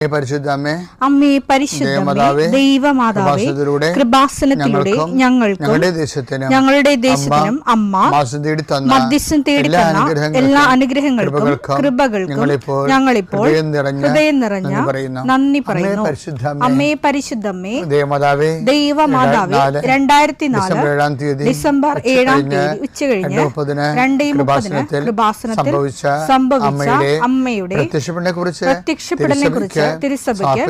പരിശുദ്ധമേ, അമ്മേ പരിശുദ്ധമേ, ദൈവമാതാവേ, കൃപാസനത്തിലൂടെ ഞങ്ങളുടെ ദേശത്തിനും അമ്മ മധ്യസ്ഥം തേടി തന്ന എല്ലാ അനുഗ്രഹങ്ങൾക്കും കൃപകൾക്കും ഞങ്ങളിപ്പോൾ ഹൃദയം നിറഞ്ഞ നന്ദി പറയുന്നു. അമ്മേ പരിശുദ്ധമേ, ദൈവമാതാവേ, 2004 ഡിസംബർ 7 ഉച്ചകഴിഞ്ഞ് 2:30 കൃപാസനത്തിൽ സംഭവിച്ച അമ്മയുടെ പ്രത്യക്ഷപ്പെടലിനെ കുറിച്ച് തിരുസഭയ്ക്ക്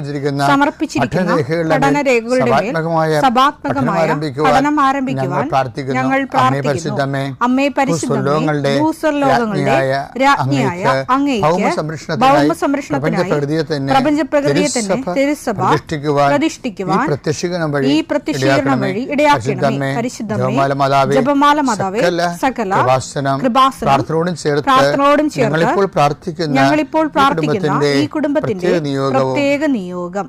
സമർപ്പിച്ചിരിക്കുന്ന പഠനരേഖകളുടെ മേൽ സഭാത്മകമായ പഠനം ആരംഭിക്കുവാൻ ഞങ്ങൾ പ്രാർത്ഥിക്കുന്നു. അമ്മേ പരിശുദ്ധമേ, ഭൂസ്വർലോകങ്ങളുടെ രാജ്ഞിയായ അങ്ങേയ്ക്ക് ഭൗമസംരക്ഷണത്തിനായി പ്രപഞ്ചപ്രകൃതിയെ തന്നെ തിരുസഭ പ്രതിഷ്ഠിക്കുവാൻ ഈ പ്രത്യക്ഷീകരണം വഴി ഇടയാക്കണമേ. പരിശുദ്ധമേ, ജപമാല മാതാവേ, സകല കൃപാസനം പ്രാർത്ഥനയോടും ചേർത്ത് ഞങ്ങളിപ്പോൾ പ്രാർത്ഥിക്കുന്ന ഈ കുടുംബത്തിന്റെ പ്രത്യേക നിയോഗം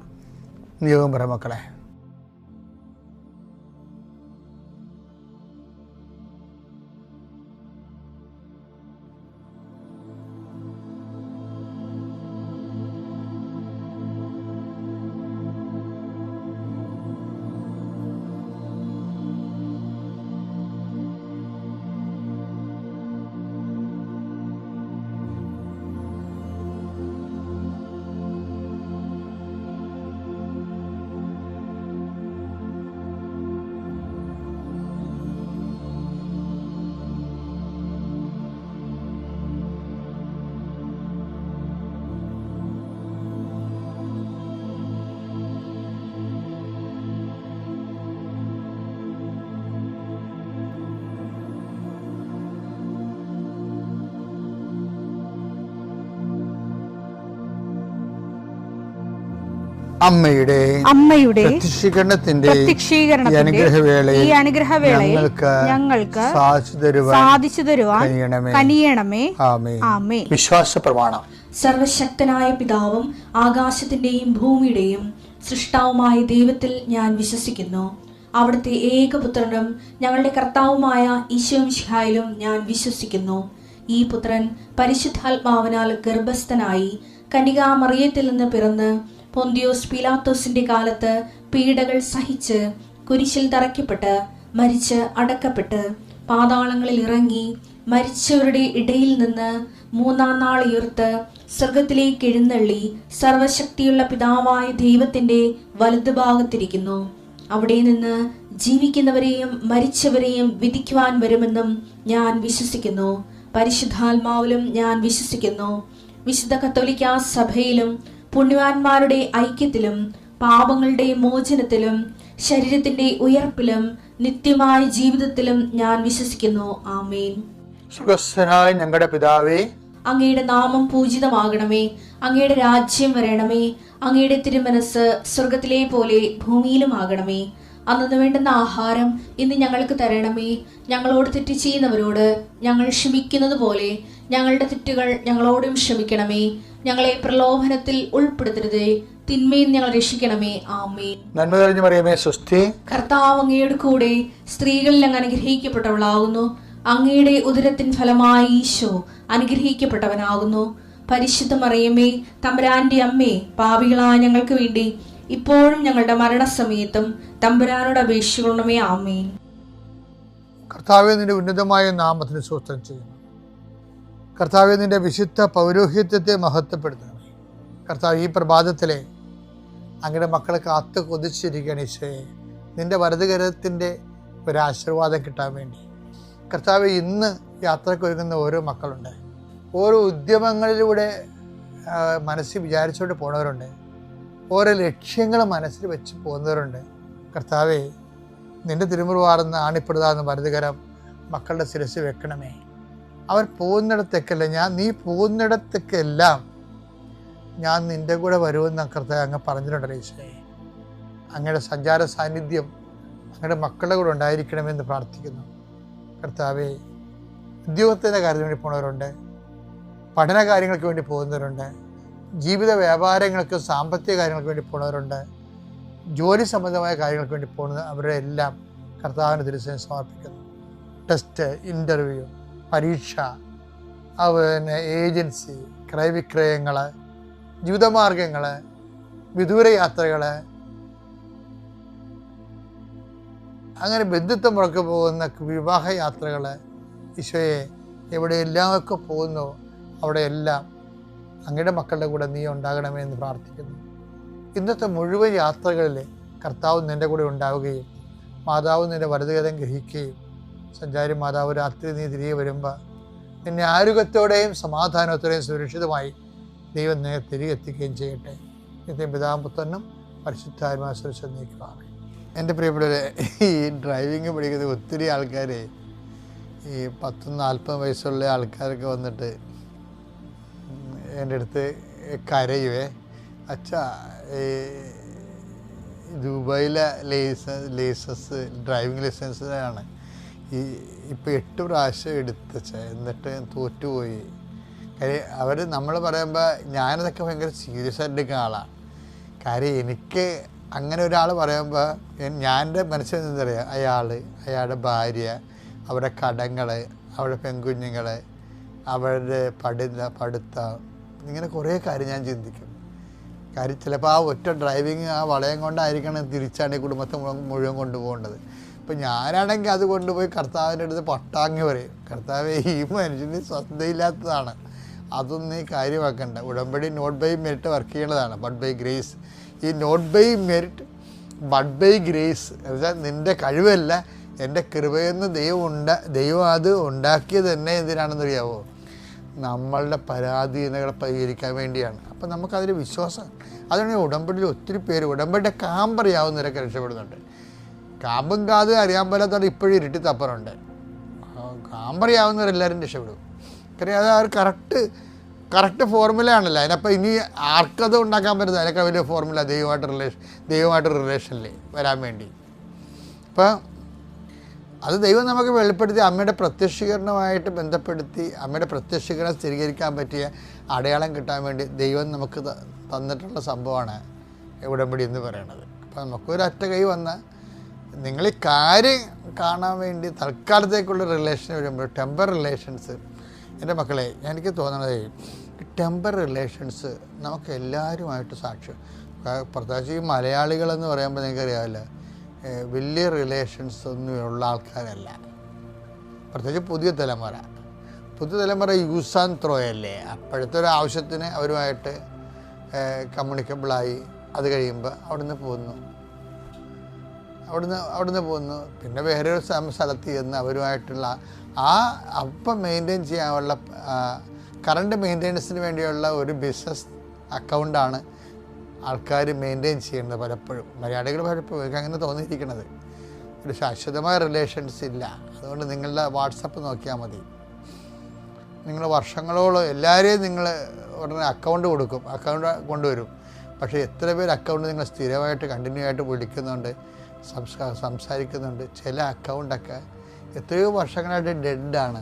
പറ മക്കളെ. അമ്മയുടെ പ്രത്യക്ഷീകരണത്തിന്റെ ഈ അനുഗ്രഹവേളയിൽ ഞങ്ങൾക്ക് സാധിച്ചു തരുവാൻ കനിയണമേ. ആമേൻ. വിശ്വാസ പ്രമാണം. സർവശക്തനായ പിതാവും ആകാശത്തിന്റെയും ഭൂമിയുടെയും സൃഷ്ടാവുമായ ദൈവത്തിൽ ഞാൻ വിശ്വസിക്കുന്നു. അവിടുത്തെ ഏകപുത്രനും ഞങ്ങളുടെ കർത്താവുമായ ഈശോമിശിഹായിലും ഞാൻ വിശ്വസിക്കുന്നു. ഈ പുത്രൻ പരിശുദ്ധാത്മാവിനാൽ ഗർഭസ്ഥനായി കന്യകാമറിയത്തിൽ നിന്ന് പിറന്ന് പൊന്തിയോസ് പീലാത്തോസിന്റെ കാലത്ത് പീഡകൾ സഹിച്ച് കുരിശിൽ തറയ്ക്കപ്പെട്ട് മരിച്ച് അടക്കപ്പെട്ട് പാതാളങ്ങളിൽ ഇറങ്ങി മരിച്ചവരുടെ ഇടയിൽ നിന്ന് 3-ാം നാൾ ഉയർത്ത് സ്വർഗത്തിലേക്ക് എഴുന്നള്ളി സർവശക്തിയുള്ള പിതാവായ ദൈവത്തിന്റെ വലതുഭാഗത്തിരിക്കുന്നു. അവിടെ നിന്ന് ജീവിക്കുന്നവരെയും മരിച്ചവരെയും വിധിക്കുവാൻ വരുമെന്നും ഞാൻ വിശ്വസിക്കുന്നു. പരിശുദ്ധാത്മാവിലും ഞാൻ വിശ്വസിക്കുന്നു. വിശുദ്ധ കത്തോലിക്കാ സഭയിലും പുണ്യവാന്മാരുടെ ഐക്യത്തിലും പാപങ്ങളുടെ മോചനത്തിലും ശരീരത്തിന്റെ ഉയർപ്പിലും നിത്യമായ ജീവിതത്തിലും ഞാൻ വിശ്വസിക്കുന്നു. ആമേൻ. സുഖസ്ഥനായ ഞങ്ങളുടെ പിതാവേ, അങ്ങയുടെ നാമം പൂജിതമാകണമേ. അങ്ങയുടെ രാജ്യം വരണമേ. അങ്ങയുടെ തിരുമനസ് സ്വർഗത്തിലെ പോലെ ഭൂമിയിലും ആകണമേ. അന്നു വേണ്ടുന്ന ആഹാരം ഇന്ന് ഞങ്ങൾക്ക് തരണമേ. ഞങ്ങളോട് തെറ്റ് ചെയ്യുന്നവരോട് ഞങ്ങൾ ക്ഷമിക്കുന്നത് പോലെ ഞങ്ങളുടെ തെറ്റുകൾ ഞങ്ങളോടും ക്ഷമിക്കണമേ. ഞങ്ങളെ പ്രലോഭനത്തിൽ ഉൾപ്പെടുത്തരുതേ, തിന്മയിൽ ഞങ്ങൾ രക്ഷിക്കണമേ. ആമേൻ. നന്മ നിറഞ്ഞ മറിയമേ, സ്വസ്തി. കർത്താവ് അങ്ങയുടെ കൂടെ സ്ത്രീകളിൽ അങ്ങ് അനുഗ്രഹിക്കപ്പെട്ടവളാകുന്നു. അങ്ങയുടെ ഉദരത്തിൻ ഫലമായി ഈശോ അനുഗ്രഹിക്കപ്പെട്ടവനാകുന്നു. പരിശുദ്ധ മറിയമേ, തമ്പുരാന്റെ അമ്മേ, പാപികളായ ഞങ്ങൾക്ക് വേണ്ടി ഇപ്പോഴും ഞങ്ങളുടെ മരണസമയത്തും തമ്പുരാനോട് അപേക്ഷിക്കണമേ. ആമേൻ. കർത്താവേ, നിന്റെ ഉന്നതമായ നാമത്തിന് സ്തോത്രം ചെയ്യുന്നു. കർത്താവേ, നിന്റെ വിശുദ്ധ പൗരോഹിത്യത്തെ മഹത്വപ്പെടുത്തണമേ. കർത്താവ്, ഈ പ്രഭാതത്തിലെ അങ്ങയുടെ മക്കളെ കാത്ത് കൊതിച്ചിരിക്കുകയാണ് ഈശോയെ. നിന്റെ വലതുകരത്തിൻ്റെ ഒരാശീർവാദം കിട്ടാൻ വേണ്ടി. കർത്താവ്, ഇന്ന് യാത്രയ്ക്ക് ഒരുങ്ങുന്ന ഓരോ മക്കളുണ്ട്. ഓരോ ഉദ്യമങ്ങളിലൂടെ മനസ്സിൽ വിചാരിച്ചുകൊണ്ട് പോണവരുണ്ട്. ഓരോ ലക്ഷ്യങ്ങൾ മനസ്സിൽ വെച്ച് പോകുന്നവരുണ്ട്. കർത്താവേ, നിന്റെ തിരുമുറുവാർന്ന് ആണിപ്പെടുതാന്ന് വലതുകരം മക്കളുടെ ശിരസ് വെക്കണമേ. അവർ പോകുന്നിടത്തേക്കല്ല, നീ പോകുന്നിടത്തേക്കെല്ലാം ഞാൻ നിൻ്റെ കൂടെ വരുമെന്ന് കർത്താവ് അങ്ങ് പറഞ്ഞിട്ടുണ്ടല്ലോ ഈശോയെ. അങ്ങയുടെ സഞ്ചാര സാന്നിധ്യം അങ്ങയുടെ മക്കളുടെ കൂടെ ഉണ്ടായിരിക്കണമെന്ന് പ്രാർത്ഥിക്കുന്നു. കർത്താവേ, ഉദ്യോഗത്തിൻ്റെ കാര്യത്തിന് വേണ്ടി പോകുന്നവരുണ്ട്, പഠന കാര്യങ്ങൾക്ക് വേണ്ടി പോകുന്നവരുണ്ട്, ജീവിത വ്യാപാരങ്ങൾക്ക് സാമ്പത്തിക കാര്യങ്ങൾക്ക് വേണ്ടി പോകുന്നവരുണ്ട്, ജോലി സംബന്ധമായ കാര്യങ്ങൾക്ക് വേണ്ടി പോകുന്നത് അവരുടെ എല്ലാം കർത്താവിൻ്റെ തിരുസന്നിധിയിൽ സമർപ്പിക്കുന്നു. ടെസ്റ്റ്, ഇൻ്റർവ്യൂ, പരീക്ഷ, ഏജൻസി, ക്രയവിക്രയങ്ങൾ, ജീവിതമാർഗങ്ങൾ, വിദൂര യാത്രകൾ, അങ്ങനെ ബന്ധുത്വം മുറക്ക് പോകുന്ന വിവാഹ യാത്രകൾ, ഈശോയെ എവിടെയെല്ലാമൊക്കെ പോകുന്നു അവിടെയെല്ലാം അങ്ങയുടെ മക്കളുടെ കൂടെ നീ ഉണ്ടാകണമേ എന്ന് പ്രാർത്ഥിക്കുന്നു. ഇന്നത്തെ മുഴുവൻ യാത്രകളിൽ കർത്താവ് നിൻ്റെ കൂടെ ഉണ്ടാവുകയും മാതാവ് നിൻ്റെ വലതുകരം ഗ്രഹിക്കുകയും സഞ്ചാരി മാതാവ് രാത്രി നീ തിരികെ വരുമ്പോൾ നിന്നെ ആരോഗ്യത്തോടെയും സമാധാനത്തോടെയും സുരക്ഷിതമായി ദൈവം നിന്നെ തിരികെ എത്തിക്കുകയും ചെയ്യട്ടെ. നിത്യം പിതാവും പുത്രനും പരിശുദ്ധാത്മാവും സുരക്ഷിതം നീക്കുവാണ്. എൻ്റെ പ്രിയപ്പെട്ടവരെ, ഈ ഡ്രൈവിങ് പഠിക്കുന്ന ഒത്തിരി ആൾക്കാർ, ഈ 10-40 വയസ്സുള്ള ആൾക്കാരൊക്കെ വന്നിട്ട് എൻ്റെ അടുത്ത് കരയുവേ, അച്ഛാ ദുബായിലെ ലൈസൻസ് ഡ്രൈവിംഗ് ലൈസൻസിനാണ് ഇപ്പോൾ 8 പ്രാവശ്യം എടുത്തച്ച, എന്നിട്ട് തോറ്റുപോയി. കാര്യം അവർ നമ്മൾ പറയുമ്പോൾ ഞാനതൊക്കെ ഭയങ്കര സീരിയസ് ആയിട്ട് എടുക്കുന്ന ആളാണ്. കാര്യം എനിക്ക് അങ്ങനെ ഒരാൾ പറയുമ്പോൾ എൻ്റെ മനസ്സിൽ നിന്നറിയാം, അയാളുടെ ഭാര്യ, അവരുടെ കടങ്ങൾ, അവരുടെ പെൺകുഞ്ഞുങ്ങൾ, അവരുടെ പഠിത്തം, ഇങ്ങനെ കുറേ കാര്യം ഞാൻ ചിന്തിക്കും. കാര്യം ചിലപ്പോൾ ആ ഒറ്റ ഡ്രൈവിങ് ആ വളയം കൊണ്ടായിരിക്കണം തിരിച്ചാണ് ഈ കുടുംബത്തെ മുഴുവൻ കൊണ്ടുപോകേണ്ടത്. ഇപ്പം ഞാനാണെങ്കിൽ അത് കൊണ്ടുപോയി കർത്താവിൻ്റെ അടുത്ത് പട്ടാങ്ങി പറയും, കർത്താവേ ഈ മനുഷ്യന് ശ്രദ്ധയില്ലാത്തതാണ്, അതൊന്നും ഈ കാര്യമാക്കണ്ട. ഉടമ്പടി നോട്ട് ബൈ മെറിറ്റ് വർക്ക് ചെയ്യേണ്ടതാണ്, ബട്ട് ബൈ ഗ്രേസ്. ഈ not by merit but by grace എന്നുവെച്ചാൽ നിൻ്റെ കഴിവല്ല, എൻ്റെ കൃപയെന്ന് ദൈവം അത് ഉണ്ടാക്കിയത് തന്നെ എന്തിനാണെന്നറിയാവോ? നമ്മളുടെ പരാധീനതകളെ പരിഹരിക്കാൻ വേണ്ടിയാണ്. അപ്പം നമുക്കതിൽ വിശ്വാസം. അതുകൊണ്ട് ഉടമ്പടിയിൽ ഒത്തിരി പേര് ഉടമ്പടിയുടെ കാമ്പറിയാവുന്നവരൊക്കെ രക്ഷപ്പെടുന്നുണ്ട്. കാമ്പും കാതും അറിയാൻ പോലാത്തവർ ഇപ്പോഴും ഇരുട്ടി തപ്പറുണ്ട്. കാമ്പറിയാവുന്നവരെല്ലാവരും രക്ഷപ്പെടും. കാര്യം അത് അവർ കറക്റ്റ് ഫോർമുലയാണല്ലോ. അതിനപ്പം ഇനി ആർക്കത് ഉണ്ടാക്കാൻ പറ്റുന്നത്? അതിനൊക്കെ വലിയ ഫോർമുല ദൈവമായിട്ട് റിലേഷനിൽ വരാൻ വേണ്ടി. അപ്പം അത് ദൈവം നമുക്ക് വെളിപ്പെടുത്തി അമ്മയുടെ പ്രത്യക്ഷീകരണമായിട്ട് ബന്ധപ്പെടുത്തി അമ്മയുടെ പ്രത്യക്ഷീകരണം സ്ഥിരീകരിക്കാൻ പറ്റിയ അടയാളം കിട്ടാൻ വേണ്ടി ദൈവം നമുക്ക് തന്നിട്ടുള്ള സംഭവമാണ് ഉടമ്പടി എന്ന് പറയുന്നത്. അപ്പം നമുക്കൊരൊറ്റ കൈ വന്നാൽ നിങ്ങൾ ഈ കാര്യം കാണാൻ വേണ്ടി തൽക്കാലത്തേക്കുള്ള റിലേഷൻ വരുമ്പോൾ ടെമ്പർ റിലേഷൻസ്, എൻ്റെ മക്കളെ എനിക്ക് തോന്നണത് ഈ ടെമ്പർ റിലേഷൻസ് നമുക്ക് എല്ലാവരുമായിട്ട് സാക്ഷ്യം, പ്രത്യേകിച്ച് ഈ മലയാളികളെന്ന് പറയുമ്പോൾ നിങ്ങൾക്കറിയാമല്ലോ വലിയ റിലേഷൻസ് ഒന്നും ഉള്ള ആൾക്കാരല്ല. പ്രത്യേകിച്ച് പുതിയ തലമുറ യൂസ് ആൻഡ് ത്രോ അല്ലേ. അപ്പോഴത്തെ ഒരു ആവശ്യത്തിന് അവരുമായിട്ട് കമ്മ്യൂണിക്കബിളായി അത് കഴിയുമ്പോൾ അവിടുന്ന് പോകുന്നു. പിന്നെ വേറൊരു സ്ഥലത്ത് ചെന്ന് അവരുമായിട്ടുള്ള അപ്പം മെയിൻറ്റെയിൻ ചെയ്യാനുള്ള കറണ്ട് മെയിൻ്റെനൻസിന് വേണ്ടിയുള്ള ഒരു ബിസിനസ് അക്കൗണ്ടാണ് ആൾക്കാർ മെയിൻറ്റെയിൻ ചെയ്യുന്നത്. പലപ്പോഴും മലയാളികൾ പലപ്പോഴും എനിക്ക് അങ്ങനെ തോന്നിയിരിക്കുന്നത്. ഒരു ശാശ്വതമായ റിലേഷൻസ് ഇല്ല. അതുകൊണ്ട് നിങ്ങളുടെ വാട്സപ്പ് നോക്കിയാൽ മതി. നിങ്ങൾ വർഷങ്ങളോളം എല്ലാവരെയും നിങ്ങൾ ഉടനെ അക്കൗണ്ട് കൊണ്ടുവരും. പക്ഷേ എത്ര പേര് അക്കൗണ്ട് നിങ്ങൾ സ്ഥിരമായിട്ട് കണ്ടിന്യൂ ആയിട്ട് വിളിക്കുന്നുണ്ട്, സംസാരിക്കുന്നുണ്ട്. ചില അക്കൗണ്ടൊക്കെ എത്രയോ വർഷങ്ങളായിട്ട് ഡെഡാണ്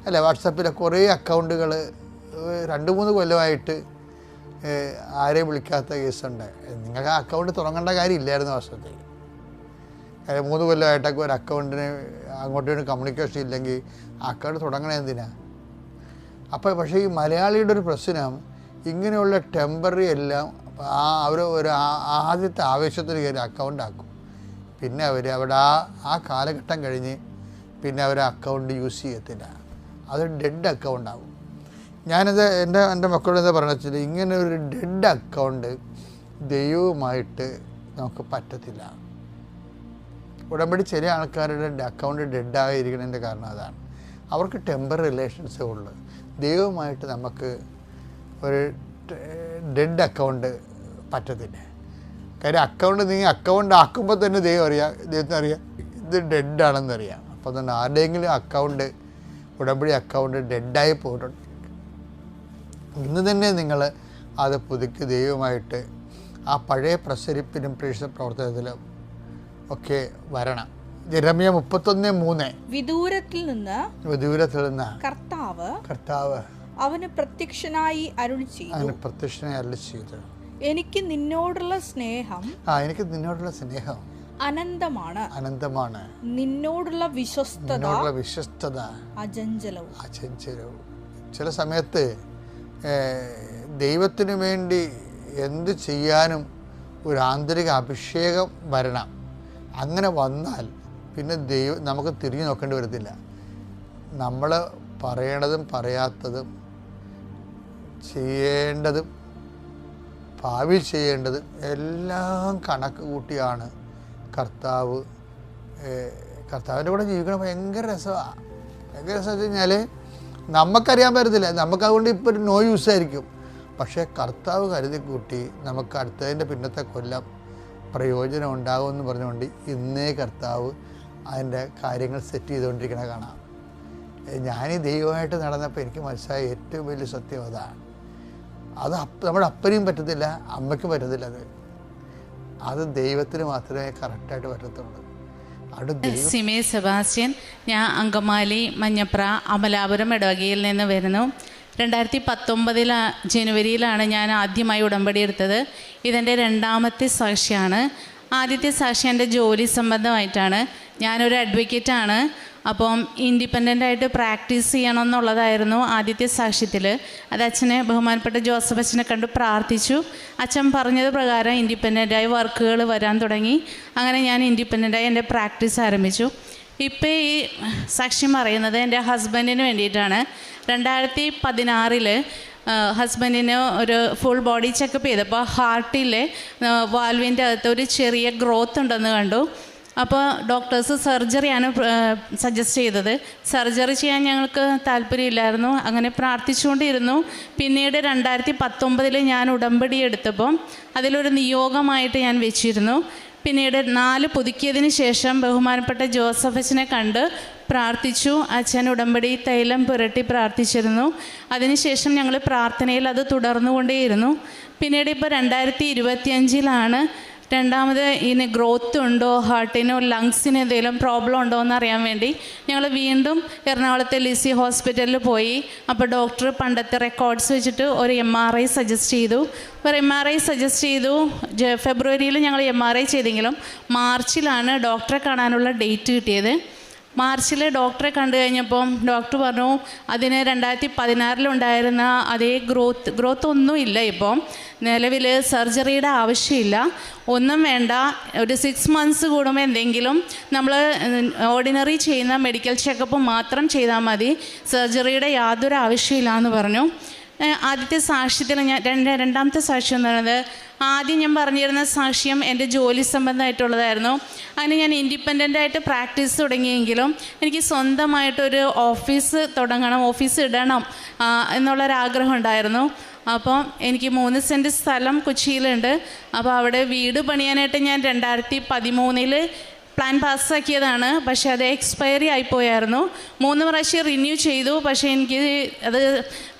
അല്ലേ. വാട്സപ്പിലെ കുറേ അക്കൗണ്ടുകൾ 2-3 കൊല്ലമായിട്ട് ആരെയും വിളിക്കാത്ത കേസുണ്ട്. നിങ്ങൾക്ക് ആ അക്കൗണ്ട് തുടങ്ങേണ്ട കാര്യമില്ലായിരുന്നു വർഷത്തിൽ. 3 കൊല്ലമായിട്ടൊക്കെ ഒരു അക്കൗണ്ടിന് അങ്ങോട്ടും കമ്മ്യൂണിക്കേഷൻ ഇല്ലെങ്കിൽ ആ അക്കൗണ്ട് തുടങ്ങണേ എന്തിനാ? അപ്പോൾ പക്ഷേ ഈ മലയാളിയുടെ ഒരു പ്രശ്നം ഇങ്ങനെയുള്ള ടെമ്പററി എല്ലാം അവർ ഒരു ആദ്യത്തെ ആവേശത്തിന് കയറി അക്കൗണ്ട് ആക്കും. പിന്നെ അവിടെ ആ കാലഘട്ടം കഴിഞ്ഞ് പിന്നെ അവർ അക്കൗണ്ട് യൂസ് ചെയ്യത്തില്ല. അത് ഡെഡ് അക്കൗണ്ട് ആകും. ഞാനത് എൻ്റെ മക്കളോട് എന്താ പറഞ്ഞു വെച്ചാൽ ഇങ്ങനെ ഒരു ഡെഡ് അക്കൗണ്ട് ദൈവവുമായിട്ട് നമുക്ക് പറ്റത്തില്ല. ഉടമ്പടി ചില ആൾക്കാരുടെ അക്കൗണ്ട് ഡെഡായിരിക്കണതിൻ്റെ കാരണം അതാണ്. അവർക്ക് ടെമ്പർ റിലേഷൻസേ ഉള്ളൂ. ദൈവവുമായിട്ട് നമുക്ക് ഒരു ഡെഡ് അക്കൗണ്ട് പറ്റത്തില്ല. കാര്യം അക്കൗണ്ട് ആക്കുമ്പോൾ തന്നെ ദൈവത്തിനറിയാം ഇത് ഡെഡാണെന്നറിയാം. അപ്പോൾ തന്നെ ആരുടെയെങ്കിലും അക്കൗണ്ട് ഉടമ്പടി അക്കൗണ്ട് ഡെഡായി പോയിട്ടുണ്ട്. ഇന്ന് തന്നെ നിങ്ങൾ അത് പുതുക്കി ദൈവമായിട്ട് ആ പഴയ പ്രസരിപ്പിനും പ്രേക്ഷിത പ്രവർത്തനത്തിലും ഒക്കെ വരണം. യെരമ്യാ 31:3 വിദൂരത്തിൽ നിന്ന് കർത്താവ് അവന് പ്രത്യക്ഷനായി അരുളി ചെയ്തു, എനിക്ക് നിന്നോടുള്ള സ്നേഹം അനന്തമാണ്, നിന്നോടുള്ള വിശ്വസ്തത അചഞ്ചലവും. ചില സമയത്ത് ദൈവത്തിന് വേണ്ടി എന്ത് ചെയ്യാനും ഒരു ആന്തരിക അഭിഷേകം വരണം. അങ്ങനെ വന്നാൽ പിന്നെ ദൈവം നമുക്ക് തിരിഞ്ഞു നോക്കേണ്ടി വരത്തില്ല. നമ്മൾ പറയണതും പറയാത്തതും ചെയ്യേണ്ടതും ഭാവി ചെയ്യേണ്ടതും എല്ലാം കണക്ക് കൂട്ടിയാണ് കർത്താവിൻ്റെ കൂടെ ജീവിക്കണം. ഭയങ്കര രസമാണ്. ഭയങ്കര രസം വെച്ച് കഴിഞ്ഞാൽ നമുക്കറിയാൻ പറ്റത്തില്ല, നമുക്കതുകൊണ്ട് ഇപ്പോൾ ഒരു നോ യൂസ് ആയിരിക്കും. പക്ഷേ കർത്താവ് കരുതി കൂട്ടി നമുക്ക് അടുത്തതിൻ്റെ പിന്നത്തെ കൊല്ലം പ്രയോജനം ഉണ്ടാകുമെന്ന് പറഞ്ഞുകൊണ്ട് ഇന്നേ കർത്താവ് അതിൻ്റെ കാര്യങ്ങൾ സെറ്റ് ചെയ്തുകൊണ്ടിരിക്കണ കാണാം. ഞാൻ ഈ ദൈവമായിട്ട് നടന്നപ്പോൾ എനിക്ക് മനസ്സിലായ ഏറ്റവും വലിയ സത്യം അതാണ്. അത് നമ്മുടെ അപ്പനെയും പറ്റത്തില്ല, അമ്മയ്ക്കും പറ്റത്തില്ല. അത് ദൈവത്തിന് മാത്രമേ കറക്റ്റായിട്ട് പറ്റത്തുള്ളൂ. സിമേ സെബാസ്റ്റ്യൻ, ഞാൻ അങ്കമാലി മഞ്ഞപ്ര അമലാപുരം ഇടവകയിൽ നിന്ന് വരുന്നു. 2019 ജനുവരിയിലാണ് ഞാൻ ആദ്യമായി ഉടമ്പടി എടുത്തത്. ഇതെൻ്റെ രണ്ടാമത്തെ സാക്ഷിയാണ്. ആദ്യത്തെ സാക്ഷി എൻ്റെ ജോലി സംബന്ധമായിട്ടാണ്. ഞാനൊരു അഡ്വക്കേറ്റാണ്. അപ്പം ഇൻഡിപെൻഡൻ്റായിട്ട് പ്രാക്ടീസ് ചെയ്യണം എന്നുള്ളതായിരുന്നു ആദ്യത്തെ സാക്ഷ്യത്തിൽ. അത് അച്ഛനെ, ബഹുമാനപ്പെട്ട ജോസഫ് അച്ഛനെ കണ്ട് പ്രാർത്ഥിച്ചു. അച്ഛൻ പറഞ്ഞത് പ്രകാരം ഇൻഡിപെൻഡൻ്റായി വർക്കുകൾ വരാൻ തുടങ്ങി. അങ്ങനെ ഞാൻ ഇൻഡിപെൻഡൻ്റായി എൻ്റെ പ്രാക്ടീസ് ആരംഭിച്ചു. ഇപ്പോൾ ഈ സാക്ഷ്യം പറയുന്നത് എൻ്റെ ഹസ്ബൻഡിന് വേണ്ടിയിട്ടാണ്. 2016 ഹസ്ബൻഡിന് ഒരു ഫുൾ ബോഡി ചെക്കപ്പ് ചെയ്തപ്പോൾ ഹാർട്ടിലെ വാൽവിൻ്റെ അകത്ത് ഒരു ചെറിയ ഗ്രോത്ത് ഉണ്ടെന്ന് കണ്ടു. അപ്പോൾ ഡോക്ടേഴ്സ് സർജറിയാണ് സജസ്റ്റ് ചെയ്തത്. സർജറി ചെയ്യാൻ ഞങ്ങൾക്ക് താല്പര്യമില്ലായിരുന്നു. അങ്ങനെ പ്രാർത്ഥിച്ചുകൊണ്ടിരുന്നു. പിന്നീട് 2019 ഞാൻ ഉടമ്പടി എടുത്തപ്പോൾ അതിലൊരു നിയോഗമായിട്ട് ഞാൻ വെച്ചിരുന്നു. പിന്നീട് 4 പുതുക്കിയതിന് ശേഷം ബഹുമാനപ്പെട്ട ജോസഫ് അച്ഛനെ കണ്ട് പ്രാർത്ഥിച്ചു. അച്ഛൻ ഉടമ്പടി തൈലം പുരട്ടി പ്രാർത്ഥിച്ചിരുന്നു. അതിനുശേഷം ഞങ്ങൾ പ്രാർത്ഥനയിൽ അത് തുടർന്നുകൊണ്ടേയിരുന്നു. പിന്നീട് ഇപ്പോൾ 2025 രണ്ടാമത് ഇതിന് ഗ്രോത്ത് ഉണ്ടോ, ഹാർട്ടിനോ ലങ്സിന് എന്തെങ്കിലും പ്രോബ്ലം ഉണ്ടോ എന്ന് അറിയാൻ വേണ്ടി ഞങ്ങൾ വീണ്ടും എറണാകുളത്തെ ലിസി ഹോസ്പിറ്റലിൽ പോയി. അപ്പോൾ ഡോക്ടർ പണ്ടത്തെ റെക്കോർഡ്സ് വെച്ചിട്ട് ഒരു MRI സജസ്റ്റ് ചെയ്തു. ഫെബ്രുവരിയിൽ ഞങ്ങൾ MRI ചെയ്തെങ്കിലും മാർച്ചിലാണ് ഡോക്ടറെ കാണാനുള്ള ഡേറ്റ് കിട്ടിയത്. മാർച്ചിൽ ഡോക്ടറെ കണ്ടു കഴിഞ്ഞപ്പോൾ ഡോക്ടർ പറഞ്ഞു അതിന് 2016 ഉണ്ടായിരുന്ന അതേ ഗ്രോത്ത് ഒന്നുമില്ല. ഇപ്പോൾ നിലവിൽ സർജറിയുടെ ആവശ്യമില്ല, ഒന്നും വേണ്ട. ഒരു 6 months കൂടുമ്പോൾ എന്തെങ്കിലും നമ്മൾ ഓർഡിനറി ചെയ്യുന്ന മെഡിക്കൽ ചെക്കപ്പ് മാത്രം ചെയ്താൽ മതി, സർജറിയുടെ യാതൊരു ആവശ്യമില്ല എന്ന് പറഞ്ഞു. ആദ്യത്തെ സാക്ഷ്യത്തിൽ രണ്ടാമത്തെ സാക്ഷ്യം എന്ന് പറയുന്നത്, ആദ്യം ഞാൻ പറഞ്ഞിരുന്ന സാക്ഷ്യം എൻ്റെ ജോലി സംബന്ധമായിട്ടുള്ളതായിരുന്നു. അതിന് ഞാൻ ഇൻഡിപെൻഡൻ്റായിട്ട് പ്രാക്ടീസ് തുടങ്ങിയെങ്കിലും എനിക്ക് സ്വന്തമായിട്ടൊരു ഓഫീസ് തുടങ്ങണം, ഓഫീസ് ഇടണം എന്നുള്ളൊരാഗ്രഹം ഉണ്ടായിരുന്നു. അപ്പോൾ എനിക്ക് 3 സെൻറ്റ് സ്ഥലം കൊച്ചിയിലുണ്ട്. അപ്പോൾ അവിടെ വീട് പണിയാനായിട്ട് ഞാൻ 2013 പ്ലാൻ പാസ്സാക്കിയതാണ്. പക്ഷേ അത് എക്സ്പയറി ആയിപ്പോയായിരുന്നു. 3 പ്രാവശ്യം റിന്യൂ ചെയ്തു. പക്ഷേ എനിക്ക് അത്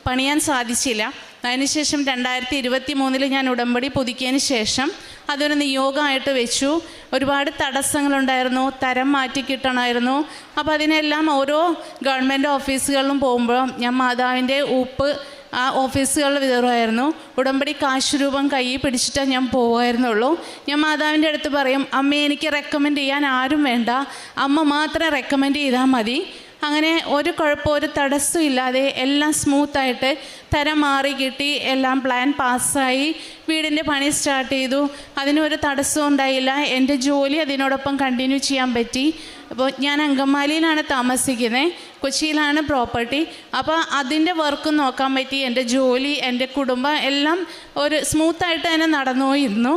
പണിയാൻ സാധിച്ചില്ല. അതിനുശേഷം 2023 ഞാൻ ഉടമ്പടി പുതുക്കിയതിന് ശേഷം അതൊരു നിയോഗമായിട്ട് വെച്ചു. ഒരുപാട് തടസ്സങ്ങളുണ്ടായിരുന്നു, തരം മാറ്റി കിട്ടണമായിരുന്നു. അപ്പോൾ അതിനെല്ലാം ഓരോ ഗവൺമെൻറ് ഓഫീസുകളിലും പോകുമ്പോൾ ഞാൻ മാതാവിൻ്റെ ഉപ്പ് ആ ഓഫീസുകളിൽ വിതറുമായിരുന്നു. ഉടമ്പടി കാശ് രൂപം കയ്യിൽ പിടിച്ചിട്ടേ ഞാൻ പോകുമായിരുന്നുള്ളൂ. ഞാൻ മാതാവിൻ്റെ അടുത്ത് പറയും, അമ്മയെ എനിക്ക് റെക്കമെൻഡ് ചെയ്യാൻ ആരും വേണ്ട, അമ്മ മാത്രം റെക്കമെൻഡ് ചെയ്താൽ മതി. അങ്ങനെ ഒരു കുഴപ്പം, ഒരു തടസ്സം ഇല്ലാതെ എല്ലാം സ്മൂത്തായിട്ട് തരം മാറി കിട്ടി. എല്ലാം പ്ലാൻ പാസ്സായി. വീടിൻ്റെ പണി സ്റ്റാർട്ട് ചെയ്തു. അതിനൊരു തടസ്സവും ഉണ്ടായില്ല. എൻ്റെ ജോലി അതിനോടൊപ്പം കണ്ടിന്യൂ ചെയ്യാൻ പറ്റി. അപ്പോൾ ഞാൻ അങ്കമാലിയിലാണ് താമസിക്കുന്നത്, കൊച്ചിയിലാണ് പ്രോപ്പർട്ടി. അപ്പോൾ അതിൻ്റെ വർക്ക് നോക്കാൻ പറ്റി. എൻ്റെ ജോലി, എൻ്റെ കുടുംബം എല്ലാം ഒരു സ്മൂത്തായിട്ട് തന്നെ നടന്നുപോയിരുന്നു.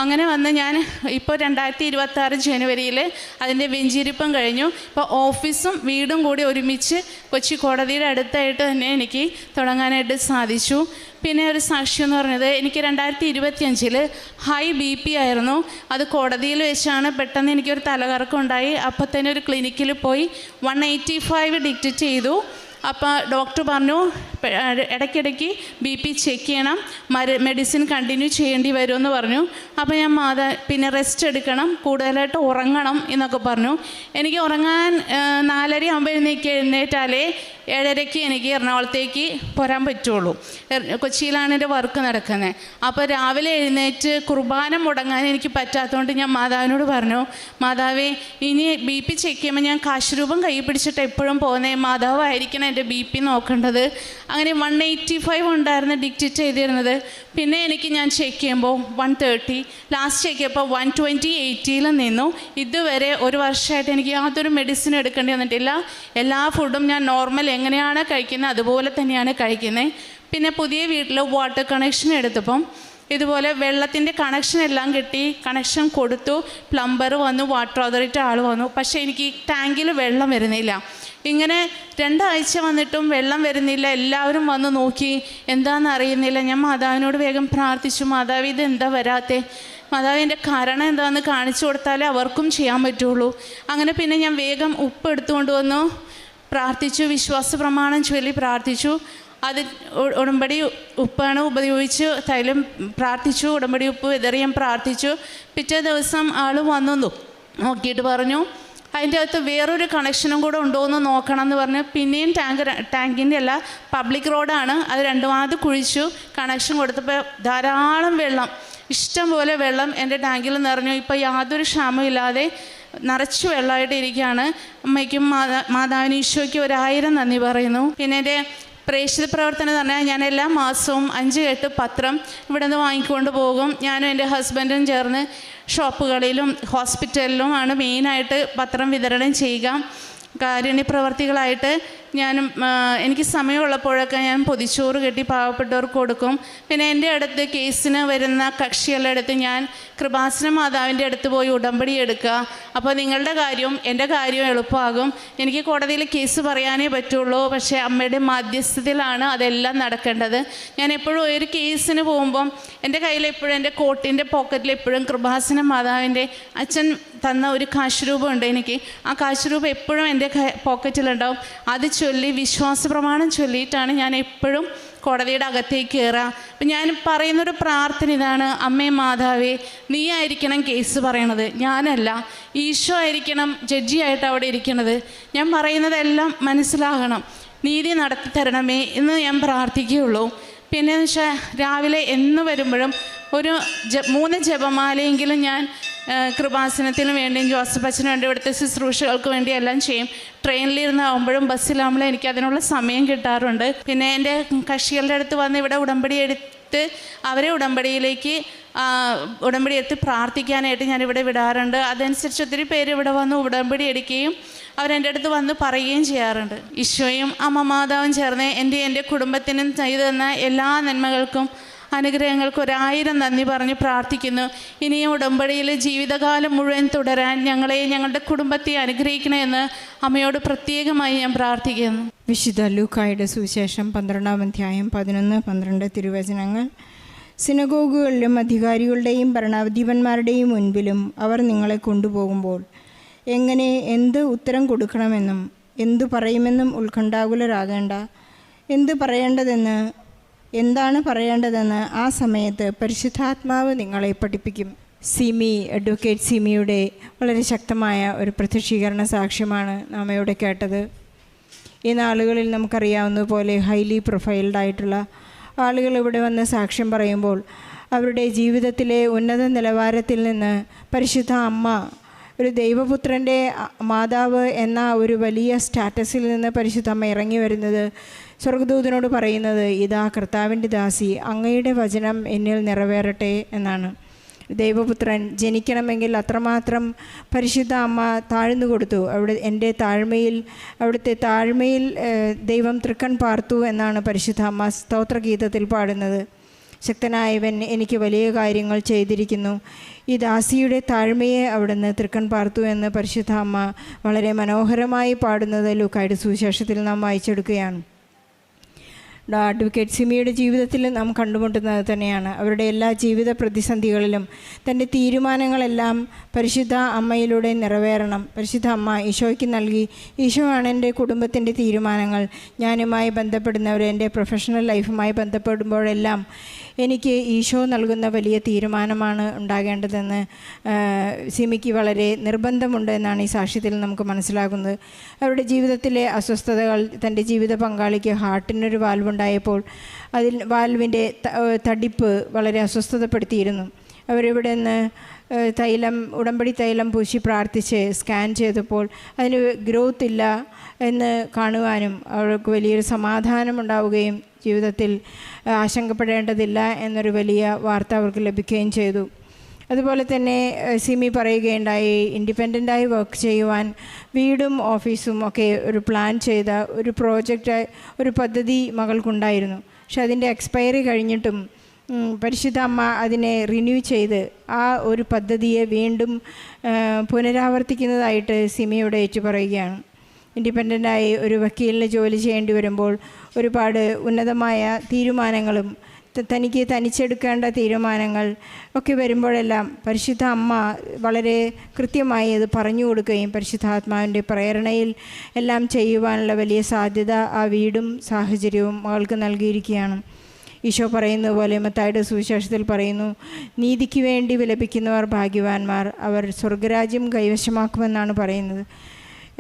അങ്ങനെ വന്ന് ഞാൻ ഇപ്പോൾ 2026 ജനുവരിയിൽ അതിൻ്റെ വെഞ്ചിരിപ്പം കഴിഞ്ഞു. ഇപ്പോൾ ഓഫീസും വീടും കൂടി ഒരുമിച്ച് കൊച്ചി കോടതിയുടെ അടുത്തായിട്ട് തന്നെ എനിക്ക് തുടങ്ങാനായിട്ട് സാധിച്ചു. പിന്നെ ഒരു സാക്ഷ്യം എന്ന് പറഞ്ഞത്, എനിക്ക് 2025 ഹൈ BP ആയിരുന്നു. അത് കോടതിയിൽ വെച്ചാണ് പെട്ടെന്ന് എനിക്കൊരു തലകറക്കം ഉണ്ടായി. അപ്പോൾ തന്നെ ഒരു ക്ലിനിക്കിൽ പോയി 185 ഡിക്റ്റേറ്റ് ചെയ്തു. അപ്പോൾ ഡോക്ടർ പറഞ്ഞു ഇടയ്ക്കിടയ്ക്ക് BP ചെക്ക് ചെയ്യണം, മെഡിസിൻ കണ്ടിന്യൂ ചെയ്യേണ്ടി വരുമെന്ന് പറഞ്ഞു. അപ്പോൾ ഞാൻ പിന്നെ റെസ്റ്റ് എടുക്കണം, കൂടുതലായിട്ട് ഉറങ്ങണം എന്നൊക്കെ പറഞ്ഞു. എനിക്ക് ഉറങ്ങാൻ 4:30 ആകുമ്പോൾ എഴുന്നേറ്റാലേ 7:30 എനിക്ക് എറണാകുളത്തേക്ക് പോരാൻ പറ്റുള്ളൂ. കൊച്ചിയിലാണ് എൻ്റെ വർക്ക് നടക്കുന്നത്. അപ്പോൾ രാവിലെ എഴുന്നേറ്റ് കുർബാന മുടങ്ങാൻ എനിക്ക് പറ്റാത്തതുകൊണ്ട് ഞാൻ മാതാവിനോട് പറഞ്ഞു, മാതാവേ ഇനി BP ചെക്ക് ചെയ്യുമ്പോൾ ഞാൻ കാശുരൂപം കൈ പിടിച്ചിട്ട് എപ്പോഴും പോകുന്നത്, മാതാവായിരിക്കണം എൻ്റെ BP നോക്കേണ്ടത്. അങ്ങനെ 185 ഉണ്ടായിരുന്നു ഡിക്റ്റേറ്റ് ചെയ്തിരുന്നത്. പിന്നെ ഞാൻ ചെക്ക് ചെയ്യുമ്പോൾ 130, ലാസ്റ്റ് ചെക്ക് ചെയ്യുമ്പോൾ 120/80 നിന്നു. ഇതുവരെ 1 വർഷമായിട്ട് എനിക്ക് യാതൊരു മെഡിസിൻ എടുക്കേണ്ടി വന്നിട്ടില്ല. എല്ലാ ഫുഡും ഞാൻ നോർമൽ എങ്ങനെയാണ് കഴിക്കുന്നത് അതുപോലെ തന്നെയാണ് കഴിക്കുന്നത്. പിന്നെ പുതിയ വീട്ടിൽ വാട്ടർ കണക്ഷൻ എടുത്തപ്പം ഇതുപോലെ വെള്ളത്തിൻ്റെ കണക്ഷൻ എല്ലാം കിട്ടി, കണക്ഷൻ കൊടുത്തു, പ്ലംബർ വന്നു, വാട്ടർ അതോറിറ്റി ആൾ വന്നു. പക്ഷേ എനിക്ക് ടാങ്കിൽ വെള്ളം വരുന്നില്ല. ഇങ്ങനെ 2 ആഴ്ച വന്നിട്ടും വെള്ളം വരുന്നില്ല. എല്ലാവരും വന്ന് നോക്കി, എന്താണെന്ന് അറിയുന്നില്ല. ഞാൻ മാതാവിനോട് വേഗം പ്രാർത്ഥിച്ചു, മാതാവ് ഇത് എന്താ വരാത്തേ, മാതാവിൻ്റെ കാരണം എന്താണെന്ന് കാണിച്ചു കൊടുത്താലേ അവർക്കും ചെയ്യാൻ പറ്റുള്ളൂ. അങ്ങനെ പിന്നെ ഞാൻ വേഗം ഉപ്പ് എടുത്തുകൊണ്ട് വന്നു, പ്രാർത്ഥിച്ചു, വിശ്വാസ പ്രമാണം ചൊല്ലി പ്രാർത്ഥിച്ചു. അത് ഉടമ്പടി ഉപ്പാണ് ഉപയോഗിച്ച് തൈലം പ്രാർത്ഥിച്ചു, ഉടമ്പടി ഉപ്പ് വിതറിയാൻ പ്രാർത്ഥിച്ചു. പിറ്റേ ദിവസം ആൾ വന്നു നോക്കിയിട്ട് പറഞ്ഞു, അതിൻ്റെ അകത്ത് വേറൊരു കണക്ഷനും കൂടെ ഉണ്ടോ എന്ന് നോക്കണം എന്ന് പറഞ്ഞു. പിന്നെയും ടാങ്കിൻ്റെ അല്ല, പബ്ലിക് റോഡാണ്, അത് 2 വാത് കുഴിച്ചു, കണക്ഷൻ കൊടുത്തപ്പോൾ ധാരാളം വെള്ളം, ഇഷ്ടം പോലെ വെള്ളം എൻ്റെ ടാങ്കിൽ നിറഞ്ഞു. ഇപ്പോൾ യാതൊരു ക്ഷാമമില്ലാതെ നിറച്ച് വെള്ളമായിട്ട് ഇരിക്കുകയാണ്. അമ്മയ്ക്കും മാതാവിന് ഈശോയ്ക്ക് 1000 നന്ദി പറയുന്നു. പിന്നെ എൻ്റെ പ്രേക്ഷിത പ്രവർത്തനം എന്ന് പറഞ്ഞാൽ ഞാൻ എല്ലാ മാസവും 5 കെട്ട് പത്രം ഇവിടെ നിന്ന് വാങ്ങിക്കൊണ്ട് പോകും. ഞാനും എൻ്റെ ഹസ്ബൻഡും ചേർന്ന് ഷോപ്പുകളിലും ഹോസ്പിറ്റലിലുമാണ് മെയിനായിട്ട് പത്രം വിതരണം ചെയ്യുക. കാരുണ്യ പ്രവർത്തികളായിട്ട് ഞാനും എനിക്ക് സമയമുള്ളപ്പോഴൊക്കെ ഞാൻ പൊതിച്ചോറ് കെട്ടി പാവപ്പെട്ടവർക്ക് കൊടുക്കും. പിന്നെ എൻ്റെ അടുത്ത് കേസിന് വരുന്ന കക്ഷികളുടെ അടുത്ത് ഞാൻ കൃപാസന മാതാവിൻ്റെ അടുത്ത് പോയി ഉടമ്പടി എടുക്കുക. അപ്പോൾ നിങ്ങളുടെ കാര്യവും എൻ്റെ കാര്യവും എളുപ്പമാകും. എനിക്ക് കോടതിയിൽ കേസ് പറയാനേ പറ്റുള്ളൂ, പക്ഷേ അമ്മയുടെ മധ്യസ്ഥതയിലാണ് അതെല്ലാം നടക്കേണ്ടത്. ഞാൻ എപ്പോഴും ഒരു കേസിന് പോകുമ്പം എൻ്റെ കയ്യിൽ എപ്പോഴും എൻ്റെ കോട്ടിൻ്റെ പോക്കറ്റിൽ എപ്പോഴും കൃപാസന മാതാവിൻ്റെ അച്ഛൻ തന്ന ഒരു കാശുരൂപമുണ്ട്. എനിക്ക് ആ കാശുരൂപം എപ്പോഴും എൻ്റെ പോക്കറ്റിലുണ്ടാവും. അത് ചൊല്ലി വിശ്വാസ പ്രമാണം ചൊല്ലിയിട്ടാണ് ഞാൻ എപ്പോഴും കോടതിയുടെ അകത്തേക്ക് കയറുക. അപ്പം ഞാൻ പറയുന്നൊരു പ്രാർത്ഥന ഇതാണ്, അമ്മേ മാതാവേ നീ ആയിരിക്കണം കേസ് പറയണത്, ഞാനല്ല. ഈശോ ആയിരിക്കണം ജഡ്ജിയായിട്ട് അവിടെ ഇരിക്കണത്. ഞാൻ പറയുന്നതെല്ലാം മനസ്സിലാകണം, നീതി നടത്തി തരണമേ എന്ന് ഞാൻ പ്രാർത്ഥിക്കുകയുള്ളൂ. പിന്നെയെന്ന് വെച്ചാൽ രാവിലെ എന്ന് വരുമ്പോഴും ഒരു 3 ജപമാലയെങ്കിലും ഞാൻ കൃപാസനത്തിന് വേണ്ടിയും ജോസഫ് അച്ഛന് വേണ്ടി ഇവിടുത്തെ ശുശ്രൂഷകൾക്ക് വേണ്ടി എല്ലാം ചെയ്യും. ട്രെയിനിലിരുന്നാകുമ്പോഴും ബസ്സിലാകുമ്പോഴും എനിക്ക് അതിനുള്ള സമയം കിട്ടാറുണ്ട്. പിന്നെ എൻ്റെ കക്ഷികളുടെ അടുത്ത് വന്ന് ഇവിടെ ഉടമ്പടി എടുത്ത് അവരെ ഉടമ്പടി എടുത്ത് പ്രാർത്ഥിക്കാനായിട്ട് ഞാനിവിടെ വിടാറുണ്ട്. അതനുസരിച്ച് ഒത്തിരി പേര് ഇവിടെ വന്ന് ഉടമ്പടി എടുക്കുകയും അവരെൻ്റെ അടുത്ത് വന്ന് പറയുകയും ചെയ്യാറുണ്ട്. ഈശോയും അമ്മ മാതാവും ചേർന്ന് എൻ്റെ കുടുംബത്തിനും ചെയ്തു തന്ന എല്ലാ നന്മകൾക്കും അനുഗ്രഹങ്ങൾക്ക് 1000 നന്ദി പറഞ്ഞ് പ്രാർത്ഥിക്കുന്നു. ഇനിയും ഉടമ്പടിയിൽ ജീവിതകാലം മുഴുവൻ തുടരാൻ ഞങ്ങളുടെ കുടുംബത്തെ അനുഗ്രഹിക്കണമെന്ന് അമ്മയോട് പ്രത്യേകമായി ഞാൻ പ്രാർത്ഥിക്കുന്നു. വിശുദ്ധ ലൂക്കായുടെ സുവിശേഷം 12-ാം അധ്യായം 11-12 തിരുവചനങ്ങൾ. സിനഗോഗുകളിലും അധികാരികളുടെയും ഭരണാധിപന്മാരുടെയും മുൻപിലും അവർ നിങ്ങളെ കൊണ്ടുപോകുമ്പോൾ എങ്ങനെ എന്ത് ഉത്തരം കൊടുക്കണമെന്നും എന്തു പറയുമെന്നും ഉത്കണ്ഠാകുലരാകേണ്ട. എന്താണ് പറയേണ്ടതെന്ന് ആ സമയത്ത് പരിശുദ്ധാത്മാവ് നിങ്ങളെ പഠിപ്പിക്കും. അഡ്വക്കേറ്റ് സിമിയുടെ വളരെ ശക്തമായ ഒരു പ്രത്യക്ഷീകരണ സാക്ഷ്യമാണ് നാം ഇവിടെ കേട്ടത്. ഈ നാളുകളിൽ നമുക്കറിയാവുന്നതുപോലെ ഹൈലി പ്രൊഫൈൽഡ് ആയിട്ടുള്ള ആളുകൾ ഇവിടെ വന്ന് സാക്ഷ്യം പറയുമ്പോൾ അവരുടെ ജീവിതത്തിലെ ഉന്നത നിലവാരത്തിൽ നിന്ന് പരിശുദ്ധ അമ്മ, ഒരു ദൈവപുത്രൻ്റെ മാതാവ് എന്ന ഒരു വലിയ സ്റ്റാറ്റസിൽ നിന്ന് പരിശുദ്ധ അമ്മ ഇറങ്ങി വരുന്നത്, സ്വർഗ്ഗദൂതനോട് പറയുന്നത്, ഇതാ കർത്താവിൻ്റെ ദാസി, അങ്ങയുടെ വചനം എന്നിൽ നിറവേറട്ടെ എന്നാണ്. ദൈവപുത്രൻ ജനിക്കണമെങ്കിൽ അത്രമാത്രം പരിശുദ്ധ അമ്മ താഴ്ന്നു കൊടുത്തു. അവിടുത്തെ താഴ്മയിൽ ദൈവം തൃക്കൺ പാർത്തു എന്നാണ് പരിശുദ്ധ അമ്മ സ്തോത്രഗീതത്തിൽ പാടുന്നത്. ശക്തനായവൻ എനിക്ക് വലിയ കാര്യങ്ങൾ ചെയ്തിരിക്കുന്നു, ഈ ദാസിയുടെ താഴ്മയെ അവിടുന്ന് തൃക്കൺ പാർത്തു എന്ന് പരിശുദ്ധ അമ്മ വളരെ മനോഹരമായി പാടുന്നത് ലൂക്കായുടെ സുവിശേഷത്തിൽ നാം വായിച്ചെടുക്കുകയാണ്. അഡ്വക്കേറ്റ് സിമിയുടെ ജീവിതത്തിൽ നാം കണ്ടുമുട്ടുന്നത് തന്നെയാണ്. അവരുടെ എല്ലാ ജീവിത പ്രതിസന്ധികളിലും തൻ്റെ തീരുമാനങ്ങളെല്ലാം പരിശുദ്ധ അമ്മയിലൂടെ നിറവേറണം. പരിശുദ്ധ അമ്മ ഈശോയ്ക്ക് നൽകി, ഈശോയാണ് എൻ്റെ കുടുംബത്തിൻ്റെ തീരുമാനങ്ങൾ. ഞാനുമായി ബന്ധപ്പെടുന്നവർ എൻ്റെ പ്രൊഫഷണൽ ലൈഫുമായി ബന്ധപ്പെടുമ്പോഴെല്ലാം എനിക്ക് ഈശോ നൽകുന്ന വലിയ തീരുമാനമാണ് ഉണ്ടാകേണ്ടതെന്ന് സിമിക്ക് വളരെ നിർബന്ധമുണ്ട് എന്നാണ് ഈ സാക്ഷ്യത്തിൽ നമുക്ക് മനസ്സിലാകുന്നത്. അവരുടെ ജീവിതത്തിലെ അസ്വസ്ഥതകൾ, തൻ്റെ ജീവിത പങ്കാളിക്ക് ഹാർട്ടിനൊരു വാൽവുണ്ടായപ്പോൾ വാൽവിൻ്റെ തടിപ്പ് വളരെ അസ്വസ്ഥതപ്പെടുത്തിയിരുന്നു. അവരിവിടെ നിന്ന് ഉടമ്പടി തൈലം പൂശി പ്രാർത്ഥിച്ച് സ്കാൻ ചെയ്തപ്പോൾ അതിന് ഗ്രോത്ത് ഇല്ല എന്ന് കാണുവാനും അവർക്ക് വലിയൊരു സമാധാനം ഉണ്ടാവുകയും ജീവിതത്തിൽ ആശങ്കപ്പെടേണ്ടതില്ല എന്നൊരു വലിയ വാർത്ത അവർക്ക് ലഭിക്കുകയും ചെയ്തു. അതുപോലെ തന്നെ സിമി പറയുകയുണ്ടായി, ഇൻഡിപെൻഡൻ്റായി വർക്ക് ചെയ്യുവാൻ വീടും ഓഫീസും ഒക്കെ ഒരു പ്ലാൻ ചെയ്ത ഒരു പ്രോജക്റ്റ്, ഒരു പദ്ധതി മകൾക്കുണ്ടായിരുന്നു. പക്ഷെ അതിൻ്റെ എക്സ്പയറി കഴിഞ്ഞിട്ടും പരിശുദ്ധ അമ്മ അതിനെ റിന്യൂ ചെയ്ത് ആ ഒരു പദ്ധതിയെ വീണ്ടും പുനരാവർത്തിക്കുന്നതായിട്ട് സിമിയോട് ഏറ്റുപറയുകയാണ്. ഇൻഡിപെൻഡൻ്റായി ഒരു വക്കീലിന് ജോലി ചെയ്യേണ്ടി വരുമ്പോൾ ഒരുപാട് ഉന്നതമായ തീരുമാനങ്ങളും തനിക്ക് തനിച്ചെടുക്കേണ്ട തീരുമാനങ്ങൾ ഒക്കെ വരുമ്പോഴെല്ലാം പരിശുദ്ധ അമ്മ വളരെ കൃത്യമായി അത് പറഞ്ഞു കൊടുക്കുകയും പരിശുദ്ധാത്മാവിൻ്റെ പ്രേരണയിൽ എല്ലാം ചെയ്യുവാനുള്ള വലിയ സാധ്യത ആ വീടും സാഹചര്യവും മകൾക്ക് നൽകിയിരിക്കുകയാണ്. ഈശോ പറയുന്നത് പോലെ മത്തായിയുടെ സുവിശേഷത്തിൽ പറയുന്നു, നീതിക്ക് വേണ്ടി വിലപിക്കുന്നവർ ഭാഗ്യവാന്മാർ, അവർ സ്വർഗരാജ്യം കൈവശമാക്കുമെന്നാണ് പറയുന്നത്.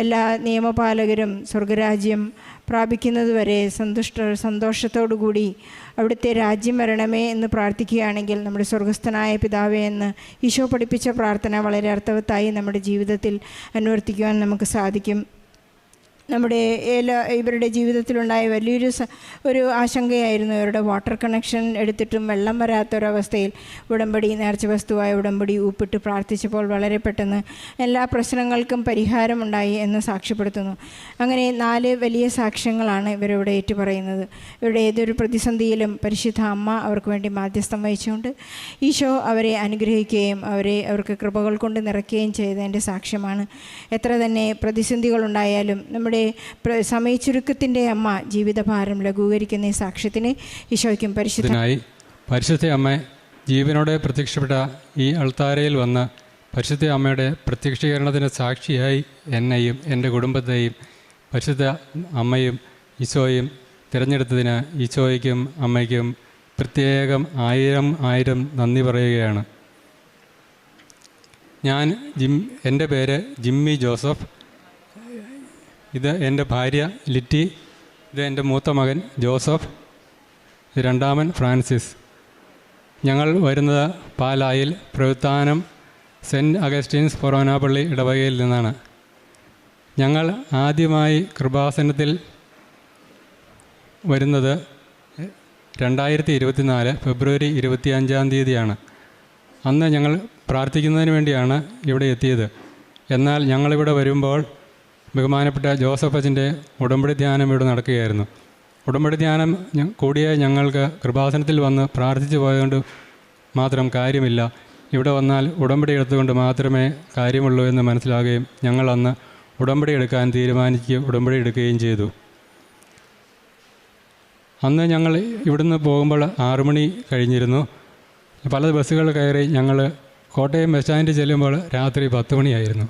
എല്ലാ നിയമപാലകരും സ്വർഗരാജ്യം പ്രാപിക്കുന്നതുവരെ സന്തോഷത്തോടു കൂടി അവിടുത്തെ രാജ്യം വരണമേ എന്ന് പ്രാർത്ഥിക്കുകയാണെങ്കിൽ നമ്മുടെ സ്വർഗസ്ഥനായ പിതാവേ എന്ന് ഈശോ പഠിപ്പിച്ച പ്രാർത്ഥന വളരെ അർത്ഥവത്തായി നമ്മുടെ ജീവിതത്തിൽ അനുവർത്തിക്കുവാൻ നമുക്ക് സാധിക്കും. ഇവരുടെ ജീവിതത്തിലുണ്ടായ വലിയൊരു ഒരു ആശങ്കയായിരുന്നു ഇവരുടെ വാട്ടർ കണക്ഷൻ എടുത്തിട്ടും വെള്ളം വരാത്തൊരവസ്ഥയിൽ ഉടമ്പടി, നേർച്ച വസ്തുവായ ഉടമ്പടി ഉപ്പിട്ട് പ്രാർത്ഥിച്ചപ്പോൾ വളരെ പെട്ടെന്ന് എല്ലാ പ്രശ്നങ്ങൾക്കും പരിഹാരമുണ്ടായി എന്ന് സാക്ഷ്യപ്പെടുത്തുന്നു. അങ്ങനെ 4 വലിയ സാക്ഷ്യങ്ങളാണ് ഇവരിവിടെ ഏറ്റുപറയുന്നത്. ഇവരുടെ ഏതൊരു പ്രതിസന്ധിയിലും പരിശുദ്ധ അമ്മ അവർക്ക് വേണ്ടി മാധ്യസ്ഥം വഹിച്ചുകൊണ്ട് ഈശോ അവരെ അനുഗ്രഹിക്കുകയും അവർക്ക് കൃപകൾ കൊണ്ട് നിറയ്ക്കുകയും ചെയ്തതിൻ്റെ സാക്ഷ്യമാണ്. എത്ര തന്നെ പ്രതിസന്ധികളുണ്ടായാലും നമ്മുടെ സമയച്ചുരുക്കത്തിൻ്റെ അമ്മ ജീവിതഭാരം ലഘൂകരിക്കുന്ന ഈ സാക്ഷ്യത്തിന് ഈശോയ്ക്കും പരിശുദ്ധ അമ്മ ജീവനോടെ പ്രത്യക്ഷപ്പെട്ട ഈ അൾത്താരയിൽ വന്ന് പരിശുദ്ധ അമ്മയുടെ പ്രത്യക്ഷീകരണത്തിന് സാക്ഷിയായി എന്നെയും എൻ്റെ കുടുംബത്തെയും പരിശുദ്ധ അമ്മയും ഈശോയും തിരഞ്ഞെടുത്തതിന് ഈശോയ്ക്കും അമ്മയ്ക്കും പ്രത്യേകം 1000 നന്ദി പറയുകയാണ്. എൻ്റെ പേര് ജിമ്മി ജോസഫ്. ഇത് എൻ്റെ ഭാര്യ ലിറ്റി. ഇത് എൻ്റെ മൂത്ത മകൻ ജോസഫ്. ഇത് രണ്ടാമൻ ഫ്രാൻസിസ്. ഞങ്ങൾ വരുന്നത് പാലായിൽ പ്രവിത്താനം സെൻറ്റ് അഗസ്റ്റീൻസ് ഫൊറോനാപ്പള്ളി ഇടവകയിൽ നിന്നാണ്. ഞങ്ങൾ ആദ്യമായി കൃപാസനത്തിൽ വരുന്നത് 2024 ഫെബ്രുവരി 25-ാം തീയതിയാണ്. അന്ന് ഞങ്ങൾ പ്രാർത്ഥിക്കുന്നതിന് വേണ്ടിയാണ് ഇവിടെ എത്തിയത്. എന്നാൽ ഞങ്ങളിവിടെ വരുമ്പോൾ ബഹുമാനപ്പെട്ട ജോസഫ് അച്ഛൻ്റെ ഉടമ്പടി ധ്യാനം ഇവിടെ നടക്കുകയായിരുന്നു. ഉടമ്പടി ധ്യാനം കൂടിയ ഞങ്ങൾക്ക് കൃപാസനത്തിൽ വന്ന് പ്രാർത്ഥിച്ചു പോയതുകൊണ്ട് മാത്രം കാര്യമില്ല, ഇവിടെ വന്നാൽ ഉടമ്പടി എടുത്തുകൊണ്ട് മാത്രമേ കാര്യമുള്ളൂ എന്ന് മനസ്സിലാകുകയും ഞങ്ങൾ അന്ന് ഉടമ്പടി എടുക്കാൻ തീരുമാനിക്കുകയും ഉടമ്പടി എടുക്കുകയും ചെയ്തു. അന്ന് ഞങ്ങൾ ഇവിടുന്ന് പോകുമ്പോൾ 6 മണി കഴിഞ്ഞിരുന്നു. പല ബസ്സുകൾ കയറി ഞങ്ങൾ കോട്ടയം ബസ് സ്റ്റാൻഡിൽ ചെല്ലുമ്പോൾ രാത്രി 10 മണിയായിരുന്നു.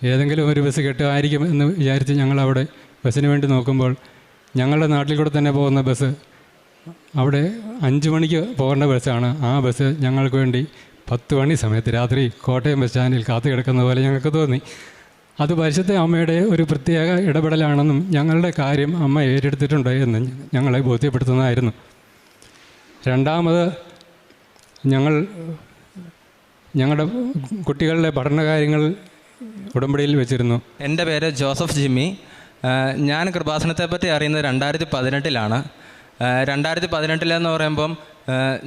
ഏതെങ്കിലും ഒരു ബസ് കിട്ടുമായിരിക്കും എന്ന് വിചാരിച്ച് ഞങ്ങളവിടെ ബസ്സിന് വേണ്ടി നോക്കുമ്പോൾ ഞങ്ങളുടെ നാട്ടിൽ കൂടെ തന്നെ പോകുന്ന ബസ് അവിടെ 5 മണിക്ക് പോകേണ്ട ബസ്സാണ്. ആ ബസ് ഞങ്ങൾക്ക് വേണ്ടി 10 മണി സമയത്ത് രാത്രി കോട്ടയം ബസ് സ്റ്റാൻഡിൽ കാത്തു കിടക്കുന്ന പോലെ ഞങ്ങൾക്ക് തോന്നി. അത് പരിശുദ്ധ അമ്മയുടെ ഒരു പ്രത്യേക ഇടപെടലാണെന്നും ഞങ്ങളുടെ കാര്യം അമ്മ ഏറ്റെടുത്തിട്ടുണ്ട് എന്ന് ഞങ്ങളെ ബോധ്യപ്പെടുത്തുന്നതായിരുന്നു. രണ്ടാമത് ഞങ്ങളുടെ കുട്ടികളുടെ പഠനകാര്യങ്ങൾ ഉടമ്പടിയിൽ വെച്ചിരുന്നു. എൻ്റെ പേര് ജോസഫ് ജിമ്മി. ഞാൻ കൃപാസനത്തെപ്പറ്റി അറിയുന്നത് 2018-ലാണ്. 2018 പറയുമ്പം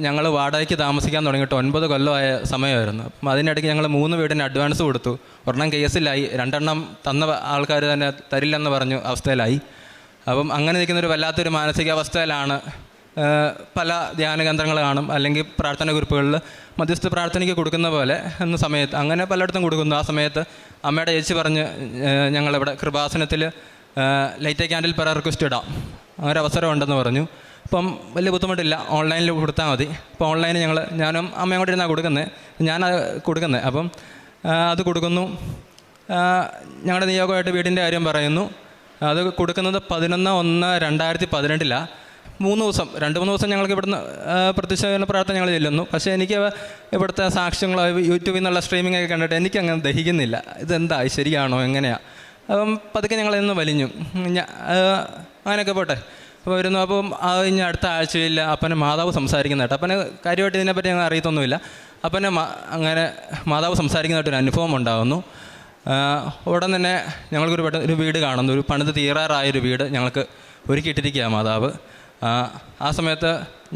ഞങ്ങൾ വാടകയ്ക്ക് താമസിക്കാൻ തുടങ്ങിയിട്ട് 9 കൊല്ലമായ സമയമായിരുന്നു. അപ്പം അതിനിടയ്ക്ക് ഞങ്ങൾ 3 വീടിന് അഡ്വാൻസ് കൊടുത്തു. ഒരെണ്ണം കേസിലായി, 2 തന്ന ആൾക്കാർ തന്നെ തരില്ലെന്ന് പറഞ്ഞു അവസ്ഥയിലായി. അപ്പം അങ്ങനെ നിൽക്കുന്നൊരു വല്ലാത്തൊരു മാനസികാവസ്ഥയിലാണ്. പല ധ്യാനകേന്ദ്രങ്ങൾ കാണും, അല്ലെങ്കിൽ പ്രാർത്ഥന ഗ്രൂപ്പുകളിൽ മധ്യസ്ഥ പ്രാർത്ഥനയ്ക്ക് കൊടുക്കുന്ന പോലെ എന്ന സമയത്ത് അങ്ങനെ പലയിടത്തും കൊടുക്കുന്നു. ആ സമയത്ത് അമ്മയുടെ ചേച്ചി പറഞ്ഞ് ഞങ്ങളിവിടെ കൃപാസനത്തിൽ ലൈറ്റ് ക്യാൻഡിൽ പെറ റിക്വസ്റ്റ് ഇടാം, അങ്ങനെ അവസരം ഉണ്ടെന്ന് പറഞ്ഞു. അപ്പം വലിയ ബുദ്ധിമുട്ടില്ല, ഓൺലൈനിൽ കൊടുത്താൽ മതി. അപ്പോൾ ഓൺലൈനിൽ ഞാനും അമ്മയും കൂടെ ഇരുന്നാണ് കൊടുക്കുന്നത്. അപ്പം അത് കൊടുക്കുന്നു. ഞങ്ങളുടെ നിയോഗമായിട്ട് വീടിൻ്റെ കാര്യം പറയുന്നു. അത് കൊടുക്കുന്നത് 11/1/2018. 2-3 ദിവസം ഞങ്ങൾക്ക് ഇവിടുന്ന് പ്രത്യക്ഷ പ്രാർത്ഥന ഞങ്ങൾ ചെല്ലുന്നു. പക്ഷേ എനിക്ക് ഇവിടുത്തെ സാക്ഷ്യങ്ങളോ യൂട്യൂബിൽ നിന്നുള്ള സ്ട്രീമിംഗ് ഒക്കെ കണ്ടിട്ട് എനിക്കങ്ങനെ ദഹിക്കുന്നില്ല. ഇതെന്താ, ശരിയാണോ, എങ്ങനെയാണ്? അപ്പം പതുക്കെ ഞങ്ങളിന്ന് വലിഞ്ഞു. അങ്ങനെയൊക്കെ പോട്ടെ. അപ്പോൾ വരുന്നു. അപ്പം ഇനി അടുത്ത ആഴ്ചയിൽ അപ്പനെ മാതാവ് സംസാരിക്കുന്നതായിട്ട്, അപ്പനെ കാര്യമായിട്ട് ഇതിനെപ്പറ്റി ഞങ്ങൾ അറിയത്തൊന്നുമില്ല. അപ്പനെ അങ്ങനെ മാതാവ് സംസാരിക്കുന്നതായിട്ടൊരു അനുഭവം ഉണ്ടാകുന്നു. ഉടൻ തന്നെ ഞങ്ങൾക്കൊരു വീട് കാണുന്നു. ഒരു പണിത് തീരാറായൊരു വീട് ഞങ്ങൾക്ക് ഒരുക്കിയിട്ടിരിക്കുക മാതാവ്. ആ സമയത്ത്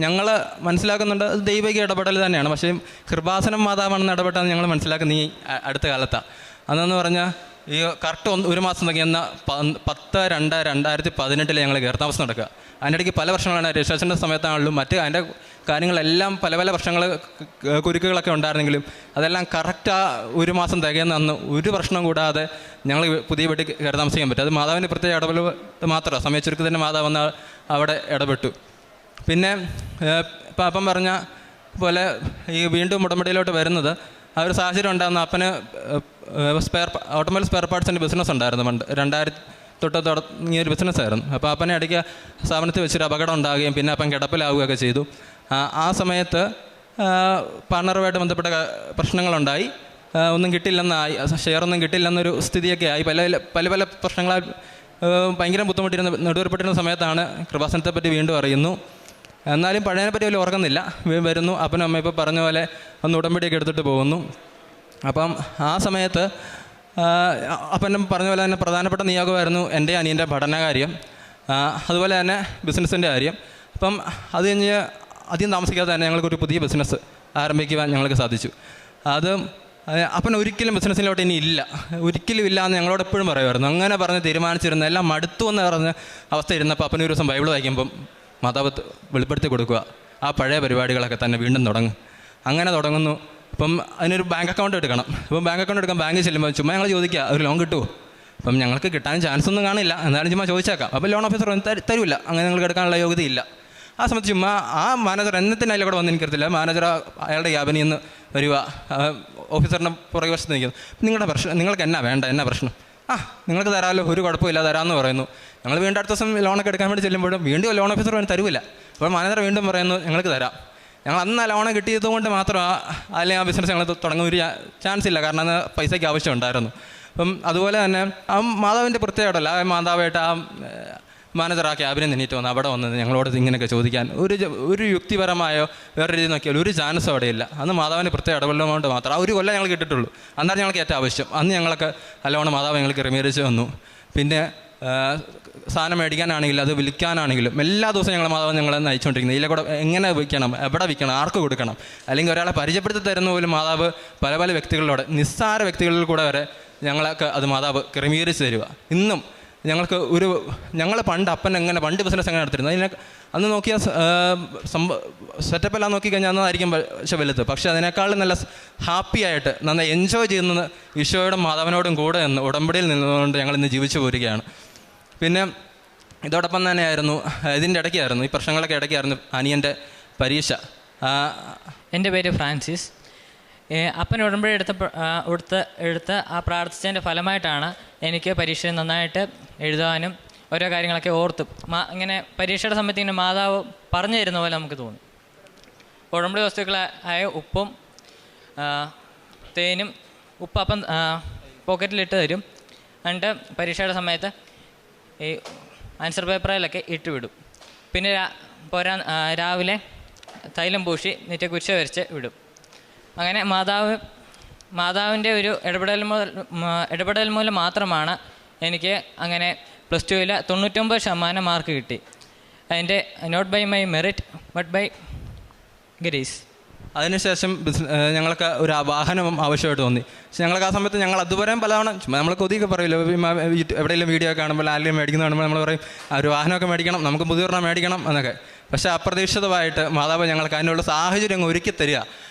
ഞങ്ങൾ മനസ്സിലാക്കുന്നുണ്ട് അത് ദൈവിക ഇടപെടൽ തന്നെയാണ്. പക്ഷേ കൃപാസനം മാതാവാണെന്ന് ഇടപെട്ടാന്ന് ഞങ്ങൾ മനസ്സിലാക്കുന്ന ഈ അടുത്ത കാലത്താണ്. അതെന്ന് പറഞ്ഞാൽ ഈ കറക്റ്റ് 1 മാസം തുടങ്ങിയെന്ന 10/2/2018 ഞങ്ങൾ കയർത്താമസം നടക്കുക. അതിൻ്റെ ഇടയ്ക്ക് പല പ്രശ്നങ്ങളാണ്. രജിസ്ട്രേഷൻ്റെ സമയത്താണെങ്കിലും മറ്റ് അതിൻ്റെ കാര്യങ്ങളെല്ലാം പല പ്രശ്നങ്ങൾ കുരുക്കുകളൊക്കെ ഉണ്ടായിരുന്നെങ്കിലും അതെല്ലാം കറക്റ്റ് ആ 1 മാസം തികയുന്ന അന്ന് ഒരു പ്രശ്നം കൂടാതെ ഞങ്ങൾ പുതിയ വീട്ടിൽ കയറി താമസിക്കാൻ പറ്റും. അത് മാതാവിൻ്റെ പ്രത്യേക ഇടപെടൽ മാത്രമാണ്. സമയച്ചുരുക്ക് തന്നെ മാതാവ് വന്ന് അവിടെ ഇടപെട്ടു. പിന്നെ ഇപ്പം അപ്പം പറഞ്ഞ പോലെ ഈ വീണ്ടും ഉടമ്പടിയിലോട്ട് വരുന്നത് ആ ഒരു സാഹചര്യം ഉണ്ടാകുന്ന അപ്പന് ഓട്ടോമൊബൈൽ സ്പെയർ പാർട്സിൻ്റെ ബിസിനസ് ഉണ്ടായിരുന്നു. 2000 തൊട്ട് തുടങ്ങിയൊരു ബിസിനസ്സായിരുന്നു. അപ്പോൾ അപ്പനെ ഇടയ്ക്ക് സ്ഥാപനത്തിൽ വെച്ചൊരു അപകടം ഉണ്ടാകുകയും പിന്നെ അപ്പം കിടപ്പിലാവുകയൊക്കെ ചെയ്തു. ആ സമയത്ത് പാർട്ണറുമായിട്ട് ബന്ധപ്പെട്ട പ്രശ്നങ്ങളുണ്ടായി. ഒന്നും കിട്ടില്ലെന്നായി, ഷെയറൊന്നും കിട്ടില്ലെന്നൊരു സ്ഥിതിയൊക്കെ ആയി. പല പ്രശ്നങ്ങളാൽ ഭയങ്കര ബുദ്ധിമുട്ടിരുന്ന നെടുവേർപ്പെട്ടിരുന്ന സമയത്താണ് കൃപാസനത്തെപ്പറ്റി വീണ്ടും അറിയുന്നു. എന്നാലും പഴയതിനെപ്പറ്റി വലിയ ഓർക്കുന്നില്ല. വരുന്നു. അപ്പനും അമ്മ ഇപ്പോൾ പറഞ്ഞ പോലെ ഒന്ന് ഉടമ്പടിയൊക്കെ എടുത്തിട്ട് പോകുന്നു. അപ്പം ആ സമയത്ത് അപ്പനും പറഞ്ഞ പോലെ തന്നെ പ്രധാനപ്പെട്ട നിയോഗമായിരുന്നു എൻ്റെ അനിയൻ്റെ പഠനകാര്യം, അതുപോലെ തന്നെ ബിസിനസ്സിൻ്റെ കാര്യം. അപ്പം അത് കഴിഞ്ഞ് അധികം താമസിക്കാതെ തന്നെ ഞങ്ങൾക്കൊരു പുതിയ ബിസിനസ് ആരംഭിക്കുവാൻ ഞങ്ങൾക്ക് സാധിച്ചു. അത് അപ്പൻ ഒരിക്കലും ബിസിനസ്സിലോട്ട് ഇനി ഇല്ല, ഒരിക്കലും ഇല്ല എന്ന് ഞങ്ങളോട് എപ്പോഴും പറയുമായിരുന്നു. അങ്ങനെ പറഞ്ഞ് തീരുമാനിച്ചിരുന്ന എല്ലാം മടുത്തു എന്ന് പറഞ്ഞ അവസ്ഥ ഇരുന്നപ്പോൾ അപ്പനൊരു ദിവസം ബൈബിൾ വായിക്കുമ്പം മാതാവ് വെളിപ്പെടുത്തി കൊടുക്കുക, ആ പഴയ പരിപാടികളൊക്കെ തന്നെ വീണ്ടും തുടങ്ങും. അങ്ങനെ തുടങ്ങുന്നു. അപ്പം അതിനൊരു ബാങ്ക് അക്കൗണ്ട് എടുക്കണം. അപ്പം ബാങ്ക് അക്കൗണ്ട് എടുക്കാൻ ബാങ്കിൽ ചെല്ലുമ്പോൾ ചുമ്മാ ഞങ്ങൾ ചോദിക്കുക ഒരു ലോൺ കിട്ടുമോ? അപ്പം ഞങ്ങൾക്ക് കിട്ടാൻ ചാൻസ് ഒന്നും കാണില്ല, എന്നാലും ചുമ്മാ ചോദിച്ചേക്കാം. അപ്പോൾ ലോൺ ഓഫീസർ തരില്ല, അങ്ങനെ നിങ്ങൾക്ക് എടുക്കാനുള്ള യോഗ്യതയില്ല. ആ സമയത്ത് ചുമ്മാ ആ മാനേജർ എന്നത്തിന് അതിൽ കൂടെ വന്ന് എനിക്കറിയത്തില്ല. മാനേജർ അയാളുടെ ക്യാബിനിൽ നിന്ന് വരിക, ഓഫീസറിൻ്റെ പുറകെ വശത്ത് നിൽക്കുന്നു. നിങ്ങളുടെ പ്രശ്നം, നിങ്ങൾക്ക് എന്നാ വേണ്ട, എന്നാ പ്രശ്നം? നിങ്ങൾക്ക് തരാമല്ലോ, ഒരു കുഴപ്പമില്ല, തരാമെന്ന് പറയുന്നു. ഞങ്ങൾ വീണ്ടും അടുത്ത ദിവസം ലോണൊക്കെ എടുക്കാൻ വേണ്ടി ചെല്ലുമ്പോഴും വീണ്ടും ലോൺ ഓഫീസർ തരില്ല. അപ്പോൾ മാനേജർ വീണ്ടും പറയുന്നു ഞങ്ങൾക്ക് തരാം. ഞങ്ങൾ അന്ന് ആ ലോൺ കിട്ടിയത് കൊണ്ട് മാത്രം അല്ലെങ്കിൽ ആ ബിസിനസ് ഞങ്ങൾ തുടങ്ങാൻ ഒരു ചാൻസ് ഇല്ല, കാരണം അന്ന് പൈസയ്ക്ക് ആവശ്യം ഉണ്ടായിരുന്നു. അപ്പം അതുപോലെ തന്നെ ആ മാതാവിൻ്റെ പ്രത്യേകതല്ല, ആ മാതാവായിട്ട് ആ മാനേജർ ആ ക്യാബിനെ നിന്നിട്ട് വന്ന് അവിടെ വന്നത് ഞങ്ങളോട് ഇങ്ങനെയൊക്കെ ചോദിക്കാൻ ഒരു യുക്തിപരമായോ വേറെ രീതി നോക്കിയാൽ ഒരു ചാൻസും അവിടെ ഇല്ല. അന്ന് മാതാവിൻ്റെ പ്രത്യേക ഇടപെടലുകൊണ്ട് മാത്രം ആ ഒരു കൊല്ലം ഞങ്ങൾ കിട്ടിയിട്ടുള്ളൂ. അന്നാണ് ഞങ്ങൾക്ക് ഏറ്റവും ആവശ്യം. അന്ന് ഞങ്ങളൊക്കെ നല്ലവണ്ണം മാതാവ് ഞങ്ങൾക്ക് ക്രമീകരിച്ച് വന്നു. പിന്നെ സാധനം മേടിക്കാനാണെങ്കിലും അത് വിൽക്കാനാണെങ്കിലും എല്ലാ ദിവസവും ഞങ്ങൾ മാതാവ് ഞങ്ങളെ നയിച്ചുകൊണ്ടിരിക്കുന്നത്. ഇതിലെ കൂടെ എങ്ങനെ വിൽക്കണം, എവിടെ വിൽക്കണം, ആർക്ക് കൊടുക്കണം, അല്ലെങ്കിൽ ഒരാളെ പരിചയപ്പെടുത്തി തരുന്ന പോലും മാതാവ് പല വ്യക്തികളിലൂടെ, നിസ്സാര വ്യക്തികളിൽ കൂടെ വരെ ഞങ്ങളൊക്കെ അത് മാതാവ് ക്രമീകരിച്ച് തരിക. ഇന്നും ഞങ്ങൾക്ക് ഞങ്ങൾ പണ്ട് ബിസിനസ് എങ്ങനെ നടത്തിരുന്നത് അതിനെ അന്ന് നോക്കിയാൽ സെറ്റപ്പെല്ലാം നോക്കിക്കഴിഞ്ഞാൽ അന്നായിരിക്കും പക്ഷെ വലുത്. പക്ഷേ അതിനേക്കാളും നല്ല ഹാപ്പി ആയിട്ട് നന്നായി എൻജോയ് ചെയ്യുന്നത് ഈശോയോടും മാതാവിനോടും കൂടെ നിന്ന് ഉടമ്പടിയിൽ നിന്നുകൊണ്ട് ഞങ്ങൾ ഇന്ന് ജീവിച്ചു പോരുകയാണ്. പിന്നെ ഇതോടൊപ്പം തന്നെയായിരുന്നു, ഇതിൻ്റെ ഇടയ്ക്കായിരുന്നു, ഈ പ്രശ്നങ്ങളൊക്കെ ഇടയ്ക്കായിരുന്നു അനിയൻ്റെ പരീക്ഷ. എൻ്റെ പേര് ഫ്രാൻസിസ്. അപ്പൻ ഉടമ്പടി എടുത്ത് ആ പ്രാർത്ഥിച്ചതിൻ്റെ ഫലമായിട്ടാണ് എനിക്ക് പരീക്ഷ നന്നായിട്ട് എഴുതാനും ഓരോ കാര്യങ്ങളൊക്കെ ഓർത്ത് ഇങ്ങനെ പരീക്ഷയുടെ സമയത്ത് ഇങ്ങനെ മാതാവ് പറഞ്ഞു തരുന്ന പോലെ നമുക്ക് തോന്നും. ഉടമ്പടി വസ്തുക്കളായ ഉപ്പും തേനും ഉപ്പപ്പം പോക്കറ്റിലിട്ട് തരും. എന്നിട്ട് പരീക്ഷയുടെ സമയത്ത് ഈ ആൻസർ പേപ്പറിലൊക്കെ ഇട്ടുവിടും. പിന്നെ രാവിലെ തൈലം പൂശി നെറ്റിയെ കുരിശ വരച്ച് വിടും. അങ്ങനെ മാതാവിൻ്റെ ഒരു ഇടപെടൽ മൂലം മാത്രമാണ് എനിക്ക് അങ്ങനെ +2 99% മാർക്ക് കിട്ടി. അതിൻ്റെ not by my merit but by grace. അതിനുശേഷം ഞങ്ങൾക്ക് ഒരു വാഹനം ആവശ്യമായിട്ട് തോന്നി. പക്ഷെ ഞങ്ങൾക്ക് ആ സമയത്ത് ഞങ്ങൾ അതുവരെ പലതവണ നമ്മൾ കൊതിയൊക്കെ പറയുമല്ലോ, എവിടെയെങ്കിലും വീഡിയോ കാണുമ്പോൾ ആരെങ്കിലും മേടിക്കുന്ന കാണുമ്പോൾ നമ്മൾ പറയും ഒരു വാഹനമൊക്കെ മേടിക്കണം, നമുക്ക് പുതിയൊരെണ്ണം മേടിക്കണം എന്നൊക്കെ. പക്ഷേ അപ്രതീക്ഷിതമായിട്ട് മാതാവ് ഞങ്ങൾക്ക് അതിനുള്ള സാഹചര്യം ഒരുക്കി തരിക.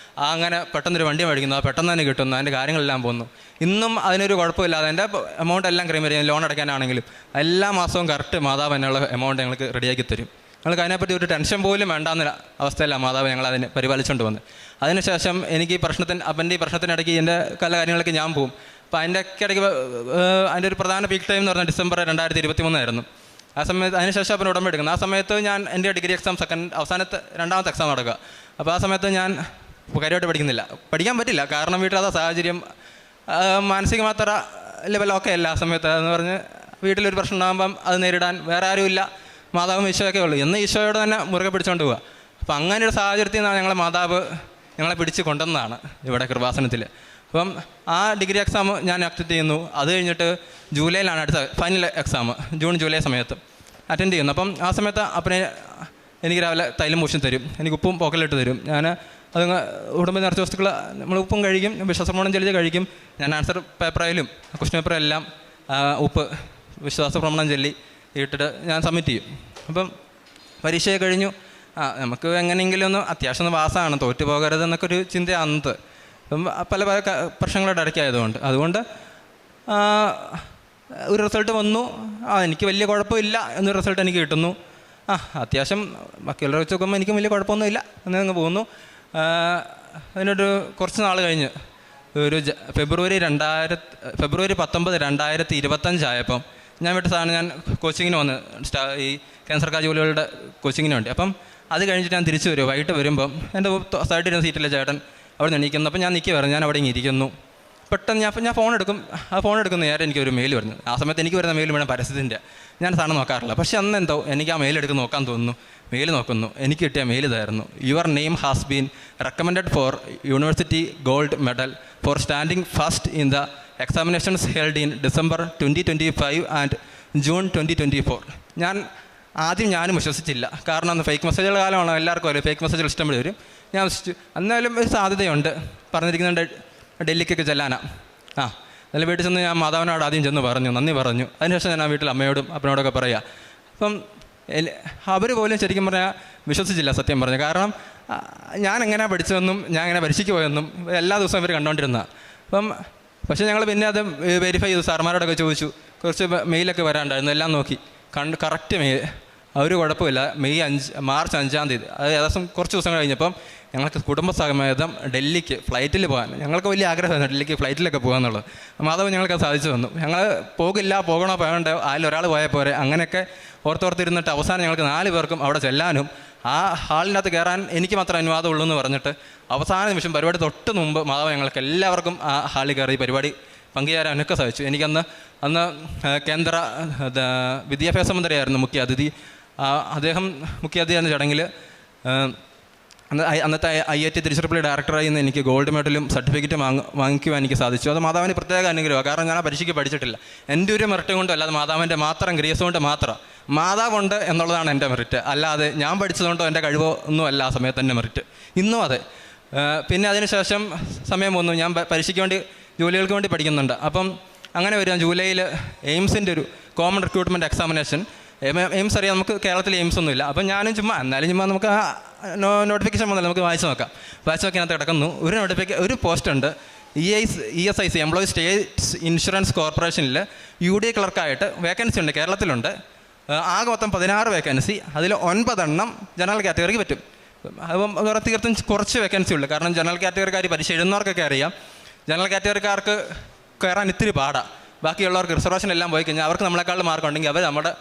അങ്ങനെ പെട്ടെന്നൊരു വണ്ടി മേടിക്കുന്നു, പെട്ടെന്ന് തന്നെ കിട്ടുന്നു, അതിൻ്റെ കാര്യങ്ങളെല്ലാം പോകുന്നു. ഇന്നും അതിനൊരു കുഴപ്പമില്ലാതെ എൻ്റെ എമൗണ്ട് എല്ലാം ക്രമീകരിക്കും. ലോൺ അടയ്ക്കാനാണെങ്കിലും എല്ലാ മാസവും കറക്റ്റ് മാതാവ് എന്നുള്ള എമൗണ്ട് ഞങ്ങൾക്ക് റെഡിയാക്കി തരും. ഞങ്ങൾക്ക് അതിനെപ്പറ്റി ഒരു ടെൻഷൻ പോലും വേണ്ടാന്ന അവസ്ഥയിലാണ് മാതാവ് ഞങ്ങളതിനെ പരിപാലിച്ചുകൊണ്ട് വന്നത്. അതിനുശേഷം എനിക്ക് അപ്പൻ്റെ ഈ പ്രശ്നത്തിനിടയ്ക്ക് എൻ്റെ പല കാര്യങ്ങളൊക്കെ ഞാൻ പോകും. അപ്പോൾ അതിൻ്റെ ഇടയ്ക്ക് അതിൻ്റെ ഒരു പ്രധാന പീക്ക് ടൈം എന്ന് പറഞ്ഞാൽ ഡിസംബർ 2023 ആയിരുന്നു. ആ സമയത്ത് അതിനുശേഷം അപ്പൻ ഉടമ്പടി എടുക്കുന്നത്. ആ സമയത്ത് ഞാൻ എൻ്റെ ഡിഗ്രി എക്സാം രണ്ടാമത്തെ എക്സാം നടക്കുക. അപ്പോൾ ആ സമയത്ത് ഞാൻ കാര്യമായിട്ട് പഠിക്കുന്നില്ല, പഠിക്കാൻ പറ്റില്ല. കാരണം വീട്ടിലതാ സാഹചര്യം, മാനസികമാത്ര ലെവലൊക്കെ അല്ല ആ സമയത്ത്. എന്ന് പറഞ്ഞ് വീട്ടിലൊരു പ്രശ്നം ഉണ്ടാകുമ്പം അത് നേരിടാൻ വേറെ ആരുമില്ല, മാതാവും ഈശോയൊക്കെ ഉള്ളൂ. എന്ന് ഈശോയോട് തന്നെ മുറുകെ പിടിച്ചുകൊണ്ട് പോവുക. അപ്പോൾ അങ്ങനെ ഒരു സാഹചര്യത്തിൽ നിന്നാണ് ഞങ്ങളെ മാതാവ് ഞങ്ങളെ പിടിച്ച് കൊണ്ടുവന്നതാണ് ഇവിടെ കൃപാസനത്തിൽ. അപ്പം ആ ഡിഗ്രി എക്സാം ഞാൻ അറ്റൻഡ് ചെയ്യുന്നു. അത് കഴിഞ്ഞിട്ട് ജൂലൈയിലാണ് അടുത്ത ഫൈനൽ എക്സാം, ജൂലൈ സമയത്ത് അറ്റൻഡ് ചെയ്യുന്നു. അപ്പം ആ സമയത്ത് അപ്പനെ എനിക്ക് രാവിലെ തൈലം പൂശി തരും, എനിക്ക് ഉപ്പും പോക്കലിട്ട് തരും. ഞാൻ അത് ഉടമ്പടി നിറച്ച വസ്തുക്കൾ നമ്മൾ ഉപ്പും കഴിക്കും, വിശ്വാസപ്രമാണം ചൊല്ലി കഴിക്കും. ഞാൻ ആൻസർ പേപ്പറായാലും ക്വസ്റ്റ്യൻ പേപ്പറെല്ലാം ഉപ്പ് വിശ്വാസപ്രമാണം ചൊല്ലി ഇട്ടിട്ട് ഞാൻ സബ്മിറ്റ് ചെയ്യും. അപ്പം പരീക്ഷയെ കഴിഞ്ഞു. നമുക്ക് എങ്ങനെയെങ്കിലും ഒന്ന് അത്യാവശ്യം പാസ്സാണ്, തോറ്റു പോകരുത് എന്നൊക്കെ ഒരു ചിന്ത അന്നത്തെ. അപ്പം പല പല പ്രശ്നങ്ങളുടെ ഇടയ്ക്കായതുകൊണ്ട് അതുകൊണ്ട് ഒരു റിസൾട്ട് വന്നു. എനിക്ക് വലിയ കുഴപ്പമില്ല എന്നൊരു റിസൾട്ട് എനിക്ക് കിട്ടുന്നു. അത്യാവശ്യം ബാക്കിയുള്ളവരെ വെച്ച് നോക്കുമ്പോൾ എനിക്കും വലിയ കുഴപ്പമൊന്നുമില്ല എന്നങ്ങ് പോകുന്നു. അതിനൊരു കുറച്ച് നാൾ കഴിഞ്ഞ് ഒരു ഫെബ്രുവരി 19, 2025 ആയപ്പം ഞാൻ വിട്ട സാധനം ഞാൻ കോച്ചിങ്ങിന് വന്ന് ഈ കേന്ദ്ര സർക്കാർ ജോലികളുടെ കോച്ചിങ്ങിന് വേണ്ടി. അപ്പം അത് കഴിഞ്ഞിട്ട് ഞാൻ തിരിച്ചു വരും. വൈകിട്ട് വരുമ്പം എൻ്റെ സൈഡിലിരുന്ന സീറ്റിലെ ചേട്ടൻ അവിടെ നിന്ന് എണീക്കുന്നു. അപ്പം ഞാൻ നിൽക്കുമായിരുന്നു, ഞാൻ അവിടെ ഇങ്ങനെ ഇരിക്കുന്നു. പെട്ടെന്ന് ഞാൻ ഫോൺ എടുക്കും. ആ ഫോൺ എടുക്കുന്ന നേരം എനിക്കൊരു മെയിൽ വരുന്നു. ആ സമയത്ത് എനിക്ക് വരുന്ന മെയിൽ വേണം പരസ്യത്തിൻ്റെ, ഞാൻ സാധനം നോക്കാറില്ല. പക്ഷേ അന്ന് എന്തോ എനിക്ക് ആ മെയിൽ എടുത്ത് നോക്കാൻ തോന്നുന്നു. മെയിൽ നോക്കുന്നു, എനിക്ക് കിട്ടിയ മെയിൽ ഇതായിരുന്നു: your name has been recommended four university gold medal four standing first in the examinations held in December 2025 and June 2024. ഞാനും വിശ്വസിച്ചില്ല. കാരണം അന്ന് ഫേക്ക് മെസ്സേജുകൾ കാലമാണ്, എല്ലാവർക്കും അറിയാം, ഫേക്ക് മെസ്സേജുകൾ ഇഷ്ടംപോലെ വരും. ഞാൻ വിശ്വസിച്ചു. എന്നാലും ഒരു സാധ്യതയുണ്ട്, പറഞ്ഞിരിക്കുന്നുണ്ട് ഡൽഹിക്കൊക്കെ ചെല്ലാനാണ്. അതിൽ വീട്ടിൽ ചെന്ന് ഞാൻ മാതാവിനോട് ആദ്യം ചെന്ന് പറഞ്ഞു, നന്ദി പറഞ്ഞു. അതിനുശേഷം ഞാൻ ആ വീട്ടിൽ അമ്മയോടും അപ്പനോടൊക്കെ പറയുക. അപ്പം അവർ പോലും ശരിക്കും പറഞ്ഞാൽ വിശ്വസിച്ചില്ല, സത്യം പറഞ്ഞു. കാരണം ഞാൻ എങ്ങനെ പഠിച്ചതെന്നും ഞാൻ എങ്ങനെ പരീക്ഷയ്ക്ക് പോയെന്നും എല്ലാ ദിവസവും ഇവർ കണ്ടുകൊണ്ടിരുന്നതാണ്. പക്ഷേ ഞങ്ങൾ പിന്നെ അത് വെരിഫൈ ചെയ്തു, സാർമാരോടൊക്കെ ചോദിച്ചു. കുറച്ച് മെയിലൊക്കെ വരാണ്ടായിരുന്നു, എല്ലാം നോക്കി കറക്റ്റ് മെയിൽ, ഒരു കുഴപ്പമില്ല. മാർച്ച് 5 അത് ഏകദേശം കുറച്ച് ദിവസം കഴിഞ്ഞപ്പം ഞങ്ങൾക്ക് കുടുംബസമേതം ഡൽഹിക്ക് ഫ്ലൈറ്റിൽ പോകാൻ ഞങ്ങൾക്ക് വലിയ ആഗ്രഹമായിരുന്നു, ഡൽഹിക്ക് ഫ്ലൈറ്റിലൊക്കെ പോകാമെന്നുള്ളത്. മാധവ് ഞങ്ങൾക്ക് സാധിച്ചു തന്നു. ഞങ്ങൾ പോകണോ പോകണ്ടോ, അതിലൊരാൾ പോയാൽ പോരെ, അങ്ങനെയൊക്കെ ഓർത്തോർത്തിരുന്നിട്ട് അവസാനം ഞങ്ങൾക്ക് 4 പേർക്കും അവിടെ ചെല്ലാനും ആ ഹാളിനകത്ത് കയറാൻ എനിക്ക് മാത്രം അനുവാദമുള്ളൂ എന്ന് പറഞ്ഞിട്ട് അവസാന നിമിഷം പരിപാടി തൊട്ട് മുമ്പ് മാധവ് ഞങ്ങൾക്ക് എല്ലാവർക്കും ആ ഹാളിൽ കയറി പരിപാടി പങ്കുചേരാനൊക്കെ സാധിച്ചു. എനിക്കന്ന് കേന്ദ്ര വിദ്യാഭ്യാസ മന്ത്രിയായിരുന്നു മുഖ്യ അതിഥി. അദ്ദേഹം മുഖ്യ അതിഥിയായിരുന്ന ചടങ്ങിൽ അന്നത്തെ IIT തിരുച്ചിറപ്പള്ളി ഡയറക്ടറായി നിന്ന് എനിക്ക് ഗോൾഡ് മെഡലും സർട്ടിഫിക്കറ്റും വാങ്ങിക്കുവാൻ എനിക്ക് സാധിച്ചു. അത് മാതാവിന് പ്രത്യേക അനുഗ്രഹമാണ്. കാരണം ഞാൻ ആ പരീക്ഷയ്ക്ക് പഠിച്ചിട്ടില്ല. എൻ്റെ ഒരു മെറിറ്റ് കൊണ്ടല്ല, അത് മാതാവിൻ്റെ മാത്രം ഗ്രേസ് കൊണ്ട് മാത്രം. മാതാവുണ്ട് എന്നുള്ളതാണ് എൻ്റെ മെറിറ്റ്, അല്ലാതെ ഞാൻ പഠിച്ചതുകൊണ്ടോ എൻ്റെ കഴിവോ ഒന്നും അല്ല ആ സമയത്ത് എൻ്റെ മെറിറ്റ്. ഇന്നും അതെ. പിന്നെ അതിനുശേഷം സമയം വന്നു, ഞാൻ പരീക്ഷയ്ക്ക് വേണ്ടി ജോലികൾക്ക് വേണ്ടി പഠിക്കുന്നുണ്ട്. അപ്പം അങ്ങനെ വരിക ജൂലൈയിൽ എയിംസിൻ്റെ ഒരു കോമൺ റിക്രൂട്ട്മെൻറ്റ് എക്സാമിനേഷൻ. എയിംസ് അറിയാം, നമുക്ക് കേരളത്തിൽ എയിംസ് ഒന്നുമില്ല. അപ്പം ഞാനും എന്നാലും നമുക്ക് നോട്ടിഫിക്കേഷൻ വന്നല്ലോ, നമുക്ക് വായിച്ച് നോക്കാം. വായിച്ച് നോക്കിയതിനകത്ത് കിടക്കുന്നു ഒരു പോസ്റ്റ് ഉണ്ട്, ESIC എംപ്ലോയി സ്റ്റേറ്റ് ഇൻഷുറൻസ് കോർപ്പറേഷനിൽ UD ക്ലർക്കായിട്ട് വേക്കൻസി ഉണ്ട്, കേരളത്തിലുണ്ട്. ആകെ മൊത്തം 16 വേക്കൻസി, അതിൽ 9 ജനറൽ കാറ്റഗറിക്ക് പറ്റും. അപ്പം വേറെ തീർത്തും കുറച്ച് വേക്കൻസി ഉള്ളൂ. കാരണം ജനറൽ കാറ്റഗറിക്കാർ പരീക്ഷ എഴുതുന്നവർക്കൊക്കെ അറിയാം, ജനറൽ കാറ്റഗറിക്കാർക്ക് കയറാൻ ഇത്തിരി പാടാണ്. ബാക്കിയുള്ളവർക്ക് റിസർവേഷൻ എല്ലാം പോയി കഴിഞ്ഞാൽ അവർക്ക് നമ്മളെക്കാളും മാർക്ക് ഉണ്ടെങ്കിൽ അവർ നമ്മുടെ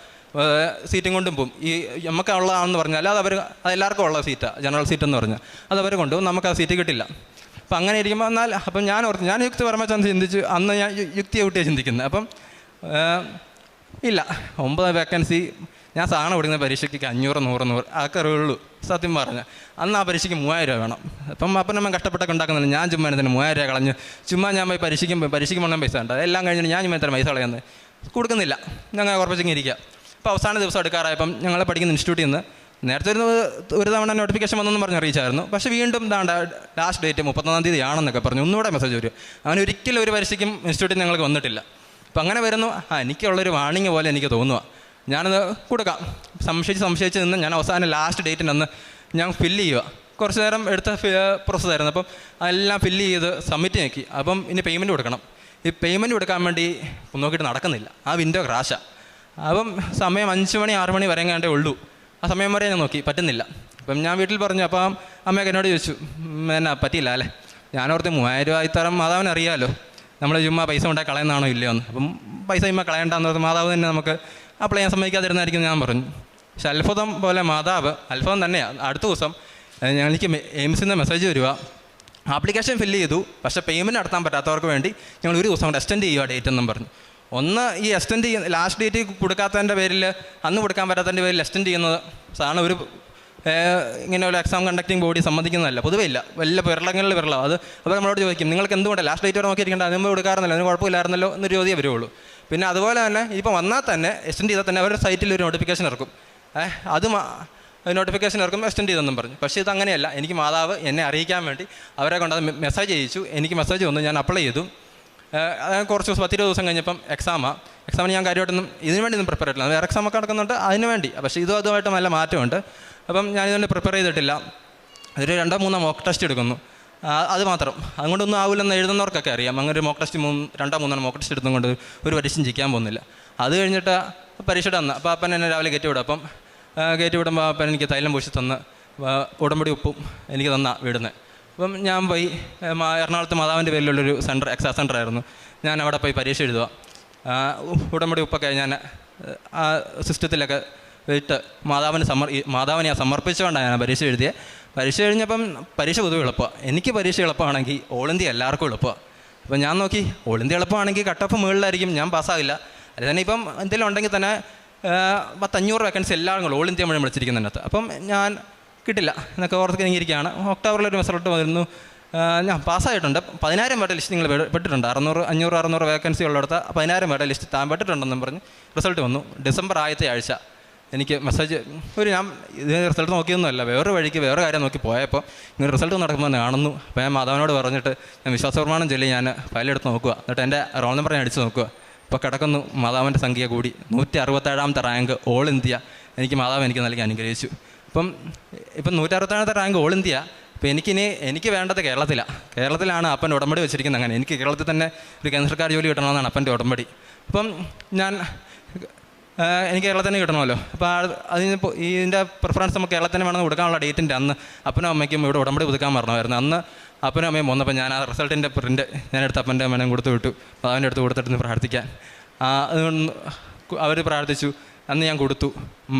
സീറ്റും കൊണ്ടും പോകും. ഈ നമുക്കുള്ളതാണെന്ന് പറഞ്ഞാൽ അതെല്ലാവർക്കും ഉള്ള സീറ്റാണ്, ജനറൽ സീറ്റ് എന്ന് പറഞ്ഞാൽ അതവർ കൊണ്ടുപോകും, നമുക്ക് ആ സീറ്റ് കിട്ടില്ല. അപ്പം അങ്ങനെ ഇരിക്കുമ്പോൾ അപ്പം ഞാൻ യുക്തിപരമായി ചിന്തിച്ചു. അന്ന് ഞാൻ യുക്തിയെ വിട്ടിയാണ് ചിന്തിക്കുന്നത്. അപ്പം ഇല്ല, 9 വേക്കൻസി, ഞാൻ സാധനം കൊടുക്കുന്ന പരീക്ഷയ്ക്ക് 500, 100 അതൊക്കെ ഉള്ളൂ സത്യം പറഞ്ഞാൽ. അന്ന് ആ പരീക്ഷയ്ക്ക് 3000 രൂപ വേണം. അപ്പം നമ്മൾ കഷ്ടപ്പെട്ടൊക്കെ ഉണ്ടാക്കുന്നില്ല. ഞാൻ ചുമ്മാ തന്നെ 3000 രൂപ കളഞ്ഞ് ചുമ്മാ ഞാൻ പോയി പരീക്ഷയ്ക്ക് പോകണം പൈസ ഉണ്ട്. എല്ലാം കഴിഞ്ഞിട്ട് ഞാൻ ചുമ്മാ പൈസ കളയുന്നത് കൊടുക്കുന്നില്ല, ഞങ്ങൾ ഉറപ്പിച്ചിങ്ങനെ ഇരിക്കുക. അപ്പോൾ അവസാന ദിവസം എടുക്കാറായപ്പം ഞങ്ങൾ പഠിക്കുന്ന ഇൻസ്റ്റിറ്റ്യൂട്ടിൽ നിന്ന് നേരത്തെ ഒരു തവണ നോട്ടിഫിക്കേഷൻ വന്നെന്ന് പറഞ്ഞ് അറിയിച്ചായിരുന്നു. പക്ഷേ വീണ്ടും ലാസ്റ്റ് ഡേറ്റ് 31-ാം തീയതി ആണെന്നൊക്കെ പറഞ്ഞു. ഒന്നുകൂടെ മെസ്സേജ് വരും. അങ്ങനെ ഒരിക്കലും ഒരു പരീക്ഷയ്ക്കും ഇൻസ്റ്റിറ്റ്യൂട്ടിൽ ഞങ്ങൾക്ക് വന്നിട്ടില്ല. അപ്പം അങ്ങനെ വരുന്നു. എനിക്കുള്ളൊരു വാണിംഗ് പോലെ എനിക്ക് തോന്നുക. ഞാനത് കൊടുക്കാം സംശയിച്ച് നിന്ന് ഞാൻ അവസാനം ലാസ്റ്റ് ഡേറ്റിനന്ന് ഞാൻ ഫില്ല് ചെയ്യുക. കുറച്ച് നേരം എടുത്ത പ്രോസസ്സായിരുന്നു. അപ്പം അതെല്ലാം ഫില്ല് ചെയ്ത് സബ്മിറ്റ് നോക്കി. അപ്പം ഇനി പേയ്മെൻറ്റ് കൊടുക്കണം. ഈ പേയ്മെൻറ്റ് കൊടുക്കാൻ വേണ്ടി നോക്കിയിട്ട് നടക്കുന്നില്ല, ആ വിൻഡോ ക്രാഷാണ്. അപ്പം സമയം 5 മണി 6 മണി വരെ എങ്ങാണ്ടേ ഉള്ളൂ. ആ സമയം വരെ ഞാൻ നോക്കി, പറ്റുന്നില്ല. അപ്പം ഞാൻ വീട്ടിൽ പറഞ്ഞു. അപ്പം അമ്മയൊക്കെ എന്നോട് ചോദിച്ചു, എന്നാ പറ്റിയില്ല അല്ലേ? ഞാനോർത്ത് 3000 രൂപ ഇത്തരം മാതാവിന് അറിയാമല്ലോ, നമ്മൾ ചുമ്മാ പൈസ ഉണ്ടാക്കി കളയുന്നതാണോ ഇല്ലയോ എന്ന്. അപ്പം പൈസ ചുമ്മാ കളയണ്ടെന്ന് പറഞ്ഞ് മാതാവ് തന്നെ നമുക്ക് അപ്ലൈ ചെയ്യാൻ സമ്മതിക്കാതിരുന്നായിരിക്കും ഞാൻ പറഞ്ഞു. പക്ഷെ അത്ഭുതം പോലെ മാതാവ്, അത്ഭുതം തന്നെയാണ്, അടുത്ത ദിവസം എനിക്ക് എയിംസിൽ നിന്ന് മെസ്സേജ് വരിക, ആപ്ലിക്കേഷൻ ഫില്ല് ചെയ്തു, പക്ഷേ പേയ്മെൻറ്റ് നടത്താൻ പറ്റാത്തവർക്ക് വേണ്ടി ഞങ്ങൾ ഒരു ദിവസം കൊണ്ട് എക്സ്റ്റെൻഡ് ചെയ്യുക ഡേറ്റ് എന്നും പറഞ്ഞു. ഒന്ന് ഈ എക്സ്റ്റെൻഡ് ചെയ്യുന്ന ലാസ്റ്റ് ഡേറ്റ് കൊടുക്കാത്തതിൻ്റെ പേരിൽ, അന്ന് കൊടുക്കാൻ പറ്റാത്തതിൻ്റെ പേരിൽ എക്സ്റ്റെൻഡ് ചെയ്യുന്നത് സാധാരണ ഒരു ഇങ്ങനെ ഒരു എക്സാം കണ്ടക്ടിങ് ബോഡി സമ്മതിക്കുന്നതല്ല, പൊതുവേ ഇല്ല. വലിയ വിരളങ്ങളിൽ വിരളം. അത് അപ്പോൾ നമ്മളോട് ചോദിക്കും, നിങ്ങൾക്ക് എന്തുകൊണ്ടാണ് ലാസ്റ്റ് ഡേറ്റ് വരെ നോക്കിയിരിക്കേണ്ട, അതിന് മുമ്പ് കൊടുക്കാറുന്നില്ല, അതിന് കുഴപ്പമില്ലായിരുന്നല്ലോ എന്നൊരു ചോദ്യം വരുള്ളൂ. പിന്നെ അതുപോലെ തന്നെ ഇപ്പോൾ വന്നാൽ തന്നെ എക്സ്റ്റെൻഡ് ചെയ്താൽ തന്നെ അവരുടെ സൈറ്റിൽ ഒരു നോട്ടിഫിക്കേഷൻ ഇറക്കും, അത് നോട്ടിഫിക്കേഷൻ ഇറക്കും എക്സ്റ്റെൻഡ് ചെയ്തെന്നും പറഞ്ഞു. പക്ഷേ ഇതങ്ങനെയല്ല. എനിക്ക് മാതാവ് എന്നെ അറിയിക്കാൻ വേണ്ടി അവരെ കൊണ്ട് അത് മെസ്സേജ് ചെയ്യിച്ചു. എനിക്ക് മെസ്സേജ് വന്നു, ഞാൻ അപ്ലൈ ചെയ്തു. കുറച്ച് ദിവസം 10-20 ദിവസം കഴിഞ്ഞപ്പം എക്സാമിന് ഞാൻ കാര്യമായിട്ടൊന്നും ഇതിനു വേണ്ടി ഒന്നും പ്രിപ്പയർ ചെയ്തില്ല. വേറെ എക്സാമൊക്കെ നടക്കുന്നുണ്ട് അതിന് വേണ്ടി. പക്ഷേ അതുമായിട്ട് നല്ല മാറ്റമുണ്ട്. അപ്പം ഞാനിതുകൊണ്ട് പ്രിപ്പയർ ചെയ്തിട്ടില്ല. ഒരു 2-3 മോക്ക് ടെസ്റ്റ് എടുക്കുന്നു, അത് മാത്രം. അതുകൊണ്ടൊന്നും ആവില്ലെന്ന് എഴുതുന്നവർക്കൊക്കെ അറിയാം. അങ്ങനെ ഒരു മോക്ക് ടെസ്റ്റ് 2-3 മോക്ക് ടെസ്റ്റ് എടുത്തുകൊണ്ട് ഒരു പരീക്ഷയും ജയിക്കാൻ പോകുന്നില്ല. അത് കഴിഞ്ഞിട്ട് പരീക്ഷയുടെ അന്ന് അപ്പോൾ അപ്പൻ എന്നെ രാവിലെ കയറ്റി വിടും. അപ്പം കയറ്റി വിടുമ്പോൾ അപ്പൻ എനിക്ക് തൈലം പൂശി തന്ന് ഉടമ്പടി ഉപ്പും എനിക്ക് തന്ന വിടുന്നത്. അപ്പം ഞാൻ പോയി എറണാകുളത്ത് മാതാവിൻ്റെ പേരിലുള്ളൊരു സെൻറ്റർ, എക്സാം സെൻറ്റർ ആയിരുന്നു. ഞാൻ അവിടെ പോയി പരീക്ഷ എഴുതുക. ഉടമ്പടി ഉപ്പൊക്കെ ഞാൻ ആ സിസ്റ്റത്തിലൊക്കെ വെച്ചിട്ട് മാതാവിനെ സമർപ്പിച്ചുകൊണ്ടാണ് ഞാൻ പരീക്ഷ എഴുതിയത്. പരീക്ഷ കഴിഞ്ഞപ്പം പരീക്ഷ പൊതുവെ എളുപ്പമാണ്. എനിക്ക് പരീക്ഷ എളുപ്പമാണെങ്കിൽ ഓൾ ഇന്ത്യ എല്ലാവർക്കും എളുപ്പമാണ്. അപ്പം ഞാൻ നോക്കി ഓൾ ഇന്ത്യ എളുപ്പമാണെങ്കിൽ കട്ട് ഓഫ് മുകളിലായിരിക്കും, ഞാൻ പാസ്സാകില്ല. അല്ലെ തന്നെ ഇപ്പം എന്തെങ്കിലും ഉണ്ടെങ്കിൽ തന്നെ 500 വേക്കൻസി എല്ലാവരും ഓൾ ഇന്ത്യ മുഴുവൻ വിളിച്ചിരിക്കുന്നതിനകത്ത്. അപ്പം ഞാൻ കിട്ടില്ല എന്നൊക്കെ ഓർത്ത് ഇരിക്കുകയാണ്. ഒക്ടോബറിലൊരു റിസൾട്ട് വരുന്നു, ഞാൻ പാസ്സായിട്ടുണ്ട്. 10,000 പേരുടെ ലിസ്റ്റ് നിങ്ങൾ പെട്ടിട്ടുണ്ട്. 500-600 വേക്കൻസി ഉള്ളിടത്ത് 10,000 പേരുടെ ലിസ്റ്റ് താൻ പെട്ടിട്ടുണ്ടെന്നും പറഞ്ഞ് റിസൾട്ട് വന്നു. ഡിസംബർ ആദ്യത്തെ ആഴ്ച എനിക്ക് മെസ്സേജ് ഞാൻ ഇതിന് റിസൾട്ട് നോക്കിയൊന്നുമല്ല, വേറെ വഴിക്ക് വേറെ കാര്യം നോക്കി പോയപ്പോൾ ഇങ്ങനെ റിസൾട്ട് നടക്കുമ്പോൾ കാണുന്നു. അപ്പോൾ ഞാൻ മാതാവിനോട് പറഞ്ഞിട്ട് ഞാൻ വിശ്വാസപ്രമാണം ചൊല്ലി ഞാൻ ഫയലെടുത്ത് നോക്കുക. എന്നിട്ട് എൻ്റെ റോൾ നമ്പർ ഞാൻ അടിച്ച് നോക്കുക. ഇപ്പോൾ കിടക്കുന്നു മാതാവിൻ്റെ സംഖ്യ കൂടി 167ാമത്തെ റാങ്ക് ഓൾ ഇന്ത്യ എനിക്ക് മാതാവ് എനിക്ക് നൽകി അനുഗ്രഹിച്ചു. ഇപ്പം 167ാമത്തെ റാങ്ക് ഓൾ ഇന്ത്യ. അപ്പോൾ എനിക്ക് വേണ്ടത് കേരളത്തിലാണ് അപ്പൻ ഉടമ്പടി വെച്ചിരിക്കുന്നത്. അങ്ങനെ എനിക്ക് കേരളത്തിൽ തന്നെ ഒരു കേന്ദ്ര സർക്കാർ ജോലി കിട്ടണമെന്നാണ് അപ്പൻ്റെ ഉടമ്പടി. അപ്പം എനിക്ക് കേരളത്തിൽ തന്നെ കിട്ടണമല്ലോ. അപ്പോൾ അതിനിപ്പോൾ ഇതിൻ്റെ പ്രിഫറൻസ് നമുക്ക് കേരളത്തിൽ തന്നെ വേണമെന്ന് കൊടുക്കാനുള്ള ഡേറ്റിൻ്റെ അന്ന് അപ്പനും അമ്മയ്ക്കും ഇവിടെ ഉടമ്പടി പുതുക്കാൻ പറഞ്ഞായിരുന്നു. അന്ന് അപ്പനും അമ്മയും വന്നപ്പോൾ ഞാൻ ആ റിസൾട്ടിൻ്റെ പ്രിൻ്റ് ഞാനെടുത്ത് അപ്പൻ്റെ അമ്മേനും കൊടുത്തു വിട്ടു. മാതാവിൻ്റെ അടുത്ത് കൊടുത്തിട്ട് പ്രാർത്ഥിക്കാൻ. അതുകൊണ്ട് അവർ പ്രാർത്ഥിച്ചു. അന്ന് ഞാൻ കൊടുത്തു.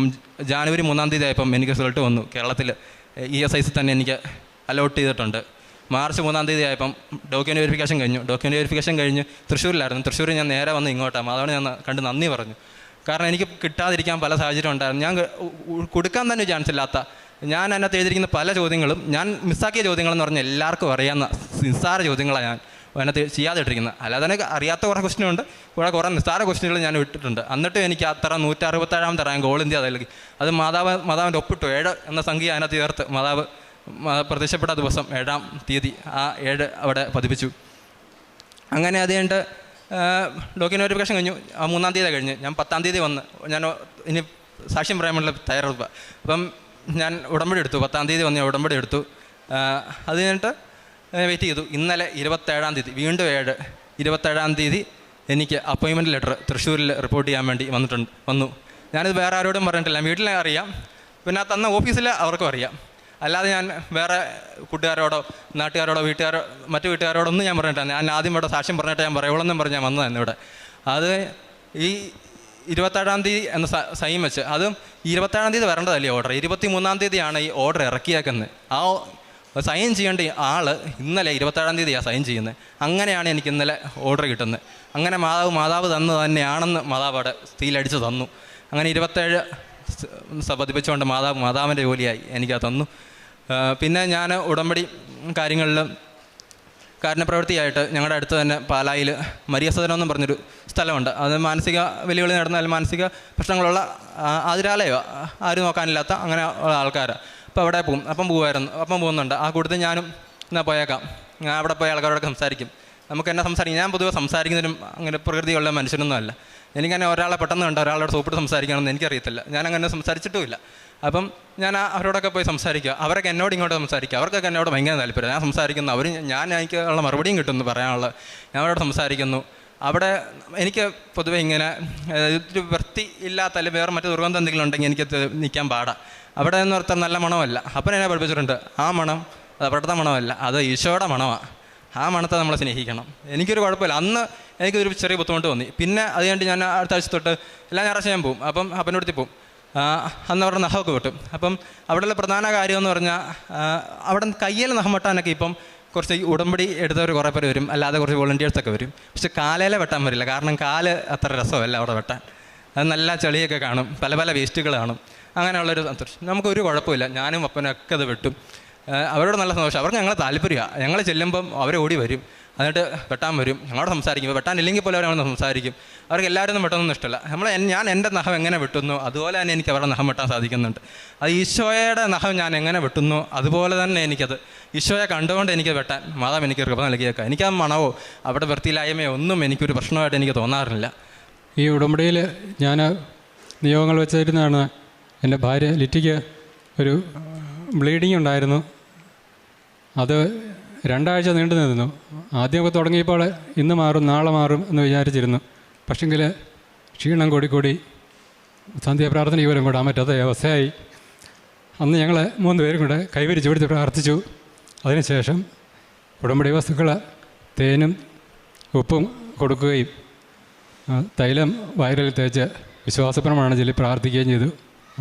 ജാനുവരി 3-ാം തീയതി ആയപ്പം എനിക്ക് റിസൾട്ട് വന്നു. കേരളത്തിൽ ESIC തന്നെ എനിക്ക് അലോട്ട് ചെയ്തിട്ടുണ്ട്. മാർച്ച് 3-ാം തീയതി ആയപ്പം ഡോക്യുമെൻ്റ് വെരിഫിക്കേഷൻ കഴിഞ്ഞ് തൃശ്ശൂരിലായിരുന്നു. തൃശ്ശൂരിൽ ഞാൻ നേരെ വന്ന് ഇങ്ങോട്ടാണ്. മാതാവിനെ ഞാൻ കണ്ട് നന്ദി പറഞ്ഞു. കാരണം എനിക്ക് കിട്ടാതിരിക്കാൻ പല സാഹചര്യം ഉണ്ടായിരുന്നു. ഞാൻ കൊടുക്കാൻ തന്നെ ചാൻസ് ഇല്ലാത്ത, ഞാൻ അതിനകത്ത് എഴുതിയിരിക്കുന്ന പല ചോദ്യങ്ങളും ഞാൻ മിസ്സാക്കിയ ചോദ്യങ്ങളെന്ന് പറഞ്ഞാൽ എല്ലാവർക്കും അറിയാവുന്ന നിസ്സാര ചോദ്യങ്ങളാണ് ഞാൻ അതിനകത്ത് ചെയ്യാതെ ഇട്ടിരിക്കുന്നത്. അല്ലാതെ തന്നെ അറിയാത്ത കുറേ ക്വസ്റ്റ്യനുണ്ട്, കുറേ നിസ്സാര ക്വസ്റ്റ്യനുകൾ ഞാൻ ഇട്ടിട്ടുണ്ട്. എന്നിട്ടും എനിക്ക് അത്ര 167ാമത്തെ റാങ്ക് ഓൾ ഇന്ത്യ നൽകി. അത് മാതാവിൻ്റെ ഒപ്പിട്ടു 7 എന്ന സംഖ്യ അതിനകത്ത് ചേർത്ത് മാതാവ് പ്രത്യക്ഷപ്പെട്ട ദിവസം 7-ാം തീയതി ആ 7 അവിടെ പതിപ്പിച്ചു. അങ്ങനെ അത് കഴിഞ്ഞിട്ട് ഡോക്യുമെൻ്റ് വെരിഫിക്കേഷൻ കഴിഞ്ഞു. 3-ാം തീയതി കഴിഞ്ഞ് ഞാൻ 10-ാം തീയതി വന്ന് ഞാൻ ഇനി സാക്ഷ്യം പറയാനുള്ള തയ്യാറെടുപ്പ്. അപ്പം ഞാൻ ഉടമ്പടി എടുത്തു. 10-ാം തീയതി വന്ന് ഞാൻ ഉടമ്പടി എടുത്തു. അത് കഴിഞ്ഞിട്ട് വെയിറ്റ് ചെയ്തു. ഇന്നലെ 27-ാം തീയതി വീണ്ടും 27-ാം തീയതി എനിക്ക് അപ്പോയിൻമെൻറ്റ് ലെറ്റർ തൃശ്ശൂരിൽ റിപ്പോർട്ട് ചെയ്യാൻ വേണ്ടി വന്നു. ഞാനിത് വേറെ ആരോടും പറഞ്ഞിട്ടില്ല. വീട്ടിലെ അറിയാം, പിന്നെ ആ തന്ന ഓഫീസിൽ അവർക്കും അറിയാം. അല്ലാതെ ഞാൻ വേറെ കൂട്ടുകാരോടോ നാട്ടുകാരോടോ മറ്റു വീട്ടുകാരോടൊന്നും ഞാൻ പറഞ്ഞിട്ടില്ല. ഞാൻ ആദ്യം ഇവിടെ സാക്ഷ്യം പറഞ്ഞിട്ട് ഞാൻ പറയുള്ളൂന്നും പറഞ്ഞ് ഞാൻ വന്നതാണ് ഇവിടെ. അത് ഈ 27-ാം തീയതി എന്ന സൈൻ വെച്ച്, അതും 27-ാം തീയതി വരേണ്ടതല്ലേ ഓർഡർ, 23-ാം തീയതിയാണ് ഈ ഓർഡർ ഇറക്കിയേക്കുന്നത്. ആ സൈൻ ചെയ്യേണ്ട ആൾ ഇന്നലെ 27-ാം തീയതിയാണ് സൈൻ ചെയ്യുന്നത്. അങ്ങനെയാണ് എനിക്ക് ഇന്നലെ ഓർഡർ കിട്ടുന്നത്. അങ്ങനെ മാതാവ് തന്നു തന്നെയാണെന്ന് മാതാവ് അവിടെ സീലടിച്ച് തന്നു. അങ്ങനെ 27 പതിപ്പിച്ചുകൊണ്ട് മാതാവിൻ്റെ ജോലിയായി എനിക്കത് തന്നു. പിന്നെ ഞാൻ ഉടമ്പടി കാര്യങ്ങളിൽ കാരുണ്യപ്രവൃത്തിയായിട്ട് ഞങ്ങളുടെ അടുത്ത് തന്നെ പാലായിൽ മരിയ സദനം എന്നും പറഞ്ഞൊരു സ്ഥലമുണ്ട്. അത് മാനസിക വെല്ലുവിളി നടന്നാൽ മാനസിക പ്രശ്നങ്ങളുള്ള ആതിരാലയോ ആരും നോക്കാനില്ലാത്ത അങ്ങനെ ഉള്ള ആൾക്കാരാണ്. അപ്പോൾ അവിടെ പോകുന്നുണ്ട്. ആ കൂട്ടത്തിൽ ഞാനും എന്നാൽ പോയേക്കാം. ഞാൻ അവിടെ പോയി ആൾക്കാരോടൊക്കെ സംസാരിക്കും. നമുക്ക് എന്നെ സംസാരിക്കും. ഞാൻ പൊതുവെ സംസാരിക്കുന്നതിനും അങ്ങനെ പ്രകൃതിയുള്ള മനുഷ്യനൊന്നും അല്ല. എനിക്കങ്ങനെ ഒരാളെ പെട്ടെന്ന് കണ്ട ഒരാളോട് സോപ്പിട്ട് സംസാരിക്കണമെന്ന് എനിക്കറിയത്തില്ല. ഞാനങ്ങനെ സംസാരിച്ചിട്ടുമില്ല. അപ്പം ഞാൻ അവരോടൊക്കെ പോയി സംസാരിക്കുക. അവരൊക്കെ എന്നോട് ഇങ്ങോട്ട് സംസാരിക്കുക. അവർക്കൊക്കെ എന്നോട് ഭയങ്കര താല്പര്യം. ഞാൻ സംസാരിക്കുന്നു, എനിക്ക് ഉള്ള മറുപടിയും കിട്ടുന്നു പറയാനുള്ള. ഞാൻ അവരോട് സംസാരിക്കുന്നു. അവിടെ എനിക്ക് പൊതുവെ ഇങ്ങനെ ഒരു വൃത്തി ഇല്ലാത്ത അല്ലെങ്കിൽ വേറെ മറ്റു ദുർഗന്ധം എന്തെങ്കിലും ഉണ്ടെങ്കിൽ എനിക്ക് നിൽക്കാൻ പാടാം. അവിടെ എന്ന് പറഞ്ഞാൽ നല്ല മണമല്ല. അപ്പം എന്നെ പഠിപ്പിച്ചിട്ടുണ്ട്, ആ മണം അത് അവിടുത്തെ മണമല്ല, അത് ഈശോയുടെ മണമാണ്. ആ മണത്തെ നമ്മളെ സ്നേഹിക്കണം. എനിക്കൊരു കുഴപ്പമില്ല. അന്ന് എനിക്കൊരു ചെറിയ ബുദ്ധിമുട്ട് തോന്നി. പിന്നെ അത് കഴിഞ്ഞിട്ട് ഞാൻ അടുത്ത ആഴ്ച തൊട്ട് എല്ലാ ഞായറാഴ്ച ഞാൻ പോവും. അപ്പം അപ്പനോടത്തി പോവും. അന്ന് അവരുടെ നഖമൊക്കെ വെട്ടും. അപ്പം അവിടെയുള്ള പ്രധാന കാര്യമെന്ന് പറഞ്ഞാൽ അവിടെ കയ്യിൽ നഖം വെട്ടാനൊക്കെ ഇപ്പം കുറച്ച് ഉടമ്പടി എടുത്തവർ കുറേ പേര് വരും, അല്ലാതെ കുറച്ച് വോളണ്ടിയേഴ്സൊക്കെ വരും. പക്ഷെ കാലേലെ വെട്ടാൻ വരില്ല. കാരണം കാല് അത്ര രസമല്ല അവിടെ വെട്ടാൻ. അത് നല്ല ചെളിയൊക്കെ കാണും, പല പല വേസ്റ്റുകൾ കാണും. അങ്ങനെയുള്ളൊരു സന്തോഷം. നമുക്കൊരു കുഴപ്പമില്ല. ഞാനും അപ്പനൊക്കെ അത് വെട്ടും. അവരോട് നല്ല സന്തോഷം. അവർക്ക് ഞങ്ങളെ താല്പര്യമാണ്. ഞങ്ങൾ ചെല്ലുമ്പം അവർ ഓടി വരും, എന്നിട്ട് വെട്ടാൻ വരും, ഞങ്ങളോട് സംസാരിക്കും. വെട്ടാനില്ലെങ്കിൽ പോലും അവരവിടെ സംസാരിക്കും. അവർക്ക് എല്ലാവരും വെട്ടൊന്നും ഇഷ്ടമല്ല. ഞാൻ എൻ്റെ നഖം എങ്ങനെ വെട്ടുന്നു അതുപോലെ തന്നെ എനിക്ക് അവരുടെ നഖം വെട്ടാൻ സാധിക്കുന്നുണ്ട്. അത് ഈശോയുടെ നഖം ഞാൻ എങ്ങനെ വെട്ടുന്നു അതുപോലെ തന്നെ എനിക്കത് ഈശോയെ കണ്ടുകൊണ്ട് എനിക്ക് വെട്ടാൻ മാതാവ് എനിക്ക് കൃപ നൽകിയേക്കാം. എനിക്കാ മണവോ അവിടെ വൃത്തിയില്ലായ്മയോ ഒന്നും എനിക്കൊരു പ്രശ്നമായിട്ട് എനിക്ക് തോന്നാറില്ല. ഈ ഉടമ്പടിയിൽ ഞാൻ നിയോഗങ്ങൾ വെച്ചിരുന്നതാണ്. എൻ്റെ ഭാര്യ ലിറ്റിക്ക് ഒരു ബ്ലീഡിങ് ഉണ്ടായിരുന്നു. അത് 2 ആഴ്ച നീണ്ടു നിന്നു. ആദ്യമൊക്കെ തുടങ്ങിയപ്പോൾ ഇന്ന് മാറും നാളെ മാറും എന്ന് വിചാരിച്ചിരുന്നു. പക്ഷെങ്കിൽ ക്ഷീണം കൂടി സന്ധ്യാപ്രാർത്ഥനയ്ക്ക് പോലും കൂടാൻ പറ്റാത്ത അവസ്ഥയായി. അന്ന് ഞങ്ങൾ 3 പേരും കൂടെ കൈവരിച്ച് പിടിച്ച് പ്രാർത്ഥിച്ചു. അതിനുശേഷം ഉടമ്പടി വസ്തുക്കൾ തേനും ഉപ്പും കൊടുക്കുകയും തൈലം വയറിൽ തേച്ച് വിശ്വാസപ്രമാണം ചൊല്ലി പ്രാർത്ഥിക്കുകയും ചെയ്തു.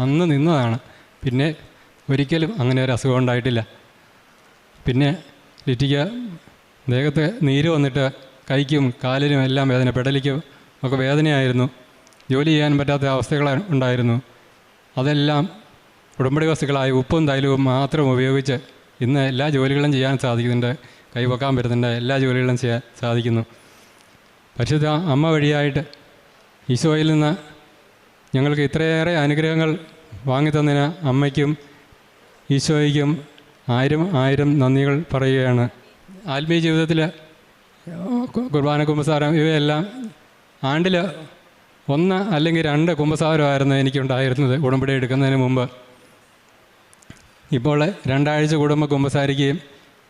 അന്ന് നിന്നതാണ്. പിന്നെ ഒരിക്കലും അങ്ങനെ ഒരു അസുഖം ഉണ്ടായിട്ടില്ല. പിന്നെ ലിറ്റിക്ക് ദേഹത്ത് നീര് വന്നിട്ട് കൈക്കും കാലിനും എല്ലാം വേദന, പെടലിക്കും ഒക്കെ വേദനയായിരുന്നു. ജോലി ചെയ്യാൻ പറ്റാത്ത അവസ്ഥകൾ ഉണ്ടായിരുന്നു. അതെല്ലാം ഉടമ്പടി വസ്തുക്കളായ ഉപ്പും തൈലവും മാത്രം ഉപയോഗിച്ച് ഇന്ന് എല്ലാ ജോലികളും ചെയ്യാൻ സാധിക്കുന്നുണ്ട്. കൈവക്കാൻ പറ്റുന്നുണ്ട്. എല്ലാ ജോലികളും ചെയ്യാൻ സാധിക്കുന്നു. പരിശുദ്ധ അമ്മ വഴിയായിട്ട് ഈശോയിൽ നിന്ന് ഞങ്ങൾക്ക് ഇത്രയേറെ അനുഗ്രഹങ്ങൾ വാങ്ങിത്തന്നതിന് അമ്മയ്ക്കും ഈശോയ്ക്കും 1000 നന്ദികൾ പറയുകയാണ്. ആത്മീയ ജീവിതത്തിൽ കുർബാന കുമ്പസാരം ഇവയെല്ലാം ആണ്ടിൽ 1 അല്ലെങ്കിൽ 2 കുമ്പസാരമായിരുന്നു എനിക്കുണ്ടായിരുന്നത് ഉടമ്പടി എടുക്കുന്നതിന് മുമ്പ്. ഇപ്പോൾ 2 ആഴ്ച കൂടുമ്പോൾ കുമ്പസാരിക്കുകയും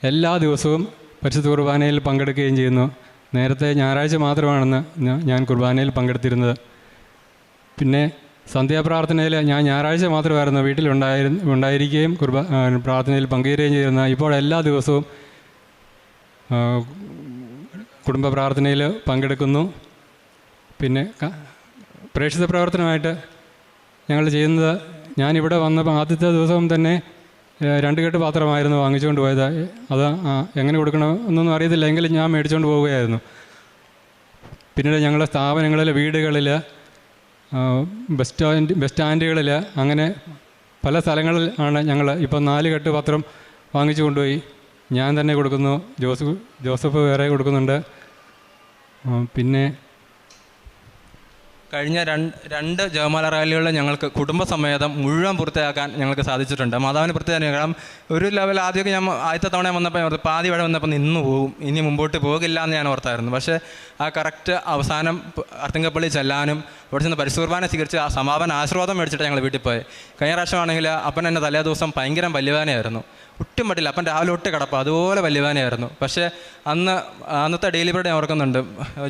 എല്ലാ ദിവസവും പരിശുദ്ധ കുർബാനയിൽ പങ്കെടുക്കുകയും ചെയ്യുന്നു. നേരത്തെ ഞായറാഴ്ച മാത്രമാണെന്ന് ഞാൻ കുർബാനയിൽ പങ്കെടുത്തിരുന്നത്. പിന്നെ സന്ധ്യാപ്രാർത്ഥനയിൽ ഞാൻ ഞായറാഴ്ച മാത്രമായിരുന്നു ഉണ്ടായിരിക്കുകയും പ്രാർത്ഥനയിൽ പങ്കുചേരുകയും ചെയ്യുന്ന. ഇപ്പോൾ എല്ലാ ദിവസവും കുടുംബ പ്രാർത്ഥനയിൽ പങ്കെടുക്കുന്നു. പിന്നെ പ്രേക്ഷിത പ്രവർത്തനമായിട്ട് ഞങ്ങൾ ചെയ്യുന്നത്, ഞാനിവിടെ വന്നപ്പോൾ ആദ്യത്തെ ദിവസം തന്നെ 2 കെട്ട് പാത്രമായിരുന്നു വാങ്ങിച്ചുകൊണ്ട് പോയത്. അത് എങ്ങനെ കൊടുക്കണമെന്നൊന്നും അറിയത്തില്ല, എങ്കിലും ഞാൻ മേടിച്ചുകൊണ്ട് പോവുകയായിരുന്നു. പിന്നീട് ഞങ്ങളുടെ സ്ഥാപനങ്ങളിൽ, വീടുകളിൽ, ബസ് സ്റ്റാൻഡുകളിൽ, അങ്ങനെ പല സ്ഥലങ്ങളിൽ ആണ് ഞങ്ങൾ ഇപ്പോൾ 4 കെട്ട് പത്രം വാങ്ങിച്ചു കൊണ്ടുപോയി ഞാൻ തന്നെ കൊടുക്കുന്നു. ജോസഫ് വേറെ കൊടുക്കുന്നുണ്ട്. പിന്നെ കഴിഞ്ഞ 2 ജപമാല റാലികളിൽ ഞങ്ങൾക്ക് കുടുംബസമേതം മുഴുവൻ പൂർത്തിയാക്കാൻ ഞങ്ങൾക്ക് സാധിച്ചിട്ടുണ്ട്. മാതാവിന് പ്രത്യേകം. കാരണം ഒരു ലെവൽ ആദ്യമൊക്കെ ഞാൻ ആദ്യത്തെ തവണ വന്നപ്പോൾ പാതി വഴി വന്നപ്പോൾ നിന്ന് പോകും, ഇനി മുമ്പോട്ട് പോകില്ല എന്ന് ഞാൻ ഓർത്തായിരുന്നു. പക്ഷേ ആ കറക്റ്റ് അവസാനം അർത്തിങ്കപ്പള്ളി ചെല്ലാനും അവിടെ ചെന്ന് പരിശുദ്ധ സ്വീകരിച്ച് ആ സമാപന ആശീർവാദം മേടിച്ചിട്ട് ഞങ്ങൾ വീട്ടിൽ പോയി. കഴിഞ്ഞ പ്രാവശ്യമാണെങ്കിൽ അപ്പൻ എന്നെ തലേ ദിവസം ഭയങ്കര വല്യവേദനയായിരുന്നു. ഒട്ടും പറ്റില്ല. അപ്പൻ രാവിലെ ഒട്ട് കിടപ്പം, അതുപോലെ വല്യവേദനയായിരുന്നു. പക്ഷേ അന്നത്തെ ഡെയിലി ബ്രെഡ് ഞാൻ ഓർക്കുന്നുണ്ട്.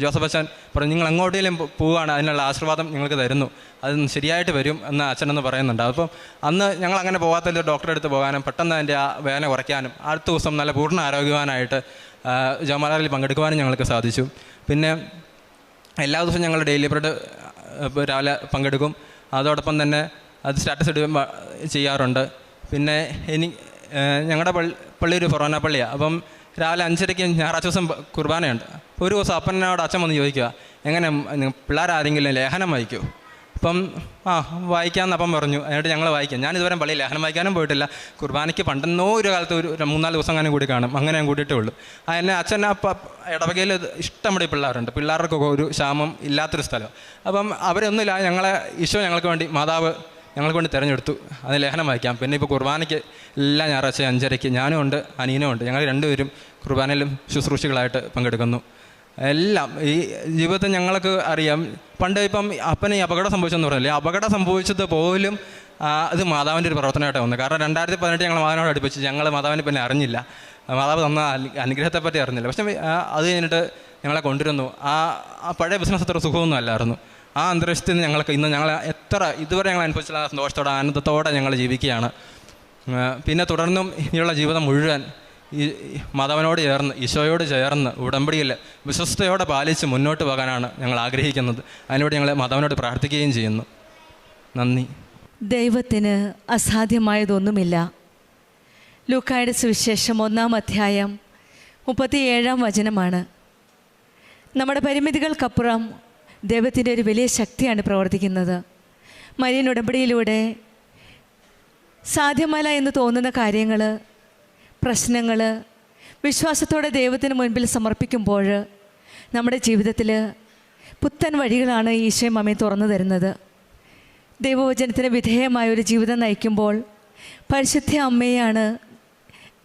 ജോസഫ് അച്ഛൻ പറഞ്ഞു, നിങ്ങൾ എങ്ങോട്ടേലും പോവുകയാണ്, അതിനുള്ള ആശീർവാദം നിങ്ങൾക്ക് തരുന്നു, അത് ശരിയായിട്ട് വരും എന്ന് അച്ഛനെന്ന് പറയുന്നുണ്ട്. അപ്പം അന്ന് ഞങ്ങൾ അങ്ങനെ പോകാത്തൊരു ഡോക്ടറെ അടുത്ത് പോകാനും പെട്ടെന്ന് അതിൻ്റെ ആ വേദന കുറയ്ക്കാനും അടുത്ത ദിവസം നല്ല പൂർണ്ണ ആരോഗ്യവാനായിട്ട് ജപമാലയിൽ പങ്കെടുക്കുവാനും ഞങ്ങൾക്ക് സാധിച്ചു. പിന്നെ എല്ലാ ദിവസവും ഞങ്ങൾ ഡെയിലി ബ്രെഡ് രാവിലെ പങ്കെടുക്കും. അതോടൊപ്പം തന്നെ അത് സ്റ്റാറ്റസ് ഇടുക ചെയ്യാറുണ്ട്. പിന്നെ ഞങ്ങളുടെ പള്ളി ഒരു ഫൊറോന പള്ളിയാണ്. അപ്പം രാവിലെ 5:30 ഞായറാഴ്ച ദിവസം കുർബാനയുണ്ട്. ഒരു ദിവസം അപ്പനോട് അച്ഛൻ വന്ന് ചോദിക്കുക, എങ്ങനെ പിള്ളേരാരെങ്കിലും ലേഖനം വായിക്കുമോ? അപ്പം വായിക്കാമെന്ന് അപ്പം പറഞ്ഞു. എന്നിട്ട് ഞങ്ങൾ വായിക്കാം. ഞാനിതുവരെ പള്ളിയിൽ ലേഖനം വായിക്കാനും പോയിട്ടില്ല. കുർബാനയ്ക്ക് പണ്ടെന്നോ ഒരു കാലത്ത് ഒരു 3-4 ദിവസം അങ്ങനെ കൂടി കാണും. അങ്ങനെ ഞാൻ കൂട്ടിയിട്ടേ ഉള്ളൂ. എന്നെ അച്ഛൻ ഇടവകയിൽ ഇഷ്ടംപടി പിള്ളേരുണ്ട്. പിള്ളേർക്കൊക്കെ ഒരു ക്ഷാമം ഇല്ലാത്തൊരു സ്ഥലം. അപ്പം അവരൊന്നുമില്ല, ഈശോ ഞങ്ങൾക്ക് വേണ്ടി, മാതാവ് ഞങ്ങൾക്ക് വേണ്ടി തിരഞ്ഞെടുത്തു. അത് ലേഖനം വായിക്കാം. പിന്നെ ഇപ്പോൾ കുർബാനയ്ക്ക് എല്ലാ ഞായറാഴ്ച 5:30 ഞാനും ഉണ്ട്, അനീനും ഉണ്ട്. ഞങ്ങൾ 2 പേരും കുർബാനയിലും ശുശ്രൂഷകളായിട്ട് പങ്കെടുക്കുന്നു. എല്ലാം ഈ ജീവിതത്തിൽ ഞങ്ങൾക്ക് അറിയാം. പണ്ട് ഇപ്പം അപ്പന് ഈ അപകടം സംഭവിച്ചെന്ന് പറഞ്ഞില്ലേ, അപകടം സംഭവിച്ചത് പോലും അത് മാതാവിൻ്റെ ഒരു പ്രവർത്തനമായിട്ടാണ് വന്നത്. കാരണം 2018 ഞങ്ങൾ മാതാവിനോട് അടുപ്പിച്ച് ഞങ്ങൾ മാതാവിനെ പിന്നെ അറിഞ്ഞില്ല, മാതാവ് തന്ന അനുഗ്രഹത്തെപ്പറ്റി അറിഞ്ഞില്ല. പക്ഷേ അത് കഴിഞ്ഞിട്ട് ഞങ്ങളെ കൊണ്ടുവരുന്നു. ആ പഴയ ബിസിനസ് അത്ര സുഖമൊന്നും അല്ലായിരുന്നു. ആ അന്തരീക്ഷത്തിൽ ഞങ്ങൾക്ക് ഇന്ന് ഇതുവരെ ഞങ്ങൾ അനുഭവിച്ചുള്ള സന്തോഷത്തോടെ ആനന്ദത്തോടെ ഞങ്ങൾ ജീവിക്കുകയാണ്. പിന്നെ തുടർന്നും ഇനിയുള്ള ജീവിതം മുഴുവൻ ഈ മാധവനോട് ചേർന്ന്, ഈശോയോട് ചേർന്ന് ഉടമ്പടിയിൽ വിശ്വസ്തയോടെ പാലിച്ച് മുന്നോട്ട് പോകാനാണ് ഞങ്ങൾ ആഗ്രഹിക്കുന്നത്. അതിനുവേണ്ടി ഞങ്ങൾ മാധവനോട് പ്രാർത്ഥിക്കുകയും ചെയ്യുന്നു. നന്ദി. ദൈവത്തിന് അസാധ്യമായതൊന്നുമില്ല. ലൂക്കായുടെ സുവിശേഷം 1-ാം അധ്യായം 37-ാം വചനമാണ്. നമ്മുടെ പരിമിതികൾക്കപ്പുറം ദൈവത്തിൻ്റെ ഒരു വലിയ ശക്തിയാണ് പ്രവർത്തിക്കുന്നത്. മരിയൻ ഉടമ്പടിയിലൂടെ സാധ്യമല്ല എന്ന് തോന്നുന്ന കാര്യങ്ങൾ, പ്രശ്നങ്ങൾ വിശ്വാസത്തോടെ ദൈവത്തിന് മുൻപിൽ സമർപ്പിക്കുമ്പോൾ നമ്മുടെ ജീവിതത്തിൽ പുത്തൻ വഴികളാണ് ഈശോയും അമ്മയും തുറന്നു തരുന്നത്. ദൈവവചനത്തിന് വിധേയമായ ഒരു ജീവിതം നയിക്കുമ്പോൾ പരിശുദ്ധ അമ്മയാണ്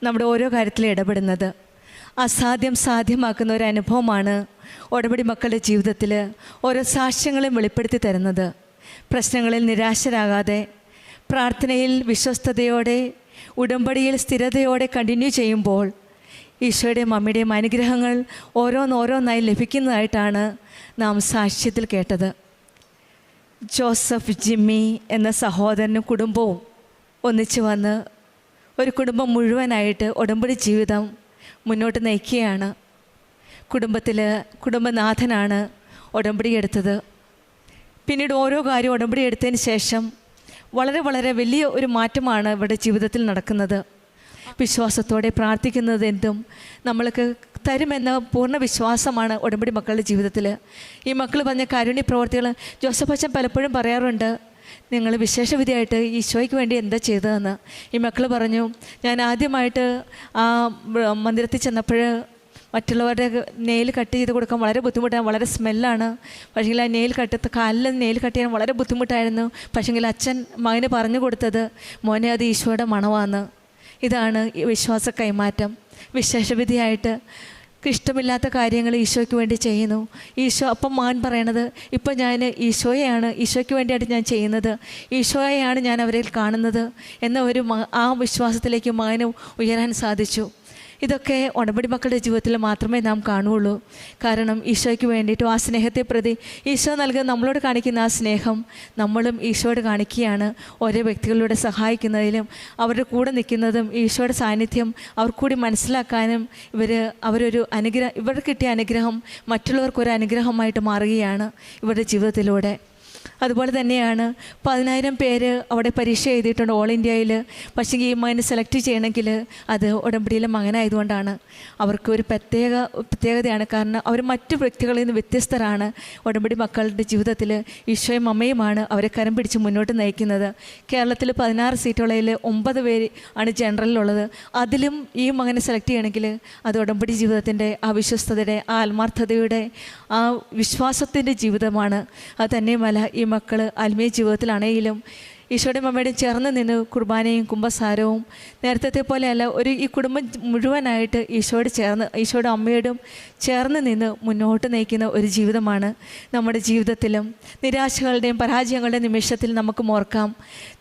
നമ്മുടെ ഓരോ കാര്യത്തിലും ഇടപെടുന്നത്. അസാധ്യം സാധ്യമാക്കുന്ന ഒരു അനുഭവമാണ് ഉടമ്പടി മക്കളുടെ ജീവിതത്തിൽ ഓരോ സാക്ഷ്യങ്ങളും വെളിപ്പെടുത്തി തരുന്നത്. പ്രശ്നങ്ങളിൽ നിരാശരാകാതെ പ്രാർത്ഥനയിൽ വിശ്വസ്തയോടെ ഉടമ്പടിയിൽ സ്ഥിരതയോടെ കണ്ടിന്യൂ ചെയ്യുമ്പോൾ ഈശോയുടെയും അമ്മയുടെയും അനുഗ്രഹങ്ങൾ ഓരോന്നോരോന്നായി ലഭിക്കുന്നതായിട്ടാണ് നാം സാക്ഷ്യത്തിൽ കേട്ടത്. ജോസഫ് ജിമ്മി എന്ന സഹോദരനും കുടുംബവും ഒന്നിച്ചു വന്ന് ഒരു കുടുംബം മുഴുവനായിട്ട് ഉടമ്പടി ജീവിതം മുന്നോട്ട് നയിക്കുകയാണ്. കുടുംബനാഥനാണ് ഉടമ്പടി എടുത്തത്. പിന്നീട് ഓരോ കാര്യം ഉടമ്പടി എടുത്തതിന് ശേഷം വളരെ വളരെ വലിയ ഒരു മാറ്റമാണ് ഇവരുടെ ജീവിതത്തിൽ നടക്കുന്നത്. വിശ്വാസത്തോടെ പ്രാർത്ഥിക്കുന്നത് എന്തും നമ്മൾക്ക് തരുമെന്ന പൂർണ്ണ വിശ്വാസമാണ് ഉടമ്പടി മക്കളുടെ ജീവിതത്തിൽ. ഈ മക്കൾ പറഞ്ഞ കാരുണ്യ പ്രവർത്തികൾ ജോസഫ് അച്ഛൻ പലപ്പോഴും പറയാറുണ്ട്, നിങ്ങൾ വിശേഷവിധിയായിട്ട് ഈശോയ്ക്ക് വേണ്ടി എന്താ ചെയ്തതെന്ന്. ഈ മക്കൾ പറഞ്ഞു, ഞാൻ ആദ്യമായിട്ട് ആ മന്ദിരത്തിൽ ചെന്നപ്പോൾ മറ്റുള്ളവരുടെ നെയിൽ കട്ട് ചെയ്ത് കൊടുക്കാൻ വളരെ ബുദ്ധിമുട്ടാണ്, വളരെ സ്മെല്ലാണ്. പക്ഷേങ്കിൽ ആ കാലിൽ നെയിൽ കട്ട് ചെയ്യാൻ വളരെ ബുദ്ധിമുട്ടായിരുന്നു. പക്ഷേങ്കിൽ അച്ഛൻ മകന് പറഞ്ഞു കൊടുത്തത്, മോനെ അത് ഈശോയുടെ മണവാന്ന്. ഇതാണ് ഈ വിശ്വാസ കൈമാറ്റം. വിശേഷവിധിയായിട്ട് ഇഷ്ടമില്ലാത്ത കാര്യങ്ങൾ ഈശോയ്ക്ക് വേണ്ടി ചെയ്യുന്നു. ഈശോ അപ്പം മകൻ പറയണത്, ഇപ്പം ഞാൻ ഈശോയ്ക്ക് വേണ്ടിയായിട്ട് ഞാൻ ചെയ്യുന്നത്, ഈശോയെയാണ് ഞാൻ അവരിൽ കാണുന്നത് എന്ന ആ വിശ്വാസത്തിലേക്ക് മകന് ഉയരാൻ സാധിച്ചു. ഇതൊക്കെ ഉടമ്പടി മക്കളുടെ ജീവിതത്തിൽ മാത്രമേ നാം കാണുകയുള്ളൂ. കാരണം ഈശോയ്ക്ക് വേണ്ടിയിട്ടും ആ സ്നേഹത്തെ പ്രതി ഈശോ നൽകുന്ന നമ്മളോട് കാണിക്കുന്ന ആ സ്നേഹം നമ്മളും ഈശോയോട് കാണിക്കുകയാണ്. ഓരോ വ്യക്തികളിലൂടെ സഹായിക്കുന്നതിലും അവരുടെ കൂടെ നിൽക്കുന്നതും ഈശോയുടെ സാന്നിധ്യം അവർക്ക് കൂടി മനസ്സിലാക്കാനും ഇവർക്ക് കിട്ടിയ അനുഗ്രഹം മറ്റുള്ളവർക്കൊരു അനുഗ്രഹമായിട്ട് മാറുകയാണ് ഇവരുടെ ജീവിതത്തിലൂടെ. അതുപോലെ തന്നെയാണ് 10,000 പേര് അവിടെ പരീക്ഷ എഴുതിയിട്ടുണ്ട് ഓൾ ഇന്ത്യയിൽ. പക്ഷേ ഈ മകനെ സെലക്ട് ചെയ്യണമെങ്കിൽ അത് ഉടമ്പടിയിലെ മകനായതുകൊണ്ടാണ്. അവർക്ക് ഒരു പ്രത്യേകതയാണ്. കാരണം അവർ മറ്റു വ്യക്തികളിൽ നിന്ന് വ്യത്യസ്തരാണ്. ഉടമ്പടി മക്കളുടെ ജീവിതത്തിൽ ഈശോയും അമ്മയുമാണ് അവരെ കരം പിടിച്ച് മുന്നോട്ട് നയിക്കുന്നത്. കേരളത്തിൽ 16 സീറ്റുകളിൽ 9 പേര് ആണ് ജനറലിലുള്ളത്. അതിലും ഈ മകനെ സെലക്ട് ചെയ്യണമെങ്കിൽ അത് ഉടമ്പടി ജീവിതത്തിൻ്റെ ആ വിശ്വസ്തയുടെ ആ ആത്മാർത്ഥതയുടെ ആ വിശ്വാസത്തിൻ്റെ ജീവിതമാണ്. അത് തന്നെയുമല്ല, ഈ മക്കൾ ആത്മീയ ജീവിതത്തിലാണെങ്കിലും ഈശോയുടെ അമ്മയുടെയും ചേർന്ന് നിന്ന് കുർബാനയും കുമ്പസാരവും നേരത്തെ പോലെയല്ല, ഈ കുടുംബം മുഴുവനായിട്ട് ഈശോയുടെ അമ്മയോടും ചേർന്ന് നിന്ന് മുന്നോട്ട് നയിക്കുന്ന ഒരു ജീവിതമാണ് നമ്മുടെ ജീവിതത്തിലും. നിരാശകളുടെയും പരാജയങ്ങളുടെയും നിമിഷത്തിൽ നമുക്ക് ഓർക്കാം,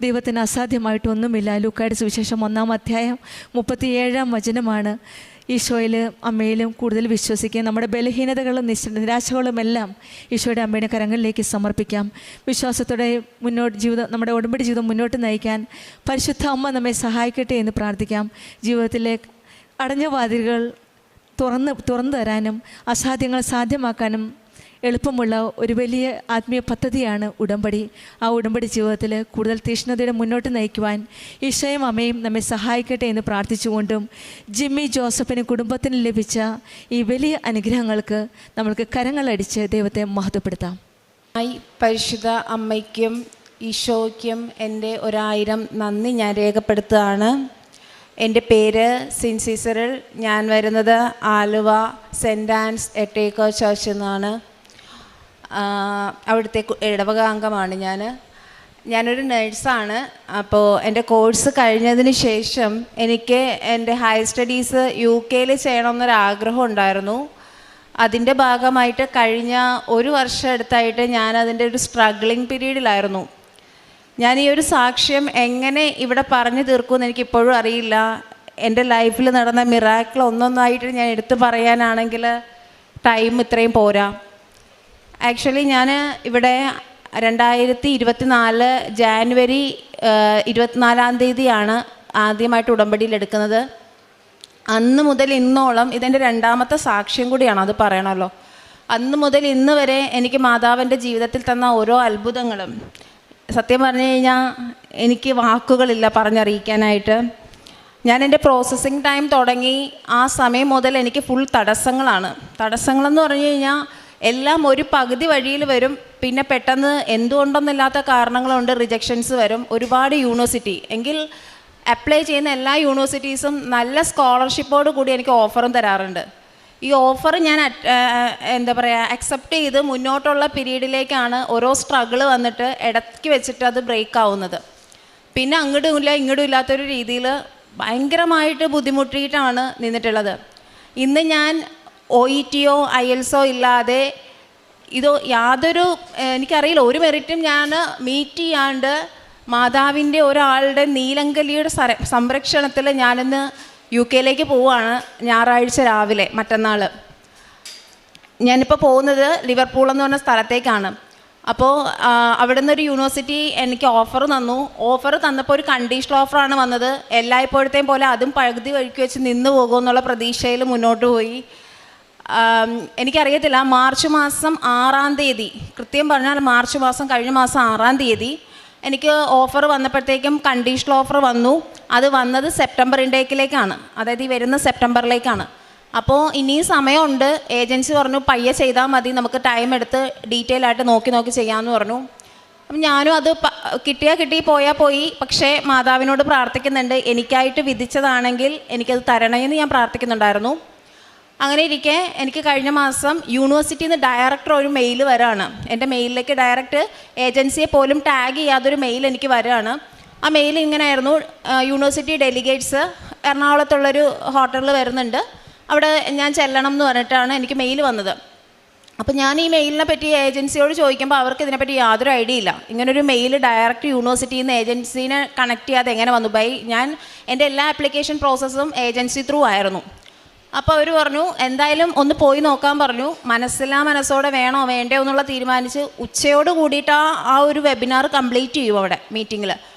ദൈവത്തിന് അസാധ്യമായിട്ടൊന്നുമില്ല. ലൂക്കായുടെ സുവിശേഷം 1-ാം അധ്യായം 37-ാം വചനമാണ്. ഈശോയിലും അമ്മയിലും കൂടുതൽ വിശ്വസിക്കുക. നമ്മുടെ ബലഹീനതകളും നിരാശകളും എല്ലാം ഈശോയുടെ അമ്മയുടെ കരങ്ങളിലേക്ക് സമർപ്പിക്കാം. വിശ്വാസത്തോടെ നമ്മുടെ ഉടമ്പടി ജീവിതം മുന്നോട്ട് നയിക്കാൻ പരിശുദ്ധ അമ്മ നമ്മെ സഹായിക്കട്ടെ എന്ന് പ്രാർത്ഥിക്കാം. ജീവിതത്തിലെ അടഞ്ഞ വാതിലുകൾ തുറന്നു തരാനും അസാധ്യങ്ങൾ സാധ്യമാക്കാനും എളുപ്പമുള്ള ഒരു വലിയ ആത്മീയ പദ്ധതിയാണ് ഉടമ്പടി. ആ ഉടമ്പടി ജീവിതത്തിൽ കൂടുതൽ തീഷ്ണതയുടെ മുന്നോട്ട് നയിക്കുവാൻ ഈശോയും അമ്മയും നമ്മെ സഹായിക്കട്ടെ എന്ന് പ്രാർത്ഥിച്ചുകൊണ്ടും ജിമ്മി ജോസഫിനും കുടുംബത്തിനും ലഭിച്ച ഈ വലിയ അനുഗ്രഹങ്ങൾക്ക് നമ്മൾക്ക് കരങ്ങളടിച്ച് ദൈവത്തെ മഹത്വപ്പെടുത്താം. പരിശുദ്ധ അമ്മയ്ക്കും ഈശോയ്ക്കും എൻ്റെ 1000 നന്ദി ഞാൻ രേഖപ്പെടുത്തുകയാണ്. എൻ്റെ പേര് സിൻസി സിറിൽ. ഞാൻ വരുന്നത് ആലുവ സെൻറ്റ് ആൻസ് എട്ടേക്കർ ചർച്ചിൽ നിന്നാണ്. അവിടുത്തെ ഇടവക അംഗമാണ് ഞാനൊരു നേഴ്സാണ്. അപ്പോൾ എൻ്റെ കോഴ്സ് കഴിഞ്ഞതിന് ശേഷം എനിക്ക് എൻ്റെ ഹയർ സ്റ്റഡീസ് UK ചെയ്യണമെന്നൊരാഗ്രഹം ഉണ്ടായിരുന്നു. അതിൻ്റെ ഭാഗമായിട്ട് കഴിഞ്ഞ 1 വർഷം അടുത്തായിട്ട് ഞാൻ അതിൻ്റെ ഒരു സ്ട്രഗ്ലിംഗ് പീരീഡിലായിരുന്നു. ഞാൻ ഈ ഒരു സാക്ഷ്യം എങ്ങനെ ഇവിടെ പറഞ്ഞു തീർക്കുമെന്ന് എനിക്കിപ്പോഴും അറിയില്ല. എൻ്റെ ലൈഫിൽ നടന്ന മിറാക്കിൾ ഒന്നൊന്നായിട്ട് ഞാൻ എടുത്തു പറയാനാണെങ്കിൽ ടൈം ഇത്രയും പോരാ. ആക്ച്വലി ഞാൻ ഇവിടെ 2024 ജാനുവരി 24-ാം തീയതിയാണ് ആദ്യമായിട്ട് ഉടമ്പടിയിൽ എടുക്കുന്നത്. അന്ന് മുതൽ ഇന്നോളം, ഇതെൻ്റെ രണ്ടാമത്തെ സാക്ഷ്യം കൂടിയാണ്, അത് പറയണമല്ലോ. അന്ന് മുതൽ ഇന്ന് വരെ എനിക്ക് മാതാവിൻ്റെ ജീവിതത്തിൽ തന്ന ഓരോ അത്ഭുതങ്ങളും സത്യം പറഞ്ഞു കഴിഞ്ഞാൽ എനിക്ക് വാക്കുകളില്ല പറഞ്ഞറിയിക്കാനായിട്ട്. ഞാൻ എൻ്റെ പ്രോസസ്സിങ് ടൈം തുടങ്ങി ആ സമയം മുതൽ എനിക്ക് ഫുൾ തടസ്സങ്ങളാണ്. തടസ്സങ്ങളെന്ന് പറഞ്ഞു കഴിഞ്ഞാൽ എല്ലാം ഒരു പകുതി വഴിയിൽ വരും, പിന്നെ പെട്ടെന്ന് എന്തുകൊണ്ടൊന്നില്ലാത്ത കാരണങ്ങളുണ്ട് റിജക്ഷൻസ് വരും. ഒരുപാട് യൂണിവേഴ്സിറ്റി, എങ്കിൽ അപ്ലൈ ചെയ്യുന്ന എല്ലാ യൂണിവേഴ്സിറ്റീസും നല്ല സ്കോളർഷിപ്പോട് കൂടി എനിക്ക് ഓഫറും തരാറുണ്ട്. ഈ ഓഫർ ഞാൻ എന്താ പറയുക അക്സെപ്റ്റ് ചെയ്ത് മുന്നോട്ടുള്ള പീരീഡിലേക്കാണ് ഓരോ സ്ട്രഗിൾ വന്നിട്ട് ഇടയ്ക്ക് വെച്ചിട്ട് അത് ബ്രേക്ക് ആവുന്നത്. പിന്നെ അങ്ങോട്ടും ഇല്ല ഇങ്ങോട്ടും ഇല്ലാത്തൊരു രീതിയിൽ ഭയങ്കരമായിട്ട് ബുദ്ധിമുട്ടിയിട്ടാണ് നിന്നിട്ടുള്ളത്. ഇന്ന് ഞാൻ OETയോ IELTSO ഇല്ലാതെ യാതൊരു എനിക്കറിയില്ല ഒരു മെറിറ്റും ഞാൻ മീറ്റ് ചെയ്യാണ്ട് മാതാവിൻ്റെ ഒരാളുടെ നീലങ്കലിയുടെ സംരക്ഷണത്തിൽ ഞാനിന്ന് UK പോവുകയാണ്. ഞായറാഴ്ച രാവിലെ, മറ്റന്നാൾ. ഞാനിപ്പോൾ പോകുന്നത് ലിവർപൂൾ എന്ന് പറഞ്ഞ സ്ഥലത്തേക്കാണ്. അപ്പോൾ അവിടെ നിന്നൊരു യൂണിവേഴ്സിറ്റി എനിക്ക് ഓഫർ തന്നു. ഓഫർ തന്നപ്പോൾ ഒരു കണ്ടീഷണൽ ഓഫറാണ് വന്നത്. എല്ലായ്പ്പോഴത്തെയും പോലെ അതും പകുതി വഴിക്ക് വെച്ച് നിന്ന് പോകുമെന്നുള്ള പ്രതീക്ഷയിൽ മുന്നോട്ട് പോയി. എനിക്കറിയത്തില്ല, മാർച്ച് മാസം 6-ാം തീയതി, കൃത്യം പറഞ്ഞാൽ മാർച്ച് മാസം കഴിഞ്ഞ മാസം 6-ാം തീയതി എനിക്ക് ഓഫർ വന്നപ്പോഴത്തേക്കും കണ്ടീഷണൽ ഓഫർ വന്നു. അത് വന്നത് സെപ്റ്റംബർ ഇൻടേക്കിലേക്കാണ്, അതായത് ഈ വരുന്ന സെപ്റ്റംബറിലേക്കാണ്. അപ്പോൾ ഇനിയും സമയമുണ്ട്. ഏജൻസി പറഞ്ഞു പയ്യെ ചെയ്താൽ മതി, നമുക്ക് ടൈം എടുത്ത് ഡീറ്റെയിൽ ആയിട്ട് നോക്കി ചെയ്യാമെന്ന് പറഞ്ഞു. അപ്പം ഞാനും അത് കിട്ടി പോയാൽ പോയി. പക്ഷേ മാതാവിനോട് പ്രാർത്ഥിക്കുന്നുണ്ട്, എനിക്കായിട്ട് വിധിച്ചതാണെങ്കിൽ എനിക്കത് തരണമെന്ന് ഞാൻ പ്രാർത്ഥിക്കുന്നുണ്ടായിരുന്നു. അങ്ങനെ ഇരിക്കെ എനിക്ക് കഴിഞ്ഞ മാസം യൂണിവേഴ്സിറ്റിയിൽ നിന്ന് ഡയറക്ടർ ഒരു മെയിൽ വരാണ്. എൻ്റെ മെയിലിലേക്ക് ഡയറക്റ്റ് ഏജൻസിയെ പോലും ടാഗ് ചെയ്യാതൊരു മെയിൽ എനിക്ക് വരികയാണ്. ആ മെയിൽ ഇങ്ങനെയായിരുന്നു: യൂണിവേഴ്സിറ്റി ഡെലിഗേറ്റ്സ് എറണാകുളത്തുള്ളൊരു ഹോട്ടലിൽ വരുന്നുണ്ട്, അവിടെ ഞാൻ ചെല്ലണം എന്ന് പറഞ്ഞിട്ടാണ് എനിക്ക് മെയിൽ വന്നത്. അപ്പോൾ ഞാൻ ഈ മെയിലിനെ പറ്റി ഏജൻസിയോട് ചോദിക്കുമ്പോൾ അവർക്ക് ഇതിനെപ്പറ്റി യാതൊരു ഐഡിയ ഇല്ല. ഇങ്ങനൊരു മെയിൽ ഡയറക്റ്റ് യൂണിവേഴ്സിറ്റിയിൽ നിന്ന് ഏജൻസീനെ കണക്ട് ചെയ്യാതെ എങ്ങനെ വന്നു? ഞാൻ എൻ്റെ എല്ലാ ആപ്ലിക്കേഷൻ പ്രോസസ്സും ഏജൻസി ത്രൂ ആയിരുന്നു. അപ്പോൾ അവർ പറഞ്ഞു എന്തായാലും ഒന്ന് പോയി നോക്കാൻ പറഞ്ഞു. മനസ്സോടെ വേണോ വേണ്ടയോ എന്നുള്ള തീരുമാനിച്ച് ഉച്ചയോട് കൂടിയിട്ട് ആ ഒരു വെബിനാർ കംപ്ലീറ്റ് ചെയ്യും അവിടെ മീറ്റിങ്ങിൽ.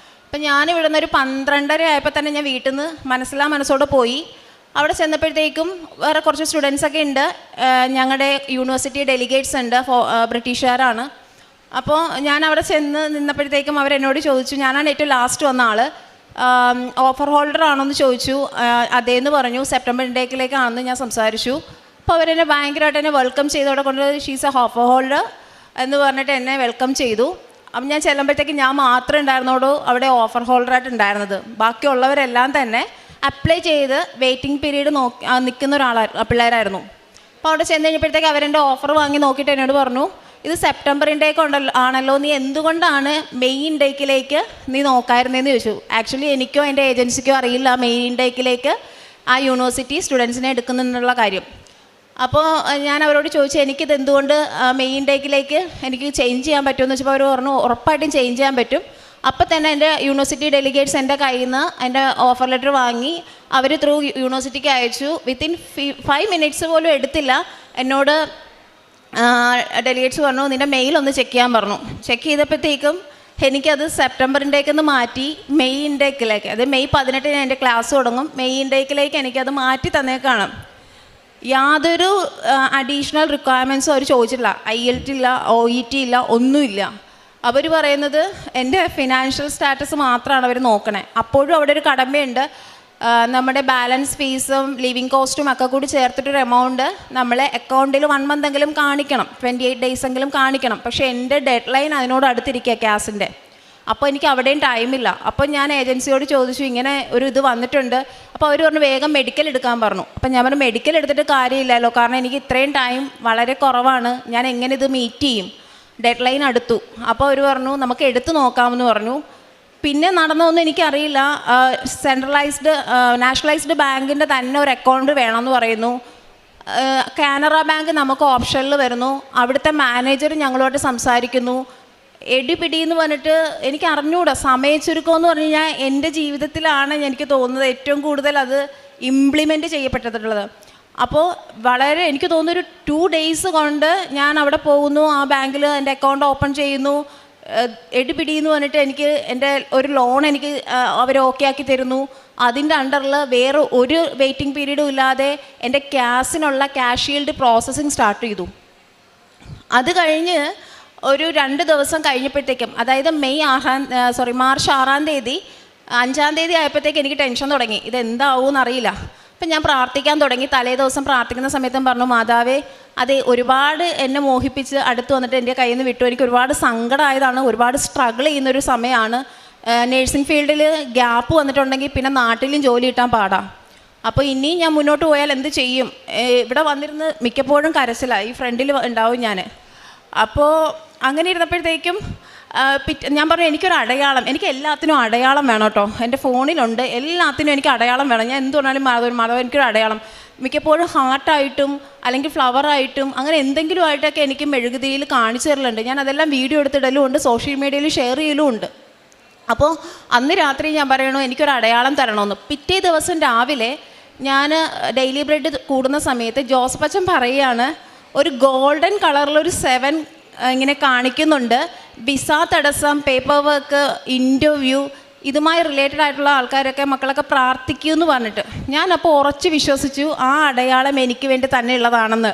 അപ്പം ഞാനിവിടെ നിന്നൊരു 12:30 ആയപ്പോൾ തന്നെ ഞാൻ വീട്ടിൽ നിന്ന് മനസ്സോടെ പോയി. അവിടെ ചെന്നപ്പോഴത്തേക്കും വേറെ കുറച്ച് സ്റ്റുഡൻസൊക്കെ ഉണ്ട്, ഞങ്ങളുടെ യൂണിവേഴ്സിറ്റി ഡെലിഗേറ്റ്സ് ഉണ്ട്, ബ്രിട്ടീഷുകാരാണ്. അപ്പോൾ ഞാൻ അവിടെ ചെന്ന് നിന്നപ്പോഴത്തേക്കും അവരെന്നോട് ചോദിച്ചു, ഞാനാണ് ഏറ്റവും ലാസ്റ്റ് വന്ന ആൾ, ഓഫർ ഹോൾഡർ ആണോയെന്ന് ചോദിച്ചു. അതേന്ന് പറഞ്ഞു. സെപ്റ്റംബർ ഇൻടേക്കിലേക്കാണെന്ന് ഞാൻ സംസാരിച്ചു. അപ്പോൾ അവരെന്നെ ഭയങ്കരമായിട്ട് എന്നെ വെൽക്കം ചെയ്തു. അവിടെ കൊണ്ട് ഷീസ് എ ഓഫർ ഹോൾഡർ എന്ന് പറഞ്ഞിട്ട് എന്നെ വെൽക്കം ചെയ്തു. അപ്പം ഞാൻ ചെല്ലുമ്പോഴത്തേക്ക് ഞാൻ മാത്രമേ ഉണ്ടായിരുന്നുള്ളൂ അവിടെ ഓഫർ ഹോൾഡറായിട്ട് ഉണ്ടായിരുന്നത്. ബാക്കിയുള്ളവരെല്ലാം തന്നെ അപ്ലൈ ചെയ്ത് വെയിറ്റിംഗ് പീരീഡ് നിൽക്കുന്ന പിള്ളേരായിരുന്നു. അപ്പോൾ അവിടെ ചെന്ന് കഴിഞ്ഞപ്പോഴത്തേക്ക് അവരെൻ്റെ ഓഫർ വാങ്ങി നോക്കിയിട്ട് എന്നോട് പറഞ്ഞു, ഇത് സെപ്റ്റംബർ ഇൻടേക്ക് ആണല്ലോ, നീ എന്തുകൊണ്ടാണ് മെയ് ഇൻടേക്കിലേക്ക് നീ നോക്കായിരുന്നതെന്ന് ചോദിച്ചു. ആക്ച്വലി എനിക്കോ എൻ്റെ ഏജൻസിക്കോ അറിയില്ല മെയ് ഇൻടേക്കിലേക്ക് ആ യൂണിവേഴ്സിറ്റി സ്റ്റുഡൻസിനെ എടുക്കുന്നുള്ള കാര്യം. അപ്പോൾ ഞാൻ അവരോട് ചോദിച്ചു, എനിക്കിത് എന്തുകൊണ്ട് മെയ് ഇൻടേക്കിലേക്ക് എനിക്ക് ചേഞ്ച് ചെയ്യാൻ പറ്റുമെന്ന് വെച്ചപ്പോൾ അവർ പറഞ്ഞു ഉറപ്പായിട്ടും ചേഞ്ച് ചെയ്യാൻ പറ്റും. അപ്പോൾ തന്നെ എൻ്റെ യൂണിവേഴ്സിറ്റി ഡെലിഗേറ്റ്സ് എൻ്റെ കയ്യിൽ നിന്ന് എൻ്റെ ഓഫർ ലെറ്റർ വാങ്ങി അവർ ത്രൂ യൂണിവേഴ്സിറ്റിക്ക് അയച്ചു. വിത്തിൻ 5 മിനിറ്റ്സ് പോലും എടുത്തില്ല. എന്നോട് ഡെലിഗേറ്റ്സ് പറഞ്ഞു നിൻ്റെ മെയിൽ ഒന്ന് ചെക്ക് ചെയ്യാൻ പറഞ്ഞു. ചെക്ക് ചെയ്തപ്പോഴത്തേക്കും എനിക്കത് സെപ്റ്റംബർ ഇൻടേക്കിൽ മാറ്റി മെയ് ഇൻടേക്കിലേക്ക്, അത് മെയ് 18 എൻ്റെ ക്ലാസ് തുടങ്ങും, മെയ് ഇൻടേക്കിലേക്ക് എനിക്കത് മാറ്റി തന്നേക്കാണ്. യാതൊരു അഡീഷണൽ റിക്വയർമെൻറ്റ്സും അവർ ചോദിച്ചിട്ടില്ല. IELTS ഇല്ല, OET ഇല്ല, ഒന്നുമില്ല. അവർ പറയുന്നത് എൻ്റെ ഫിനാൻഷ്യൽ സ്റ്റാറ്റസ് മാത്രമാണ് അവർ നോക്കണേ. അപ്പോഴും അവിടെ ഒരു കടമയുണ്ട്, നമ്മുടെ ബാലൻസ് ഫീസും ലിവിങ് കോസ്റ്റും ഒക്കെ കൂടി ചേർത്തിട്ടൊരു എമൗണ്ട് നമ്മളെ അക്കൗണ്ടിൽ 1 മന്ത് എങ്കിലും കാണിക്കണം, 28 ഡേയ്സ് എങ്കിലും കാണിക്കണം. പക്ഷേ എൻ്റെ ഡെഡ് ലൈൻ അതിനോട് അടുത്തിരിക്കുക ക്യാസിൻ്റെ. അപ്പോൾ എനിക്ക് അവിടെയും ടൈമില്ല. അപ്പോൾ ഞാൻ ഏജൻസിയോട് ചോദിച്ചു ഇങ്ങനെ ഒരു ഇത് വന്നിട്ടുണ്ട്. അപ്പോൾ അവർ പറഞ്ഞു വേഗം മെഡിക്കൽ എടുക്കാൻ പറഞ്ഞു. അപ്പോൾ ഞാൻ പറഞ്ഞു മെഡിക്കൽ എടുത്തിട്ട് കാര്യമില്ലല്ലോ, കാരണം എനിക്ക് ഇത്രയും ടൈം വളരെ കുറവാണ്, ഞാൻ എങ്ങനെ ഇത് മീറ്റ് ചെയ്യും, ഡെഡ് ലൈൻ അടുത്തു. അപ്പോൾ അവർ പറഞ്ഞു നമുക്ക് എടുത്ത് നോക്കാമെന്ന് പറഞ്ഞു. പിന്നെ നടന്നതൊന്നും എനിക്കറിയില്ല. നാഷണലൈസ്ഡ് ബാങ്കിൻ്റെ തന്നെ ഒരു അക്കൗണ്ട് വേണമെന്ന് പറയുന്നു. കാനറ ബാങ്ക് നമുക്ക് ഓപ്ഷനിൽ വരുന്നു. അവിടുത്തെ മാനേജർ ഞങ്ങളോട് സംസാരിക്കുന്നു. എടിപിടി എന്ന് പറഞ്ഞിട്ട് എനിക്ക് അറിഞ്ഞുകൂടാ. സമയച്ചുരുക്കം എന്ന് പറഞ്ഞു കഴിഞ്ഞാൽ എൻ്റെ ജീവിതത്തിലാണ് എനിക്ക് തോന്നുന്നത് ഏറ്റവും കൂടുതൽ അത് ഇംപ്ലിമെൻറ്റ് ചെയ്യപ്പെട്ടിട്ടുള്ളത്. അപ്പോൾ വളരെ എനിക്ക് തോന്നുന്നൊരു 2 ഡേയ്സ് കൊണ്ട് ഞാൻ അവിടെ പോകുന്നു, ആ ബാങ്കിൽ എൻ്റെ അക്കൗണ്ട് ഓപ്പൺ ചെയ്യുന്നു. എടിപിടി എന്ന് പറഞ്ഞിട്ട് എനിക്ക് എൻ്റെ ഒരു ലോൺ എനിക്ക് അവർ ഓക്കെ ആക്കി തരുന്നു. അതിൻ്റെ അണ്ടറിൽ വേറെ ഒരു വെയിറ്റിംഗ് പീരീഡും ഇല്ലാതെ എൻ്റെ ഗ്യാസിനുള്ള ക്യാഷ് ഷീൽഡ് പ്രോസസ്സിങ് സ്റ്റാർട്ട് ചെയ്തു. അത് കഴിഞ്ഞ് ഒരു 2 ദിവസം കഴിഞ്ഞപ്പോഴത്തേക്കും, അതായത് മാർച്ച് 6-ാം തീയതി 5-ാം തീയതി ആയപ്പോഴത്തേക്ക് എനിക്ക് ടെൻഷൻ തുടങ്ങി, ഇതെന്താവും അറിയില്ല. അപ്പം ഞാൻ പ്രാർത്ഥിക്കാൻ തുടങ്ങി. തലേ ദിവസം പ്രാർത്ഥിക്കുന്ന സമയത്തും പറഞ്ഞു, മാതാവേ അതെ ഒരുപാട് എന്നെ മോഹിപ്പിച്ച് അടുത്ത് വന്നിട്ട് എൻ്റെ കയ്യിൽ നിന്ന് വിട്ടു. എനിക്ക് ഒരുപാട് സങ്കടമായതാണ്, ഒരുപാട് സ്ട്രഗിൾ ചെയ്യുന്നൊരു സമയമാണ്. നേഴ്സിംഗ് ഫീൽഡിൽ ഗ്യാപ്പ് വന്നിട്ടുണ്ടെങ്കിൽ പിന്നെ നാട്ടിലും ജോലി കിട്ടാൻ പാടാം. അപ്പോൾ ഇനി ഞാൻ മുന്നോട്ട് പോയാൽ എന്ത് ചെയ്യും? ഇവിടെ വന്നിരുന്ന് മിക്കപ്പോഴും കരച്ചിലായി, ഈ ഫ്രണ്ടിൽ ഉണ്ടാവും ഞാൻ. അപ്പോൾ അങ്ങനെ ഇരുന്നപ്പോഴത്തേക്കും ഞാൻ പറഞ്ഞു എനിക്കൊരു അടയാളം, എനിക്ക് എല്ലാത്തിനും അടയാളം വേണം കേട്ടോ. എൻ്റെ ഫോണിലുണ്ട്, എല്ലാത്തിനും എനിക്ക് അടയാളം വേണം. ഞാൻ എന്ത് പറഞ്ഞാലും മാധവൻ എനിക്കൊരു അടയാളം. മിക്കപ്പോഴും ഹാർട്ടായിട്ടും അല്ലെങ്കിൽ ഫ്ലവറായിട്ടും അങ്ങനെ എന്തെങ്കിലും ആയിട്ടൊക്കെ എനിക്ക് മെഴുകുതിരിയിൽ കാണിച്ചു തരലുണ്ട്. ഞാൻ അതെല്ലാം വീഡിയോ എടുത്തിടലും ഉണ്ട്, സോഷ്യൽ മീഡിയയിൽ ഷെയർ ചെയ്യലും ഉണ്ട്. അപ്പോൾ അന്ന് രാത്രി ഞാൻ പറയണു എനിക്കൊരു അടയാളം തരണമെന്ന്. പിറ്റേ ദിവസം രാവിലെ ഞാൻ ഡെയിലി ബ്രെഡ് കൂടുന്ന സമയത്ത് ജോസഫ് അച്ഛൻ പറയുകയാണ്, ഒരു ഗോൾഡൻ കളറിലൊരു 7 ഇങ്ങനെ കാണിക്കുന്നുണ്ട്. വിസ തടസ്സം, പേപ്പർ വർക്ക്, ഇൻ്റർവ്യൂ, ഇതുമായി റിലേറ്റഡ് ആയിട്ടുള്ള ആൾക്കാരൊക്കെ മക്കളൊക്കെ പ്രാർത്ഥിക്കുമെന്ന് പറഞ്ഞിട്ട് ഞാനപ്പോൾ ഉറച്ച് വിശ്വസിച്ചു ആ അടയാളം എനിക്ക് വേണ്ടി തന്നെ ഉള്ളതാണെന്ന്.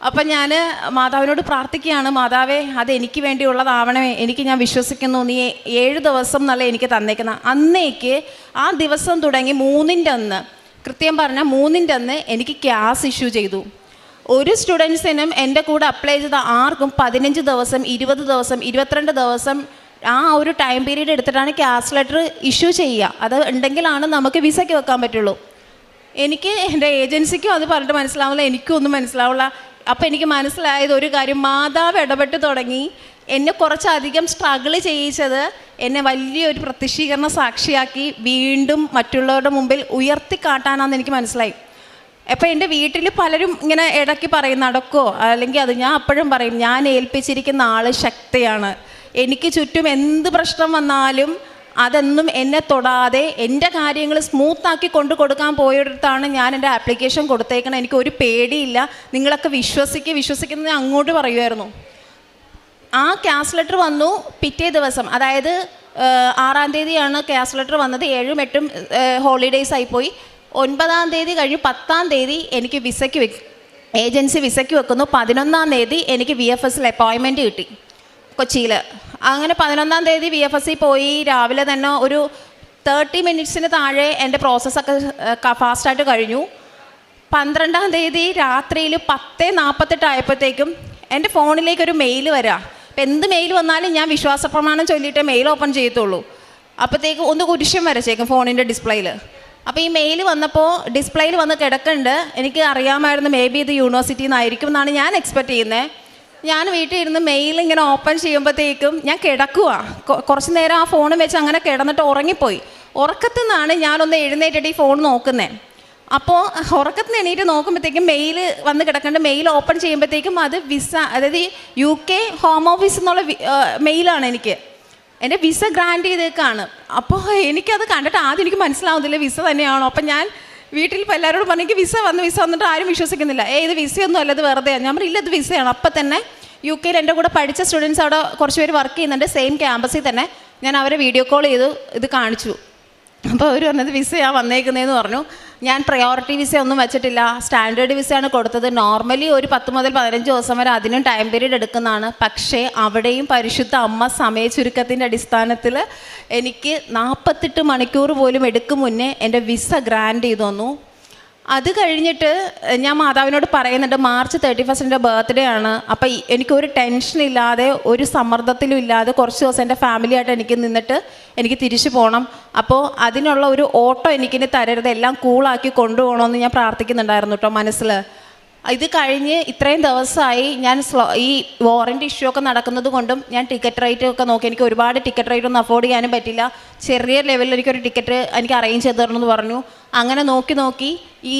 അപ്പം ഞാൻ മാതാവിനോട് പ്രാർത്ഥിക്കുകയാണ്, മാതാവേ അത് എനിക്ക് വേണ്ടിയുള്ളതാവണമേ, ഞാൻ വിശ്വസിക്കുന്നു, നീ 7 ദിവസം എന്നല്ല എനിക്ക് തന്നേക്കുന്ന. അന്നേക്ക് ആ ദിവസം തുടങ്ങി 3-ൻ്റെ അന്ന്, കൃത്യം പറഞ്ഞാൽ 3-ൻ്റെ അന്ന് എനിക്ക് ഗ്യാസ് ഇഷ്യൂ ചെയ്തു. ഒരു സ്റ്റുഡൻസിനും എൻ്റെ കൂടെ അപ്ലൈ ചെയ്ത ആർക്കും 15 ദിവസം, 20 ദിവസം, 22 ദിവസം ആ ഒരു ടൈം പീരീഡ് എടുത്തിട്ടാണ് ഗ്യാസ് ലെറ്റർ ഇഷ്യൂ ചെയ്യുക. അത് ഉണ്ടെങ്കിലാണ് നമുക്ക് വിസയ്ക്ക് വെക്കാൻ പറ്റുള്ളൂ. എനിക്ക് എൻ്റെ ഏജൻസിക്കും അത് പറഞ്ഞിട്ട് മനസ്സിലാവില്ല, എനിക്കും ഒന്നും മനസ്സിലാവില്ല. അപ്പോൾ എനിക്ക് മനസ്സിലായത് ഒരു കാര്യം, മാതാവ് ഇടപെട്ട് തുടങ്ങി എന്നെ കുറച്ചധികം സ്ട്രഗിൾ ചെയ്യിച്ചത് എന്നെ വലിയൊരു പ്രത്യക്ഷീകരണ സാക്ഷിയാക്കി വീണ്ടും മറ്റുള്ളവരുടെ മുമ്പിൽ ഉയർത്തിക്കാട്ടാനാണെന്ന് എനിക്ക് മനസ്സിലായി. അപ്പോൾ എൻ്റെ വീട്ടിൽ പലരും ഇങ്ങനെ ഇടയ്ക്ക് പറയും നടക്കോ, അല്ലെങ്കിൽ അത് ഞാൻ അപ്പോഴും പറയും, ഞാൻ ഏൽപ്പിച്ചിരിക്കുന്ന ആൾ ശക്തിയാണ്. എനിക്ക് ചുറ്റും എന്ത് പ്രശ്നം വന്നാലും അതൊന്നും എന്നെ തൊടാതെ എൻ്റെ കാര്യങ്ങൾ സ്മൂത്താക്കി കൊണ്ടു കൊടുക്കാൻ പോയിടത്താണ് ഞാൻ എൻ്റെ ആപ്ലിക്കേഷൻ കൊടുത്തേക്കണം. എനിക്കൊരു പേടിയില്ല, നിങ്ങളൊക്കെ വിശ്വസിക്കുന്നത് അങ്ങോട്ട് പറയുമായിരുന്നു. ആ ഗ്യാസ് ലെറ്റർ വന്നു പിറ്റേ ദിവസം, അതായത് 6-ാം തീയതിയാണ് ഗ്യാസ് ലെറ്റർ വന്നത്. 7ഉം 8ഉം ഹോളിഡേയ്സ് ആയിപ്പോയി. 9-ാം തീയതി കഴിഞ്ഞ് 10-ാം തീയതി എനിക്ക് ഏജൻസി വിസയ്ക്ക് വെക്കുന്നു. 11-ാം തീയതി എനിക്ക് VFSൽ അപ്പോയിൻമെൻറ്റ് കിട്ടി കൊച്ചിയിൽ. അങ്ങനെ 11-ാം തീയതി VFSൽ പോയി. രാവിലെ തന്നെ ഒരു 30 മിനിറ്റ്സിന് താഴെ എൻ്റെ പ്രോസസ്സൊക്കെ ഫാസ്റ്റായിട്ട് കഴിഞ്ഞു. 12-ാം തീയതി രാത്രിയിൽ 10:48 ആയപ്പോഴത്തേക്കും എൻ്റെ ഫോണിലേക്കൊരു മെയിൽ വരാം. അപ്പം എന്ത് മെയിൽ വന്നാലും ഞാൻ വിശ്വാസ പ്രമാണം ചൊല്ലിയിട്ടേ മെയിൽ ഓപ്പൺ ചെയ്യത്തുള്ളൂ. അപ്പോഴത്തേക്ക് ഒന്ന് കുരിശം വരച്ചേക്കും ഫോണിൻ്റെ ഡിസ്പ്ലേയിൽ. അപ്പോൾ ഈ മെയിൽ വന്നപ്പോൾ ഡിസ്പ്ലേയിൽ വന്ന് കിടക്കുന്നുണ്ട്. എനിക്ക് അറിയാമായിരുന്നു മേ ബി ഇത് യൂണിവേഴ്സിറ്റിയിൽ നിന്നായിരിക്കും എന്നാണ് ഞാൻ എക്സ്പെക്റ്റ് ചെയ്യുന്നത്. ഞാൻ വീട്ടിൽ ഇരുന്ന് മെയിൽ ഇങ്ങനെ ഓപ്പൺ ചെയ്യുമ്പോഴത്തേക്കും ഞാൻ കിടക്കുക. കുറച്ച് നേരം ആ ഫോണും വെച്ച് അങ്ങനെ കിടന്നിട്ട് ഉറങ്ങിപ്പോയി. ഉറക്കത്തു നിന്നാണ് ഞാനൊന്ന് എഴുന്നേറ്റിട്ട് ഈ ഫോൺ നോക്കുന്നത്. അപ്പോൾ ഉറക്കത്തിൽ നിന്ന് എണീറ്റ് നോക്കുമ്പോഴത്തേക്കും മെയിൽ വന്ന് കിടക്കേണ്ട. മെയിൽ ഓപ്പൺ ചെയ്യുമ്പോഴത്തേക്കും അത് വിസ, അതായത് UK ഹോം ഓഫീസ് എന്നുള്ള മെയിലാണ് എനിക്ക്. എൻ്റെ വിസ ഗ്രാൻഡ് ചെയ്തേക്കാണ്. അപ്പോൾ എനിക്കത് കണ്ടിട്ട് ആദ്യം എനിക്ക് മനസ്സിലാവുന്നില്ല വിസ തന്നെയാണോ. അപ്പം ഞാൻ വീട്ടിൽ ഇപ്പോൾ എല്ലാവരോടും പറഞ്ഞു എനിക്ക് വിസ വന്നിട്ട് ആരും വിശ്വസിക്കുന്നില്ല. ഇത് വിസയൊന്നും അല്ല, ഇത് വെറുതെയാണ്. ഞാൻ പറഞ്ഞു ഇല്ല ഇത് വിസയാണ്. അപ്പം തന്നെ UK എൻ്റെ കൂടെ പഠിച്ച സ്റ്റുഡൻസ് അവിടെ കുറച്ച് പേര് വർക്ക് ചെയ്യുന്നുണ്ട് സെയിം ക്യാമ്പസിൽ തന്നെ. ഞാൻ അവരെ വീഡിയോ കോൾ ചെയ്തു ഇത് കാണിച്ചു. അപ്പോൾ അവർ പറഞ്ഞത് വിസയാണ് വന്നേക്കുന്നതെന്ന് പറഞ്ഞു. ഞാൻ പ്രയോറിറ്റി വിസ ഒന്നും വെച്ചിട്ടില്ല, സ്റ്റാൻഡേർഡ് വിസയാണ് കൊടുത്തത്. നോർമലി ഒരു 10 മുതൽ 15 ദിവസം വരെ അതിനും ടൈം പീരീഡ് എടുക്കുന്നതാണ്. പക്ഷേ അവിടെയും പരിശുദ്ധ അമ്മ സമയ ചുരുക്കത്തിൻ്റെ അടിസ്ഥാനത്തിൽ എനിക്ക് 48 മണിക്കൂർ പോലും എടുക്കും മുന്നേ എൻ്റെ വിസ ഗ്രാൻഡ് ചെയ്തു തന്നു. അത് കഴിഞ്ഞിട്ട് ഞാൻ മാതാവിനോട് പറയുന്നുണ്ട് മാർച്ച് 31 എൻ്റെ ബർത്ത്ഡേ ആണ്. അപ്പം എനിക്കൊരു ടെൻഷനില്ലാതെ ഒരു സമ്മർദ്ദത്തിലും ഇല്ലാതെ കുറച്ച് ദിവസം എൻ്റെ ഫാമിലിയായിട്ട് എനിക്ക് നിന്നിട്ട് എനിക്ക് തിരിച്ചു പോകണം. അപ്പോൾ അതിനുള്ള ഒരു ഓട്ടോ എനിക്കിനി തരരുത്, എല്ലാം കൂളാക്കി കൊണ്ടുപോകണമെന്ന് ഞാൻ പ്രാർത്ഥിക്കുന്നുണ്ടായിരുന്നു കേട്ടോ മനസ്സിൽ. ഇത് കഴിഞ്ഞ് ഇത്രയും ദിവസമായി ഞാൻ ഈ വാറൻറ്റി ഇഷ്യൂ ഒക്കെ നടക്കുന്നത് കൊണ്ടും ഞാൻ ടിക്കറ്റ് റേറ്റ് ഒക്കെ നോക്കി. എനിക്ക് ഒരുപാട് ടിക്കറ്റ് റേറ്റ് ഒന്നും അഫോർഡ് ചെയ്യാനും പറ്റില്ല. ചെറിയ ലെവലിൽ എനിക്കൊരു ടിക്കറ്റ് എനിക്ക് അറേഞ്ച് ചെയ്ത് തരണമെന്ന് പറഞ്ഞു. അങ്ങനെ നോക്കി ഈ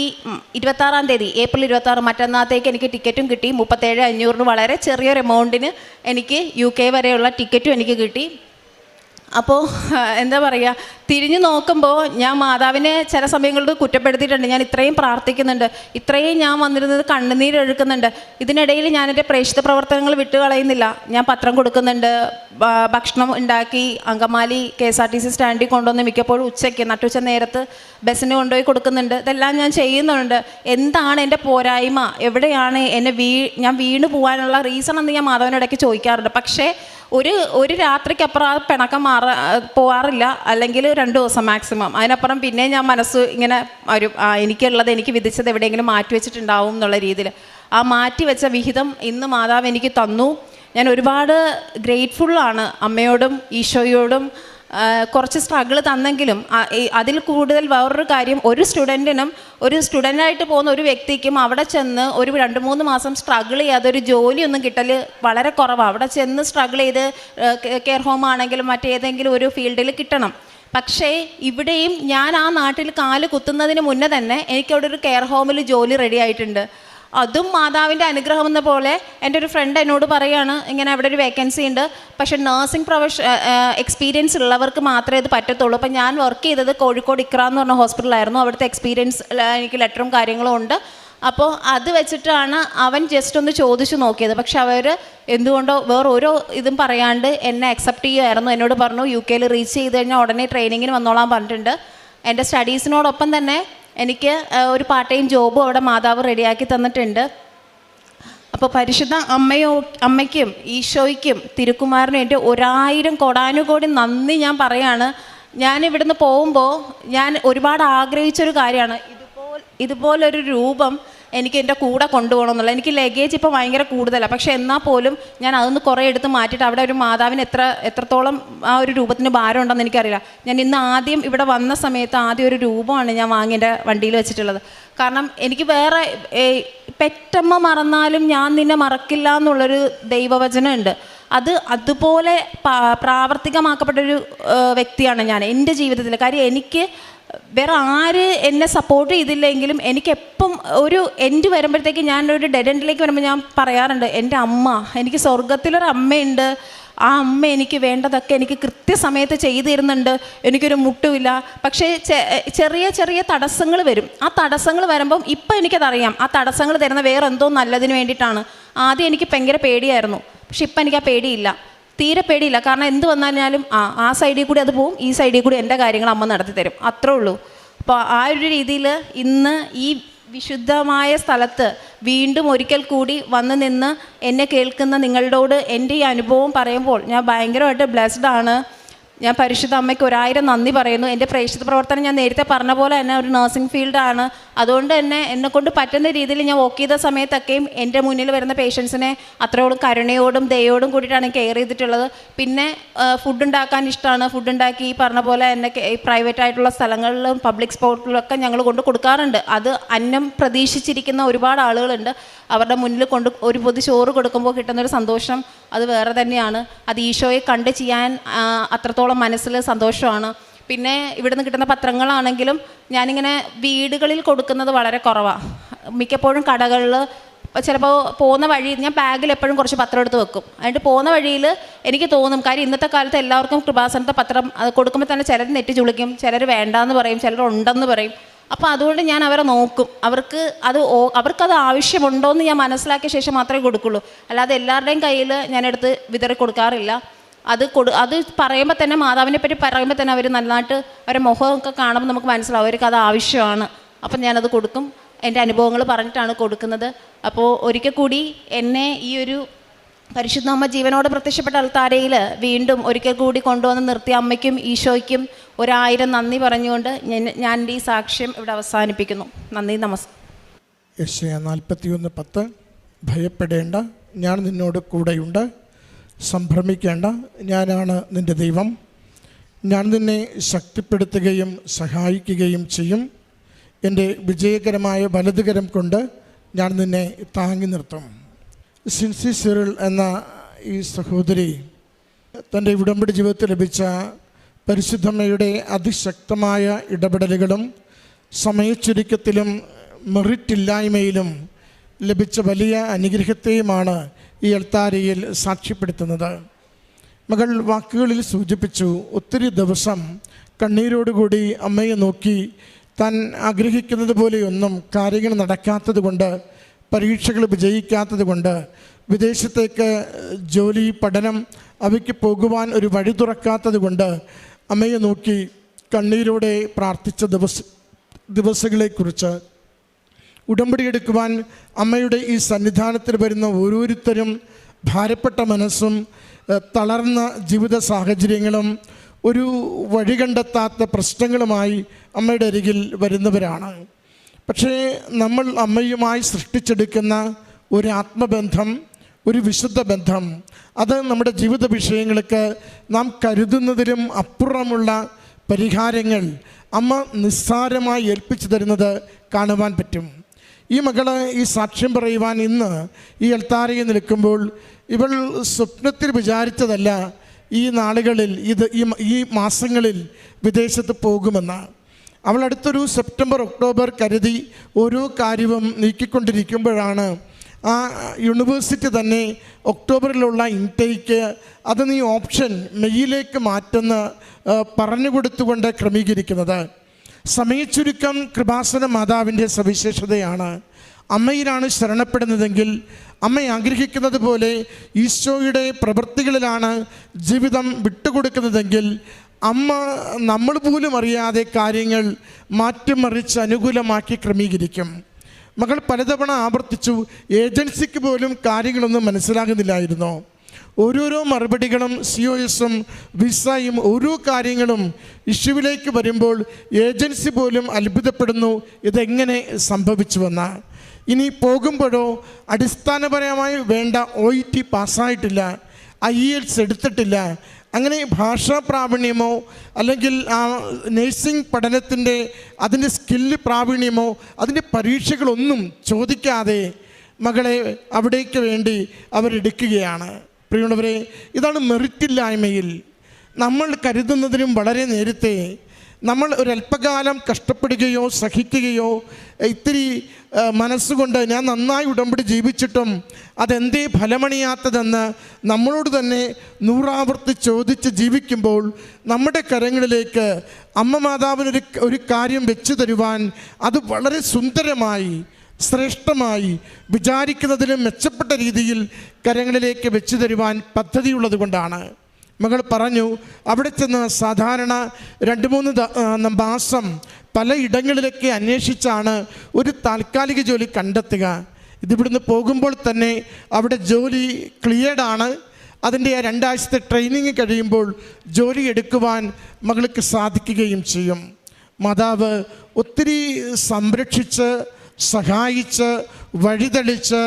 26-ാം തീയതി ഏപ്രിൽ 26 മറ്റന്നാളത്തേക്ക് എനിക്ക് ടിക്കറ്റും കിട്ടി. 37,500 വളരെ ചെറിയൊരു എമൗണ്ടിന് എനിക്ക് UK വരെയുള്ള ടിക്കറ്റും എനിക്ക് കിട്ടി. അപ്പോൾ എന്താ പറയുക, തിരിഞ്ഞു നോക്കുമ്പോൾ ഞാൻ മാതാവിനെ ചില സമയങ്ങളിൽ കുറ്റപ്പെടുത്തിയിട്ടുണ്ട്. ഞാൻ ഇത്രയും പ്രാർത്ഥിക്കുന്നുണ്ട്, ഇത്രയും ഞാൻ വന്നിരുന്നത് കണ്ണുനീരൊഴുക്കുന്നുണ്ട്. ഇതിനിടയിൽ ഞാൻ എൻ്റെ പ്രേക്ഷിത പ്രവർത്തനങ്ങൾ വിട്ടുകളയുന്നില്ല. ഞാൻ പത്രം കൊടുക്കുന്നുണ്ട്, ഭക്ഷണം ഉണ്ടാക്കി അങ്കമാലി KSRTC സ്റ്റാൻഡിൽ കൊണ്ടുവന്ന് മിക്കപ്പോഴും ഉച്ചയ്ക്ക് നട്ടുച്ച നേരത്ത് ബസ്സിന് കൊണ്ടുപോയി കൊടുക്കുന്നുണ്ട്. ഇതെല്ലാം ഞാൻ ചെയ്യുന്നുണ്ട്. എന്താണ് എൻ്റെ പോരായ്മ, എവിടെയാണ് ഞാൻ വീണ് പോകാനുള്ള റീസൺ എന്ന് ഞാൻ മാധവനിടയ്ക്ക് ചോദിക്കാറുണ്ട്. പക്ഷേ ഒരു രാത്രിക്കപ്പുറം ആ പിണക്കം പോകാറില്ല, അല്ലെങ്കിൽ 2 ദിവസം മാക്സിമം. അതിനപ്പുറം പിന്നെ ഞാൻ മനസ്സ് ഇങ്ങനെ എനിക്കുള്ളത്, എനിക്ക് വിധിച്ചത് എവിടെയെങ്കിലും മാറ്റി വെച്ചിട്ടുണ്ടാവും എന്നുള്ള രീതിയിൽ ആ മാറ്റി വെച്ച വിഹിതം ഇന്ന് മാതാവ് എനിക്ക് തന്നു. ഞാൻ ഒരുപാട് ഗ്രേറ്റ്ഫുള്ളാണ് അമ്മയോടും ഈശോയോടും. കുറച്ച് സ്ട്രഗിൾ തന്നെങ്കിലും അതിൽ കൂടുതൽ വേറൊരു കാര്യം, ഒരു സ്റ്റുഡൻ്റായിട്ട് പോകുന്ന ഒരു വ്യക്തിക്കും അവിടെ ചെന്ന് ഒരു 2-3 മാസം സ്ട്രഗിൾ ചെയ്യാതെ ഒരു ജോലിയൊന്നും കിട്ടൽ വളരെ കുറവാണ്. അവിടെ ചെന്ന് സ്ട്രഗിൾ ചെയ്ത് കെയർ ഹോം ആണെങ്കിലും മറ്റേതെങ്കിലും ഒരു ഫീൽഡിൽ കിട്ടണം. പക്ഷേ ഇവിടെയും ഞാൻ ആ നാട്ടിൽ കാല് കുത്തുന്നതിന് മുന്നേ തന്നെ എനിക്കവിടെ ഒരു കെയർ ഹോമിൽ ജോലി റെഡി ആയിട്ടുണ്ട്. അതും മാതാവിൻ്റെ അനുഗ്രഹം എന്ന പോലെ എൻ്റെ ഒരു ഫ്രണ്ട് എന്നോട് പറയുകയാണ്, ഇങ്ങനെ അവിടെ ഒരു വേക്കൻസി ഉണ്ട്, പക്ഷേ നഴ്സിംഗ് എക്സ്പീരിയൻസ് ഉള്ളവർക്ക് മാത്രമേ ഇത് പറ്റത്തുള്ളൂ. അപ്പം ഞാൻ വർക്ക് ചെയ്തത് കോഴിക്കോട് ഇക്ര എന്ന് പറഞ്ഞ ഹോസ്പിറ്റലായിരുന്നു. അവിടുത്തെ എക്സ്പീരിയൻസ് എനിക്ക് ലെറ്ററും കാര്യങ്ങളും ഉണ്ട്. അപ്പോൾ അത് വെച്ചിട്ടാണ് അവൻ ജസ്റ്റ് ഒന്ന് ചോദിച്ചു നോക്കിയത്. പക്ഷെ അവർ എന്തുകൊണ്ടോ വേറൊരു ഇതും പറയാണ്ട് എന്നെ അക്സെപ്റ്റ് ചെയ്യുമായിരുന്നു. എന്നോട് പറഞ്ഞു UK റീച്ച് ചെയ്ത് കഴിഞ്ഞാൽ ഉടനെ ട്രെയിനിങ്ങിന് വന്നോളാൻ പറഞ്ഞിട്ടുണ്ട്. എൻ്റെ സ്റ്റഡീസിനോടൊപ്പം തന്നെ എനിക്ക് ഒരു പാർട്ട് ടൈം ജോബും അവിടെ മാതാവ് റെഡിയാക്കി തന്നിട്ടുണ്ട്. അപ്പോൾ പരിശുദ്ധ അമ്മയ്ക്കും ഈശോയ്ക്കും തിരുക്കുമാരനും എൻ്റെ 1000 കോടാനുകോടി നന്ദി ഞാൻ പറയാണ്. ഞാൻ ഇവിടുന്ന് പോകുമ്പോൾ ഞാൻ ഒരുപാട് ആഗ്രഹിച്ചൊരു കാര്യമാണ്, ഇതുപോലൊരു രൂപം എനിക്ക് എൻ്റെ കൂടെ കൊണ്ടുപോകണം എന്നുള്ളത്. എനിക്ക് ലഗേജ് ഇപ്പോൾ ഭയങ്കര കൂടുതലാണ്, പക്ഷേ എന്നാൽ പോലും ഞാൻ അതൊന്ന് കുറേ എടുത്ത് മാറ്റിയിട്ട് അവിടെ ഒരു മാതാവിന് എത്രത്തോളം ആ ഒരു രൂപത്തിന് ഭാരം ഉണ്ടെന്ന് എനിക്കറിയില്ല. ഞാൻ ഇന്ന് ആദ്യം ഇവിടെ വന്ന സമയത്ത് ആദ്യം ഒരു രൂപമാണ് ഞാൻ വാങ്ങി എൻ്റെ വണ്ടിയിൽ വെച്ചിട്ടുള്ളത്. കാരണം എനിക്ക് വേറെ പെറ്റമ്മ മറന്നാലും ഞാൻ നിന്നെ മറക്കില്ല എന്നുള്ളൊരു ദൈവവചനമുണ്ട്. അതുപോലെ പ്രാവർത്തികമാക്കപ്പെട്ടൊരു വ്യക്തിയാണ് ഞാൻ എൻ്റെ ജീവിതത്തിൽ. കാര്യം എനിക്ക് വേറെ ആര് എന്നെ സപ്പോർട്ട് ചെയ്തില്ലെങ്കിലും എനിക്കെപ്പം ഒരു എൻഡ് വരുമ്പോഴത്തേക്ക് ഞാനൊരു ഡെഡ് എൻഡിലേക്ക് വരുമ്പോൾ ഞാൻ പറയാറുണ്ട്, എൻ്റെ അമ്മ, എനിക്ക് സ്വർഗത്തിലൊരു അമ്മയുണ്ട്, ആ അമ്മ എനിക്ക് വേണ്ടതൊക്കെ എനിക്ക് കൃത്യസമയത്ത് ചെയ്തു തരുന്നുണ്ട്, എനിക്കൊരു മുട്ടുമില്ല. പക്ഷേ ചെറിയ ചെറിയ തടസ്സങ്ങൾ വരും. ആ തടസ്സങ്ങൾ വരുമ്പം ഇപ്പം എനിക്കതറിയാം, ആ തടസ്സങ്ങൾ തരുന്ന വേറെ എന്തോ നല്ലതിന് വേണ്ടിയിട്ടാണ്. ആദ്യം എനിക്ക് ഭയങ്കര പേടിയായിരുന്നു, പക്ഷെ ഇപ്പം എനിക്ക് ആ പേടിയില്ല, തീരെ പേടിയില്ല. കാരണം എന്ത് വന്നാലും ആ സൈഡിൽ കൂടി അത് പോവും, ഈ സൈഡിൽ കൂടി എൻ്റെ കാര്യങ്ങൾ അമ്മ നടത്തി തരും, അത്രേ ഉള്ളൂ. അപ്പോൾ ആ ഒരു രീതിയിൽ ഇന്ന് ഈ വിശുദ്ധമായ സ്ഥലത്ത് വീണ്ടും ഒരിക്കൽ കൂടി വന്ന് നിന്ന് എന്നെ കേൾക്കുന്ന നിങ്ങളോട് എൻ്റെ ഈ അനുഭവം പറയുമ്പോൾ ഞാൻ ഭയങ്കരമായിട്ട് ബ്ലെസ്ഡ് ആണ്. ഞാൻ പരിശുദ്ധ അമ്മയ്ക്ക് 1000 നന്ദി പറയുന്നു. എൻ്റെ പ്രേക്ഷിത പ്രവർത്തനം ഞാൻ നേരത്തെ പറഞ്ഞ പോലെ തന്നെ ഒരു നഴ്സിംഗ് ഫീൽഡാണ്. അതുകൊണ്ട് തന്നെ എന്നെക്കൊണ്ട് പറ്റുന്ന രീതിയിൽ ഞാൻ വർക്ക് ചെയ്ത സമയത്തൊക്കെയും എൻ്റെ മുന്നിൽ വരുന്ന പേഷ്യൻസിനെ അത്രയോളം കരുണയോടും ദയോടും കൂടിയിട്ടാണ് കെയർ ചെയ്തിട്ടുള്ളത്. പിന്നെ ഫുഡ് ഉണ്ടാക്കാൻ ഇഷ്ടമാണ്. ഫുഡ് ഉണ്ടാക്കി ഈ പറഞ്ഞ പോലെ എന്നെ പ്രൈവറ്റ് ആയിട്ടുള്ള സ്ഥലങ്ങളിലും പബ്ലിക് സ്പോട്ടിലൊക്കെ ഞങ്ങൾ കൊണ്ട് കൊടുക്കാറുണ്ട്. അത് അന്നം പ്രതീക്ഷിച്ചിരിക്കുന്ന ഒരുപാട് ആളുകളുണ്ട്. അവരുടെ മുന്നിൽ ഒരു പൊതി ചോറ് കൊടുക്കുമ്പോൾ കിട്ടുന്നൊരു സന്തോഷം അത് വേറെ തന്നെയാണ്. അത് ഈശോയെ കണ്ട് ചെയ്യാൻ അത്രത്തോളം മനസ്സിൽ സന്തോഷമാണ്. പിന്നെ ഇവിടുന്ന് കിട്ടുന്ന പത്രങ്ങളാണെങ്കിലും ഞാനിങ്ങനെ വീടുകളിൽ കൊടുക്കുന്നത് വളരെ കുറവാണ്. മിക്കപ്പോഴും കടകളിൽ ചിലപ്പോൾ പോകുന്ന വഴി ഞാൻ ബാഗിൽ എപ്പോഴും കുറച്ച് പത്രം എടുത്ത് വെക്കും. എന്നിട്ട് പോകുന്ന വഴിയിൽ എനിക്ക് തോന്നും, കാര്യം ഇന്നത്തെ കാലത്ത് എല്ലാവർക്കും കൃപാസനത്തെ പത്രം അത് കൊടുക്കുമ്പോൾ തന്നെ ചിലർ നെറ്റി ചുളിക്കും, ചിലർ വേണ്ടാന്ന് പറയും, ചിലർ ഉണ്ടെന്ന് പറയും. അപ്പോൾ അതുകൊണ്ട് ഞാൻ അവരെ നോക്കും, അവർക്കത് ആവശ്യമുണ്ടോയെന്ന് ഞാൻ മനസ്സിലാക്കിയ ശേഷം മാത്രമേ കൊടുക്കുള്ളൂ. അല്ലാതെ എല്ലാവരുടെയും കയ്യിൽ ഞാനെടുത്ത് വിതറി കൊടുക്കാറില്ല. അത് പറയുമ്പോൾ തന്നെ മാതാവിനെ പറ്റി പറയുമ്പോൾ തന്നെ അവർ നന്നായിട്ട് അവരുടെ മുഖമൊക്കെ കാണുമ്പോൾ നമുക്ക് മനസ്സിലാവും അവർക്ക് അത് ആവശ്യമാണ്. അപ്പം ഞാനത് കൊടുക്കും. എൻ്റെ അനുഭവങ്ങൾ പറഞ്ഞിട്ടാണ് കൊടുക്കുന്നത്. അപ്പോൾ ഒരിക്കൽ കൂടി എന്നെ ഈ ഒരു പരിശുദ്ധ അമ്മ ജീവനോട് പ്രത്യക്ഷപ്പെട്ട അൾത്താരയിൽ വീണ്ടും ഒരിക്കൽ കൂടി കൊണ്ടുവന്ന് നിർത്തിയ അമ്മയ്ക്കും ഈശോയ്ക്കും 1000 നന്ദി പറഞ്ഞുകൊണ്ട് ഞാൻ എൻ്റെ ഈ സാക്ഷ്യം ഇവിടെ അവസാനിപ്പിക്കുന്നു. നന്ദി, നമസ്കാരം. യെശയ്യാ 41:10 ഭയപ്പെടേണ്ട, ഞാൻ നിന്നോട് കൂടെയുണ്ട്, സംഭ്രമിക്കേണ്ട, ഞാനാണ് നിൻ്റെ ദൈവം, ഞാൻ നിന്നെ ശക്തിപ്പെടുത്തുകയും സഹായിക്കുകയും ചെയ്യും, എൻ്റെ വിജയകരമായ വലതുകരം കൊണ്ട് ഞാൻ നിന്നെ താങ്ങി നിർത്തും. സിൻസി സിറിൽ എന്ന ഈ സഹോദരി തൻ്റെ ഉടമ്പടി ജീവിതത്തിൽ ലഭിച്ച പരിശുദ്ധമ്മയുടെ അതിശക്തമായ ഇടപെടലുകളും സമയച്ചുരുക്കത്തിലും മെറിറ്റില്ലായ്മയിലും ലഭിച്ച വലിയ അനുഗ്രഹത്തെയുമാണ് ഈ അൾത്താരയിൽ സാക്ഷ്യപ്പെടുത്തുന്നത്. മകൾ വാക്കുകളിൽ സൂചിപ്പിച്ചു, ഒത്തിരി ദിവസം കണ്ണീരോടുകൂടി അമ്മയെ നോക്കി താൻ ആഗ്രഹിക്കുന്നത് പോലെയൊന്നും കാര്യങ്ങൾ നടക്കാത്തത് കൊണ്ട്, പരീക്ഷകൾ വിജയിക്കാത്തത് കൊണ്ട്, വിദേശത്തേക്ക് ജോലി പഠനം അവയ്ക്ക് പോകുവാൻ ഒരു വഴി തുറക്കാത്തത് കൊണ്ട് അമ്മയെ നോക്കി കണ്ണീരോടെ പ്രാർത്ഥിച്ച ദിവസങ്ങളെക്കുറിച്ച്, ഉടമ്പടി എടുക്കുവാൻ അമ്മയുടെ ഈ സന്നിധാനത്തിൽ വരുന്ന ഓരോരുത്തരും ഭാരപ്പെട്ട മനസ്സും തളർന്ന ജീവിത സാഹചര്യങ്ങളും ഒരു വഴി കണ്ടെത്താത്ത പ്രശ്നങ്ങളുമായി അമ്മയുടെ അരികിൽ വരുന്നവരാണ്. പക്ഷേ നമ്മൾ അമ്മയുമായി സൃഷ്ടിച്ചെടുക്കുന്ന ഒരു ആത്മബന്ധം, ഒരു വിശുദ്ധ ബന്ധം, അത് നമ്മുടെ ജീവിത വിഷയങ്ങൾക്ക് നാം കരുതുന്നതിലും അപ്പുറമുള്ള പരിഹാരങ്ങൾ അമ്മ നിസ്സാരമായി ഏൽപ്പിച്ചു തരുന്നത് കാണുവാൻ പറ്റും. ഈ മകള് ഈ സാക്ഷ്യം പറയുവാൻ ഇന്ന് ഈ അൾത്താരയിൽ നിൽക്കുമ്പോൾ ഇവൾ സ്വപ്നത്തിൽ വിചാരിച്ചതല്ല ഈ നാളുകളിൽ ഈ മാസങ്ങളിൽ വിദേശത്ത് പോകുമെന്ന്. അവൾ അടുത്തൊരു സെപ്റ്റംബർ ഒക്ടോബർ കരുതി ഓരോ കാര്യവും നീക്കിക്കൊണ്ടിരിക്കുമ്പോഴാണ് ആ യൂണിവേഴ്സിറ്റി തന്നെ ഒക്ടോബറിലുള്ള ഇൻടേക്ക് അത് നീ ഓപ്ഷൻ മെയ്യിലേക്ക് മാറ്റുന്ന പറഞ്ഞു കൊടുത്തുകൊണ്ട് ക്രമീകരിക്കുന്നത്. സമയച്ചുരുക്കം കൃപാസന മാതാവിൻ്റെ സവിശേഷതയാണ്. അമ്മയിലാണ് ശരണപ്പെടുന്നതെങ്കിൽ, അമ്മ ആഗ്രഹിക്കുന്നത് പോലെ ഈശോയുടെ പ്രവൃത്തികളിലാണ് ജീവിതം വിട്ടുകൊടുക്കുന്നതെങ്കിൽ, അമ്മ നമ്മൾ പോലും അറിയാതെ കാര്യങ്ങൾ മാറ്റിമറിച്ച് അനുകൂലമാക്കി ക്രമീകരിക്കും. മകൾ പലതവണ ആവർത്തിച്ചു, ഏജൻസിക്ക് പോലും കാര്യങ്ങളൊന്നും മനസ്സിലാകുന്നില്ലായിരുന്നു. ഓരോരോ മറുപടികളും COSഉം വിസയും ഓരോ കാര്യങ്ങളും ഇഷ്യൂവിലേക്ക് വരുമ്പോൾ ഏജൻസി പോലും അത്ഭുതപ്പെടുന്നു, ഇതെങ്ങനെ സംഭവിച്ചുവെന്ന്. ഇനി പോകുമ്പോഴോ അടിസ്ഥാനപരമായി വേണ്ട OET പാസ്സായിട്ടില്ല, IELTS എടുത്തിട്ടില്ല, അങ്ങനെ ഭാഷാ പ്രാവീണ്യമോ അല്ലെങ്കിൽ ആ നേഴ്സിംഗ് പഠനത്തിൻ്റെ അതിൻ്റെ സ്കില്ല് പ്രാവീണ്യമോ അതിൻ്റെ പരീക്ഷകളൊന്നും ചോദിക്കാതെ മകളെ അവിടേക്ക് വേണ്ടി അവരെടുക്കുകയാണ്. പ്രിയമുള്ളവരെ, ഇതാണ് മെറിറ്റില്ലായ്മയിൽ. നമ്മൾ കരുതുന്നതിനും വളരെ നേരത്തെ നമ്മൾ ഒരല്പകാലം കഷ്ടപ്പെടുകയോ സഹിക്കുകയോ ഇത്തിരി മനസ്സുകൊണ്ട് ഞാൻ നന്നായി ഉടമ്പടി ജീവിച്ചിട്ടും അതെന്തേ ഫലമണിയാത്തതെന്ന് നമ്മളോട് തന്നെ 100 ആവർത്തി ചോദിച്ച് ജീവിക്കുമ്പോൾ നമ്മുടെ കരങ്ങളിലേക്ക് അമ്മ മാതാവിനൊരു ഒരു കാര്യം വെച്ചു തരുവാൻ അത് വളരെ സുന്ദരമായി ശ്രേഷ്ഠമായി വിചാരിക്കുന്നതിലും മെച്ചപ്പെട്ട രീതിയിൽ കരങ്ങളിലേക്ക് വെച്ചു തരുവാൻ പദ്ധതിയുള്ളത് കൊണ്ടാണ്. മകൾ പറഞ്ഞു, അവിടെ ചെന്ന് സാധാരണ 2-3 മാസം പല ഇടങ്ങളിലൊക്കെ അന്വേഷിച്ചാണ് ഒരു താൽക്കാലിക ജോലി കണ്ടെത്തുക. ഇതിവിടുന്ന് പോകുമ്പോൾ തന്നെ അവിടെ ജോലി ക്ലിയർഡാണ്. അതിൻ്റെ 2 ആഴ്ചത്തെ ട്രെയിനിങ് കഴിയുമ്പോൾ ജോലി എടുക്കുവാൻ മകൾക്ക് സാധിക്കുകയും ചെയ്യും. മാതാവ് ഒത്തിരി സംരക്ഷിച്ച് സഹായിച്ച് വഴിതെളിച്ച്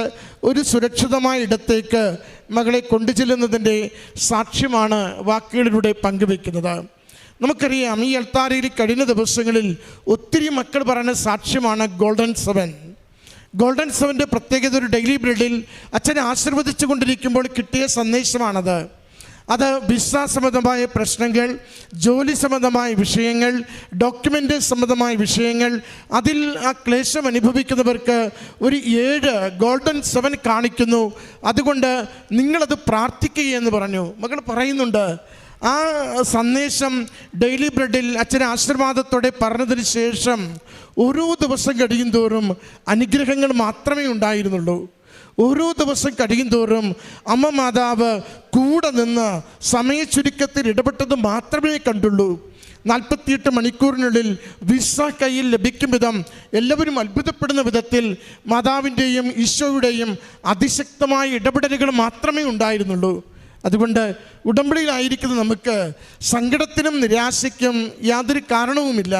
ഒരു സുരക്ഷിതമായ ഇടത്തേക്ക് മകളെ കൊണ്ടുചെല്ലുന്നതിൻ്റെ സാക്ഷ്യമാണ് വാക്കുകളിലൂടെ പങ്കുവെക്കുന്നത്. നമുക്കറിയാം, ഈ അൾത്താരയിൽ കഴിഞ്ഞ ദിവസങ്ങളിൽ ഒത്തിരി മക്കൾ പറയുന്ന സാക്ഷ്യമാണ് ഗോൾഡൻ 7. ഗോൾഡൻ 7ൻ്റെ പ്രത്യേകത ഒരു ഡെയിലി ബ്രെഡിൽ അച്ഛനെ ആശീർവദിച്ചു കൊണ്ടിരിക്കുമ്പോൾ കിട്ടിയ സന്ദേശമാണത്. അത് വിസ സംബന്ധമായ പ്രശ്നങ്ങൾ, ജോലി സംബന്ധമായ വിഷയങ്ങൾ, ഡോക്യുമെൻ്റ് സംബന്ധമായ വിഷയങ്ങൾ, അതിൽ ആ ക്ലേശം അനുഭവിക്കുന്നവർക്ക് ഒരു 7 ഗോൾഡൻ 7 കാണിക്കുന്നു. അതുകൊണ്ട് നിങ്ങളത് പ്രാർത്ഥിക്കുകയെന്ന് പറഞ്ഞു. മകൾ പറയുന്നുണ്ട്, ആ സന്ദേശം ഡെയിലി ബ്രെഡിൽ അച്ഛനെ ആശീർവാദത്തോടെ പറഞ്ഞതിന് ശേഷം ഓരോ ദിവസം കഴിയും തോറും അനുഗ്രഹങ്ങൾ മാത്രമേ ഉണ്ടായിരുന്നുള്ളൂ. ഓരോ ദിവസം കഴിയും തോറും അമ്മ മാതാവ് കൂടെ നിന്ന് സമയച്ചുരുക്കത്തിൽ ഇടപെട്ടത് മാത്രമേ കണ്ടുള്ളൂ. 48 മണിക്കൂറിനുള്ളിൽ വിസ കയ്യിൽ ലഭിക്കും വിധം എല്ലാവരും അത്ഭുതപ്പെടുന്ന വിധത്തിൽ മാതാവിൻ്റെയും ഈശോയുടെയും അതിശക്തമായ ഇടപെടലുകൾ മാത്രമേ ഉണ്ടായിരുന്നുള്ളൂ. അതുകൊണ്ട് ഉടമ്പടിയിലായിരിക്കുന്ന നമുക്ക് സങ്കടത്തിനും നിരാശയ്ക്കും യാതൊരു കാരണവുമില്ല.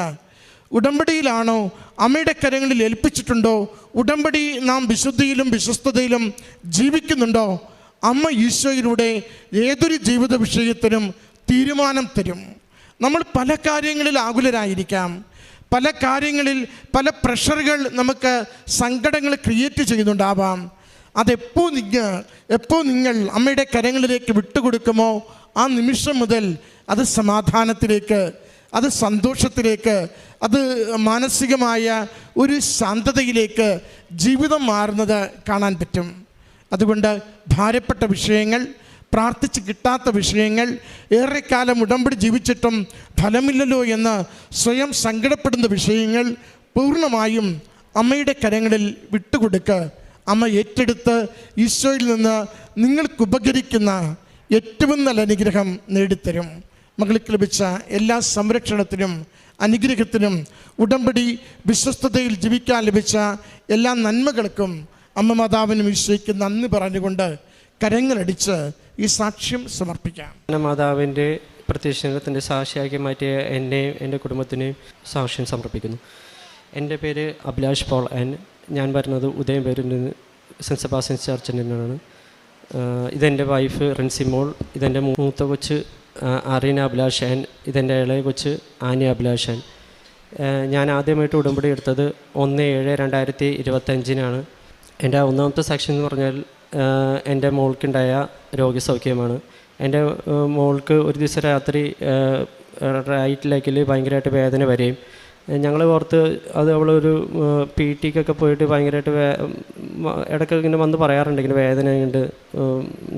ഉടമ്പടിയിലാണോ, അമ്മയുടെ കരങ്ങളിൽ ഏൽപ്പിച്ചിട്ടുണ്ടോ, ഉടമ്പടി നാം വിശുദ്ധിയിലും വിശ്വസ്തതയിലും ജീവിക്കുന്നുണ്ടോ, അമ്മ ഈശോയിലൂടെ ഏതൊരു ജീവിത വിഷയത്തിനും തീരുമാനം തരും. നമ്മൾ പല കാര്യങ്ങളിൽ ആകുലരായിരിക്കാം, പല കാര്യങ്ങളിൽ പല പ്രഷറുകൾ നമുക്ക് സങ്കടങ്ങൾ ക്രിയേറ്റ് ചെയ്യുന്നുണ്ടാവാം. അതെപ്പോൾ നിങ്ങൾ അമ്മയുടെ കരങ്ങളിലേക്ക് വിട്ടുകൊടുക്കുമോ ആ നിമിഷം മുതൽ അത് സമാധാനത്തിലേക്ക്, അത് സന്തോഷത്തിലേക്ക്, അത് മാനസികമായ ഒരു ശാന്തതയിലേക്ക് ജീവിതം മാറുന്നത് കാണാൻ പറ്റും. അതുകൊണ്ട് ഭാരപ്പെട്ട വിഷയങ്ങൾ, പ്രാർത്ഥിച്ച് കിട്ടാത്ത വിഷയങ്ങൾ, ഏറെക്കാലം ഉടമ്പടി ജീവിച്ചിട്ടും ഫലമില്ലല്ലോ എന്ന് സ്വയം സങ്കടപ്പെടുന്ന വിഷയങ്ങൾ പൂർണ്ണമായും അമ്മയുടെ കരങ്ങളിൽ വിട്ടുകൊടുക്കുക. അമ്മ ഏറ്റെടുത്ത് ഈശോയിൽ നിന്ന് നിങ്ങൾക്ക് ഉപകരിക്കുന്ന ഏറ്റവും നല്ല അനുഗ്രഹം നേടിത്തരും. മകൾക്ക് ലഭിച്ച എല്ലാ സംരക്ഷണത്തിനും അനുഗ്രഹത്തിനും ഉടമ്പടി വിശ്വസ്തതയിൽ ജീവിക്കാൻ ലഭിച്ച എല്ലാ നന്മകൾക്കും അമ്മ മാതാവിനും ഈശോയ്ക്ക് നന്ദി പറഞ്ഞുകൊണ്ട് കരങ്ങളടിച്ച് ഈ സാക്ഷ്യം സമർപ്പിക്കാം. മാതാവിൻ്റെ പ്രത്യക്ഷത്തിൻ്റെ സാക്ഷിയാക്കി മാറ്റിയ എന്നെയും എൻ്റെ കുടുംബത്തിനെയും സാക്ഷ്യം സമർപ്പിക്കുന്നു. എൻ്റെ പേര് അഭിലാഷ് പോൾ ആൻഡ് ഞാൻ വരുന്നത് ഉദയംപേരിൽ നിന്ന് സെൻറ്റ് സെബാസ്റ്റ്യൻസ് ചർച്ചിൽ നിന്നാണ്. ഇതെൻ്റെ വൈഫ് റിൻസിമോൾ, ഇതെൻ്റെ മൂത്ത കൊച്ച് അറീന അഭിലാഷ് ആൻഡ് ഇതെൻ്റെ ഇളയ കൊച്ച് ആനി അഭിലാഷ് ആൻഡ്. ഞാൻ ആദ്യമായിട്ട് ഉടമ്പടി എടുത്തത് 1/7/2025 എൻ്റെ ഒന്നാമത്തെ സാക്ഷ്യം എന്ന് പറഞ്ഞാൽ എൻ്റെ മോൾക്കുണ്ടായ രോഗസൗഖ്യമാണ്. എൻ്റെ മോൾക്ക് ഒരു ദിവസം രാത്രി റൈറ്റ് ലെഗിൽ ഭയങ്കരമായിട്ട് വേദന വരെയും ഞങ്ങൾ ഓർത്ത് അത് അവളൊരു PT ക്കൊക്കെ പോയിട്ട് ഭയങ്കരമായിട്ട് ഇടയ്ക്ക് ഇങ്ങനെ വന്ന് പറയാറുണ്ട്, ഇങ്ങനെ വേദന ഉണ്ട്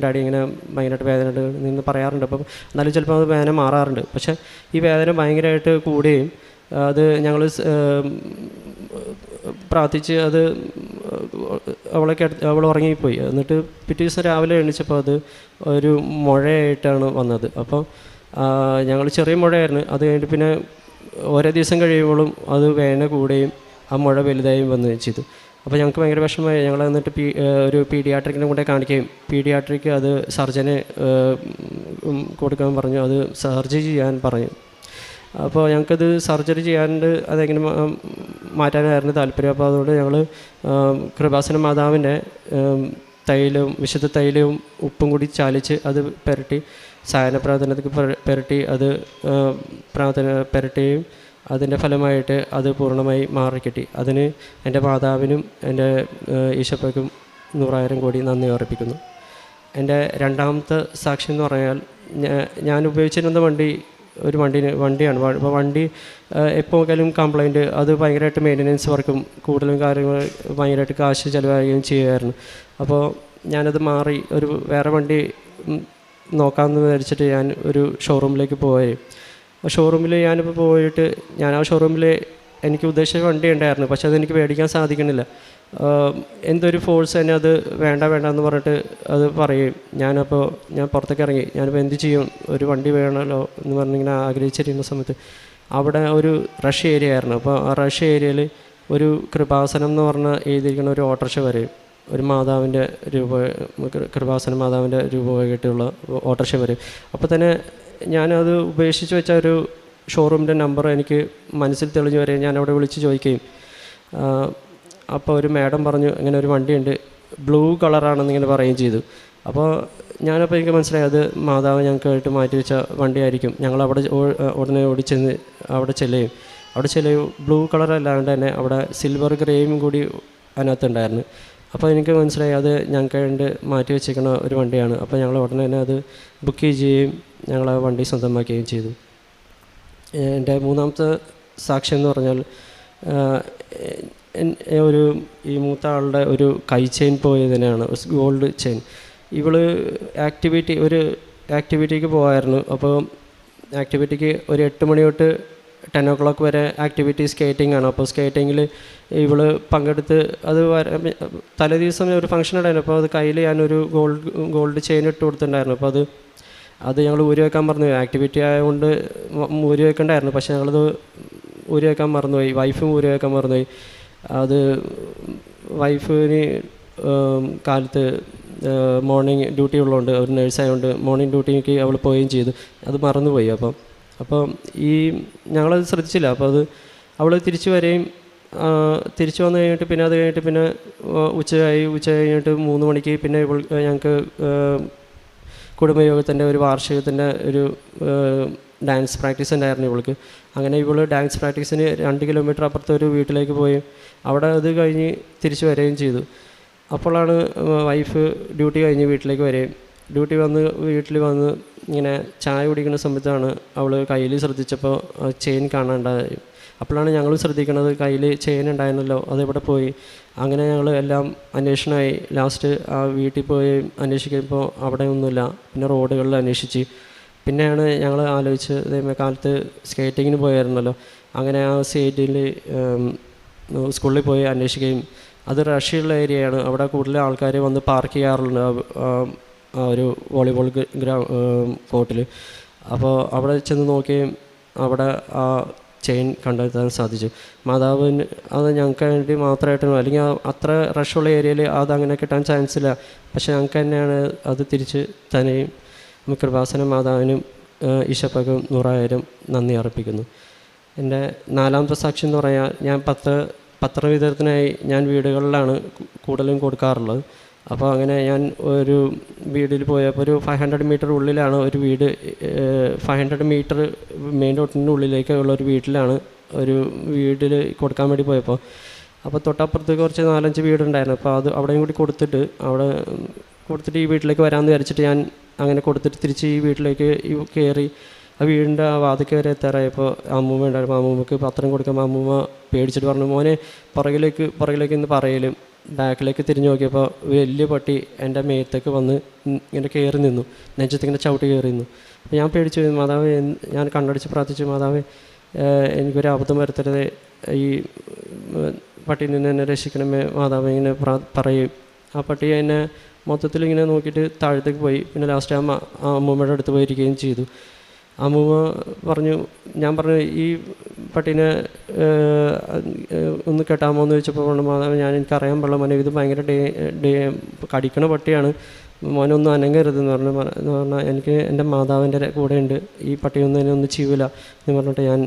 ഡാഡി, ഇങ്ങനെ ഭയങ്കരമായിട്ട് വേദന ഉണ്ട് നിന്ന് പറയാറുണ്ട്. അപ്പം എന്നാലും ചിലപ്പോൾ അത് വേദന മാറാറുണ്ട്. പക്ഷേ ഈ വേദന ഭയങ്കരമായിട്ട് കൂടുകയും അത് ഞങ്ങൾ പ്രാർത്ഥിച്ച് അത് അവൾ ഉറങ്ങിപ്പോയി. എന്നിട്ട് പിറ്റേ ദിവസം രാവിലെ എണീച്ചപ്പോൾ അത് ഒരു മുഴയായിട്ടാണ് വന്നത്. അപ്പോൾ ഞങ്ങൾ ചെറിയ മുഴയായിരുന്നു. അത് കഴിഞ്ഞിട്ട് പിന്നെ ഓരോ ദിവസം കഴിയുമ്പോഴും അത് വേദന കൂടുകയും ആ മുഴ വലുതായും വന്നു ചെയ്തു. അപ്പോൾ ഞങ്ങൾക്ക് ഭയങ്കര വിഷമമായി. ഞങ്ങൾ എന്നിട്ട് ഒരു പീഡിയാട്രിക്കിനെ കൊണ്ടേ കാണിക്കുകയും പീഡിയാട്രിക്ക് അത് സർജന് കൊടുക്കാൻ പറഞ്ഞു, അത് സർജറി ചെയ്യാൻ പറഞ്ഞു. അപ്പോൾ ഞങ്ങൾക്കത് സർജറി ചെയ്യാണ്ട് അതെങ്ങനെ മാറ്റാനായിരുന്നു താല്പര്യം. അപ്പോൾ അതുകൊണ്ട് ഞങ്ങൾ കൃപാസന മാതാവിൻ്റെ തൈലവും വിശുദ്ധ തൈലവും ഉപ്പും കൂടി ചാലിച്ച് അത് പുരട്ടി സായന പ്രാർത്ഥനയ്ക്ക് പുരട്ടി അത് പ്രാർത്ഥന പുരട്ടുകയും അതിൻ്റെ ഫലമായിട്ട് അത് പൂർണ്ണമായി മാറിക്കിട്ടി. അതിന് എൻ്റെ മാതാവിനും എൻ്റെ ഈശോയ്ക്കും 100,000 കോടി നന്ദി അർപ്പിക്കുന്നു. എൻ്റെ രണ്ടാമത്തെ സാക്ഷ്യം എന്ന് പറഞ്ഞാൽ ഞാൻ ഉപയോഗിച്ചിരുന്ന ഒരു വണ്ടിയാണ്. അപ്പോൾ വണ്ടി എപ്പോൾ നോക്കിയാലും കംപ്ലൈൻറ്റ്, അത് ഭയങ്കരമായിട്ട് മെയിൻ്റനൻസ് വർക്കും കൂടുതലും കാര്യങ്ങൾ ഭയങ്കരമായിട്ട് കാശ് ചിലവാകുകയും ചെയ്യുമായിരുന്നു. അപ്പോൾ ഞാനത് മാറി ഒരു വേറെ വണ്ടി നോക്കാമെന്ന് വിചാരിച്ചിട്ട് ഞാൻ ഒരു ഷോറൂമിലേക്ക് പോയി. ആ ഷോറൂമിൽ ഞാനിപ്പോൾ പോയിട്ട് ആ ഷോറൂമിൽ എനിക്ക് ഉദ്ദേശിച്ച വണ്ടി ഉണ്ടായിരുന്നു, പക്ഷെ അതെനിക്ക് മേടിക്കാൻ സാധിക്കണില്ല. എന്തൊരു ഫോഴ്സ് തന്നെ അത് വേണ്ട എന്ന് പറഞ്ഞിട്ട് അത് പറയും. ഞാൻ പുറത്തേക്ക് ഇറങ്ങി, ഞാനിപ്പോൾ എന്ത് ചെയ്യും, ഒരു വണ്ടി വേണമല്ലോ എന്ന് പറഞ്ഞിങ്ങനെ ആഗ്രഹിച്ചിരിക്കുന്ന സമയത്ത് അവിടെ ഒരു റഷ് ഏരിയ ആയിരുന്നു. അപ്പോൾ ആ റഷ് ഏരിയയിൽ ഒരു കൃപാസനം എന്ന് പറഞ്ഞ് എഴുതിയിരിക്കുന്ന ഒരു ഓട്ടോറിക്ഷ വരെയും ഒരു മാതാവിൻ്റെ കൃപാസന മാതാവിൻ്റെ രൂപമായിട്ടുള്ള ഓട്ടോറിക്ഷ വരും. അപ്പോൾ തന്നെ ഞാനത് ഉപേക്ഷിച്ച് വെച്ച ഒരു ഷോറൂമിൻ്റെ നമ്പർ എനിക്ക് മനസ്സിൽ തെളിഞ്ഞു വരെ ഞാൻ അവിടെ വിളിച്ച് ചോദിക്കുകയും അപ്പോൾ ഒരു മാഡം പറഞ്ഞു ഇങ്ങനെ ഒരു വണ്ടിയുണ്ട്, ബ്ലൂ കളറാണെന്നിങ്ങനെ പറയുകയും ചെയ്തു. അപ്പോൾ ഞാനപ്പോൾ എനിക്ക് മനസ്സിലായി അത് മാതാവ് ഞങ്ങൾക്കായിട്ട് മാറ്റി വെച്ച വണ്ടിയായിരിക്കും. ഞങ്ങൾ അവിടെ ഉടനെ ഓടിച്ചെന്ന് അവിടെ ചെല്ലുകയും ബ്ലൂ കളറല്ലാണ്ട് തന്നെ അവിടെ സിൽവർ ഗ്രേയും കൂടി അതിനകത്തുണ്ടായിരുന്നു. അപ്പോൾ എനിക്ക് മനസ്സിലായി അത് ഞങ്ങൾക്ക് വേണ്ടി മാറ്റി വെച്ചിരിക്കുന്ന ഒരു വണ്ടിയാണ്. അപ്പോൾ ഞങ്ങൾ ഉടനെ തന്നെ അത് ബുക്ക് ചെയ്യുകയും ഞങ്ങൾ ആ വണ്ടി സ്വന്തമാക്കുകയും ചെയ്തു. എൻ്റെ മൂന്നാമത്തെ സാക്ഷ്യം എന്ന് പറഞ്ഞാൽ ഈ മൂത്ത ആളുടെ ഒരു കൈ ചെയിൻ പോയതിനാണ്, ഗോൾഡ് ചെയിൻ. ഒരു ആക്ടിവിറ്റിക്ക് പോകായിരുന്നു. അപ്പോൾ ആക്ടിവിറ്റിക്ക് ഒരു 8 മണി തൊട്ട് 10 o'clock വരെ ആക്ടിവിറ്റി സ്കേറ്റിംഗ് ആണ്. അപ്പോൾ സ്കേറ്റിങ്ങിൽ ഇവള് പങ്കെടുത്ത് അത് തലേ ദിവസം ഒരു ഫംഗ്ഷൻ ഉണ്ടായിരുന്നു. അപ്പോൾ അത് കയ്യിൽ ഞാനൊരു ഗോൾഡ് ചെയിൻ ഇട്ട് കൊടുത്തിട്ടുണ്ടായിരുന്നു. അപ്പോൾ അത് ഞങ്ങൾ ഊരി വെക്കാൻ മറന്നു. ആക്ടിവിറ്റി ആയതുകൊണ്ട് ഊരി വെക്കണ്ടായിരുന്നു, പക്ഷേ ഞങ്ങളത് ഊരി വെക്കാൻ മറന്നുപോയി. വൈഫും ഊരി വെക്കാൻ മറന്നുപോയി. അത് വൈഫിന് കാലത്ത് മോർണിംഗ് ഡ്യൂട്ടി ഉള്ളതുകൊണ്ട്, ഒരു നേഴ്സായതുകൊണ്ട് മോർണിംഗ് ഡ്യൂട്ടിക്ക് അവൾ പോവുകയും ചെയ്തു. അത് മറന്നുപോയി. അപ്പം ഞങ്ങളത് ശ്രദ്ധിച്ചില്ല. അപ്പോൾ അവൾ തിരിച്ചു വന്നു കഴിഞ്ഞിട്ട് പിന്നെ അത് കഴിഞ്ഞിട്ട് പിന്നെ ഉച്ച കഴിഞ്ഞിട്ട് 3 മണിക്ക് പിന്നെ ഞങ്ങൾക്ക് കുടുംബയോഗത്തിൻ്റെ ഒരു വാർഷികത്തിൻ്റെ ഒരു ഡാൻസ് പ്രാക്ടീസ് ഉണ്ടായിരുന്നു ഇവൾക്ക്. അങ്ങനെ ഡാൻസ് പ്രാക്ടീസിന് 2 കിലോമീറ്റർ അപ്പുറത്തെ ഒരു വീട്ടിലേക്ക് പോയി അവിടെ അത് കഴിഞ്ഞ് തിരിച്ചു വരികയും ചെയ്തു. അപ്പോഴാണ് വൈഫ് ഡ്യൂട്ടി കഴിഞ്ഞ് വീട്ടിലേക്ക് വരികയും വീട്ടിൽ വന്ന് ഇങ്ങനെ ചായ കുടിക്കുന്ന സമയത്താണ് അവൾ കയ്യിൽ ശ്രദ്ധിച്ചപ്പോൾ ചെയിൻ കാണാണ്ടായി. അപ്പോഴാണ് ഞങ്ങൾ ശ്രദ്ധിക്കുന്നത് കയ്യിൽ ചെയിൻ ഉണ്ടായിരുന്നല്ലോ, അതെവിടെ പോയി. അങ്ങനെ ഞങ്ങൾ എല്ലാം അന്വേഷണമായി. ലാസ്റ്റ് ആ വീട്ടിൽ പോയി അന്വേഷിക്കുമ്പോൾ അവിടെ ഒന്നുമില്ല. പിന്നെ റോഡുകളിൽ അന്വേഷിച്ച്. പിന്നെയാണ് ഞങ്ങൾ ആലോചിച്ച് ഇതേ കാലത്ത് സ്കേറ്റിങ്ങിന് പോയായിരുന്നല്ലോ, അങ്ങനെ ആ സ്റ്റേറ്റിൽ സ്കൂളിൽ പോയി അന്വേഷിക്കുകയും അത് റഷ്യുള്ള ഏരിയയാണ്, അവിടെ കൂടുതൽ ആൾക്കാർ വന്ന് പാർക്ക് ചെയ്യാറുണ്ട് ആ ഒരു വോളിബോൾ കോർട്ടിൽ. അപ്പോൾ അവിടെ ചെന്ന് നോക്കുകയും അവിടെ ആ ചെയിൻ കണ്ടെത്താൻ സാധിച്ചു. മാതാവിന് അത് ഞങ്ങൾക്ക് വേണ്ടി മാത്രമായിട്ടാണ്, അല്ലെങ്കിൽ അത്ര റഷുള്ള ഏരിയയിൽ അതങ്ങനെ കിട്ടാൻ ചാൻസ് ഇല്ല. പക്ഷേ ഞങ്ങൾക്ക് തന്നെയാണ് അത് തിരിച്ച് തന്നെയും കൃപാസന മാതാവിനും ഈശോപ്പക്കും 100,000 നന്ദി അർപ്പിക്കുന്നു. എൻ്റെ 4ാമത്തെ സാക്ഷി എന്ന് പറയാൻ, ഞാൻ പത്രവിതരണത്തിനായി ഞാൻ വീടുകളിലാണ് കൂടുതലും കൊടുക്കാറുള്ളത്. അപ്പോൾ അങ്ങനെ ഞാൻ ഒരു വീട്ടിൽ പോയപ്പോൾ ഒരു 500 മീറ്റർ ഉള്ളിലാണ് ഒരു വീട്, 500 മീറ്റർ മെയിൻ റോഡിൻ്റെ ഉള്ളിലേക്കുള്ള ഒരു വീട്ടിലാണ് ഒരു വീട്ടിൽ കൊടുക്കാൻ വേണ്ടി പോയപ്പോൾ. അപ്പോൾ തൊട്ടപ്പുറത്ത് കുറച്ച് 4-5 വീടുണ്ടായിരുന്നു. അപ്പോൾ അത് അവിടെയും കൂടി കൊടുത്തിട്ട് ഈ വീട്ടിലേക്ക് വരാമെന്ന് വിചാരിച്ചിട്ട് ഞാൻ അങ്ങനെ കൊടുത്തിട്ട് തിരിച്ച് ഈ വീട്ടിലേക്ക് കയറി ആ വീടിൻ്റെ ആ വാതിൽക്ക് വരെ എത്താറായപ്പോൾ അമ്മൂമ്മ ഉണ്ടായിരുന്നു. അമ്മൂമ്മക്ക് പത്രം കൊടുക്കുമ്പോൾ അമ്മൂമ്മ പേടിച്ചിട്ട് പറഞ്ഞു, മോനെ പുറകിലേക്ക് ഇന്ന് പറയലും. ബാക്കിലേക്ക് തിരിഞ്ഞു നോക്കിയപ്പോൾ വലിയ പട്ടി എൻ്റെ മേത്തേക്ക് വന്ന് ഇങ്ങനെ കയറി നിന്നു, നെഞ്ചത്തിങ്ങനെ ചവിട്ടി കയറി നിന്നു. അപ്പോൾ ഞാൻ പേടിച്ചു പോയി. മാതാവ്, ഞാൻ കണ്ണടിച്ച് പ്രാർത്ഥിച്ചു, മാതാവ് എനിക്കൊരു അബദ്ധം വരുത്തരുത്, ഈ പട്ടിയിൽ നിന്ന് എന്നെ രക്ഷിക്കണമേ മാതാവ് ഇങ്ങനെ പറയും. ആ പട്ടി എന്നെ മൊത്തത്തിൽ ഇങ്ങനെ നോക്കിയിട്ട് താഴത്തേക്ക് പോയി. പിന്നെ ലാസ്റ്റ് അമ്മൂമ്മയുടെ അടുത്ത് പോയിരിക്കുകയും ചെയ്തു. അമ്മൂമ്മ പറഞ്ഞു, ഞാൻ പറഞ്ഞു ഈ പട്ടീനെ ഒന്ന് കെട്ടാമോ എന്ന് ചോദിച്ചപ്പോൾ പറഞ്ഞു, മാതാവ് എനിക്കറിയാൻ പാടില്ല മോനെ, ഇത് ഭയങ്കര കടിക്കണ പട്ടിയാണ്, മോനൊന്നും അനങ്ങരുതെന്ന് പറഞ്ഞാൽ എനിക്ക് എൻ്റെ മാതാവിൻ്റെ കൂടെ ഉണ്ട്, ഈ പട്ടിയൊന്നും എന്നെ ഒന്നും ചെയ്യില്ല എന്ന് പറഞ്ഞിട്ട് ഞാൻ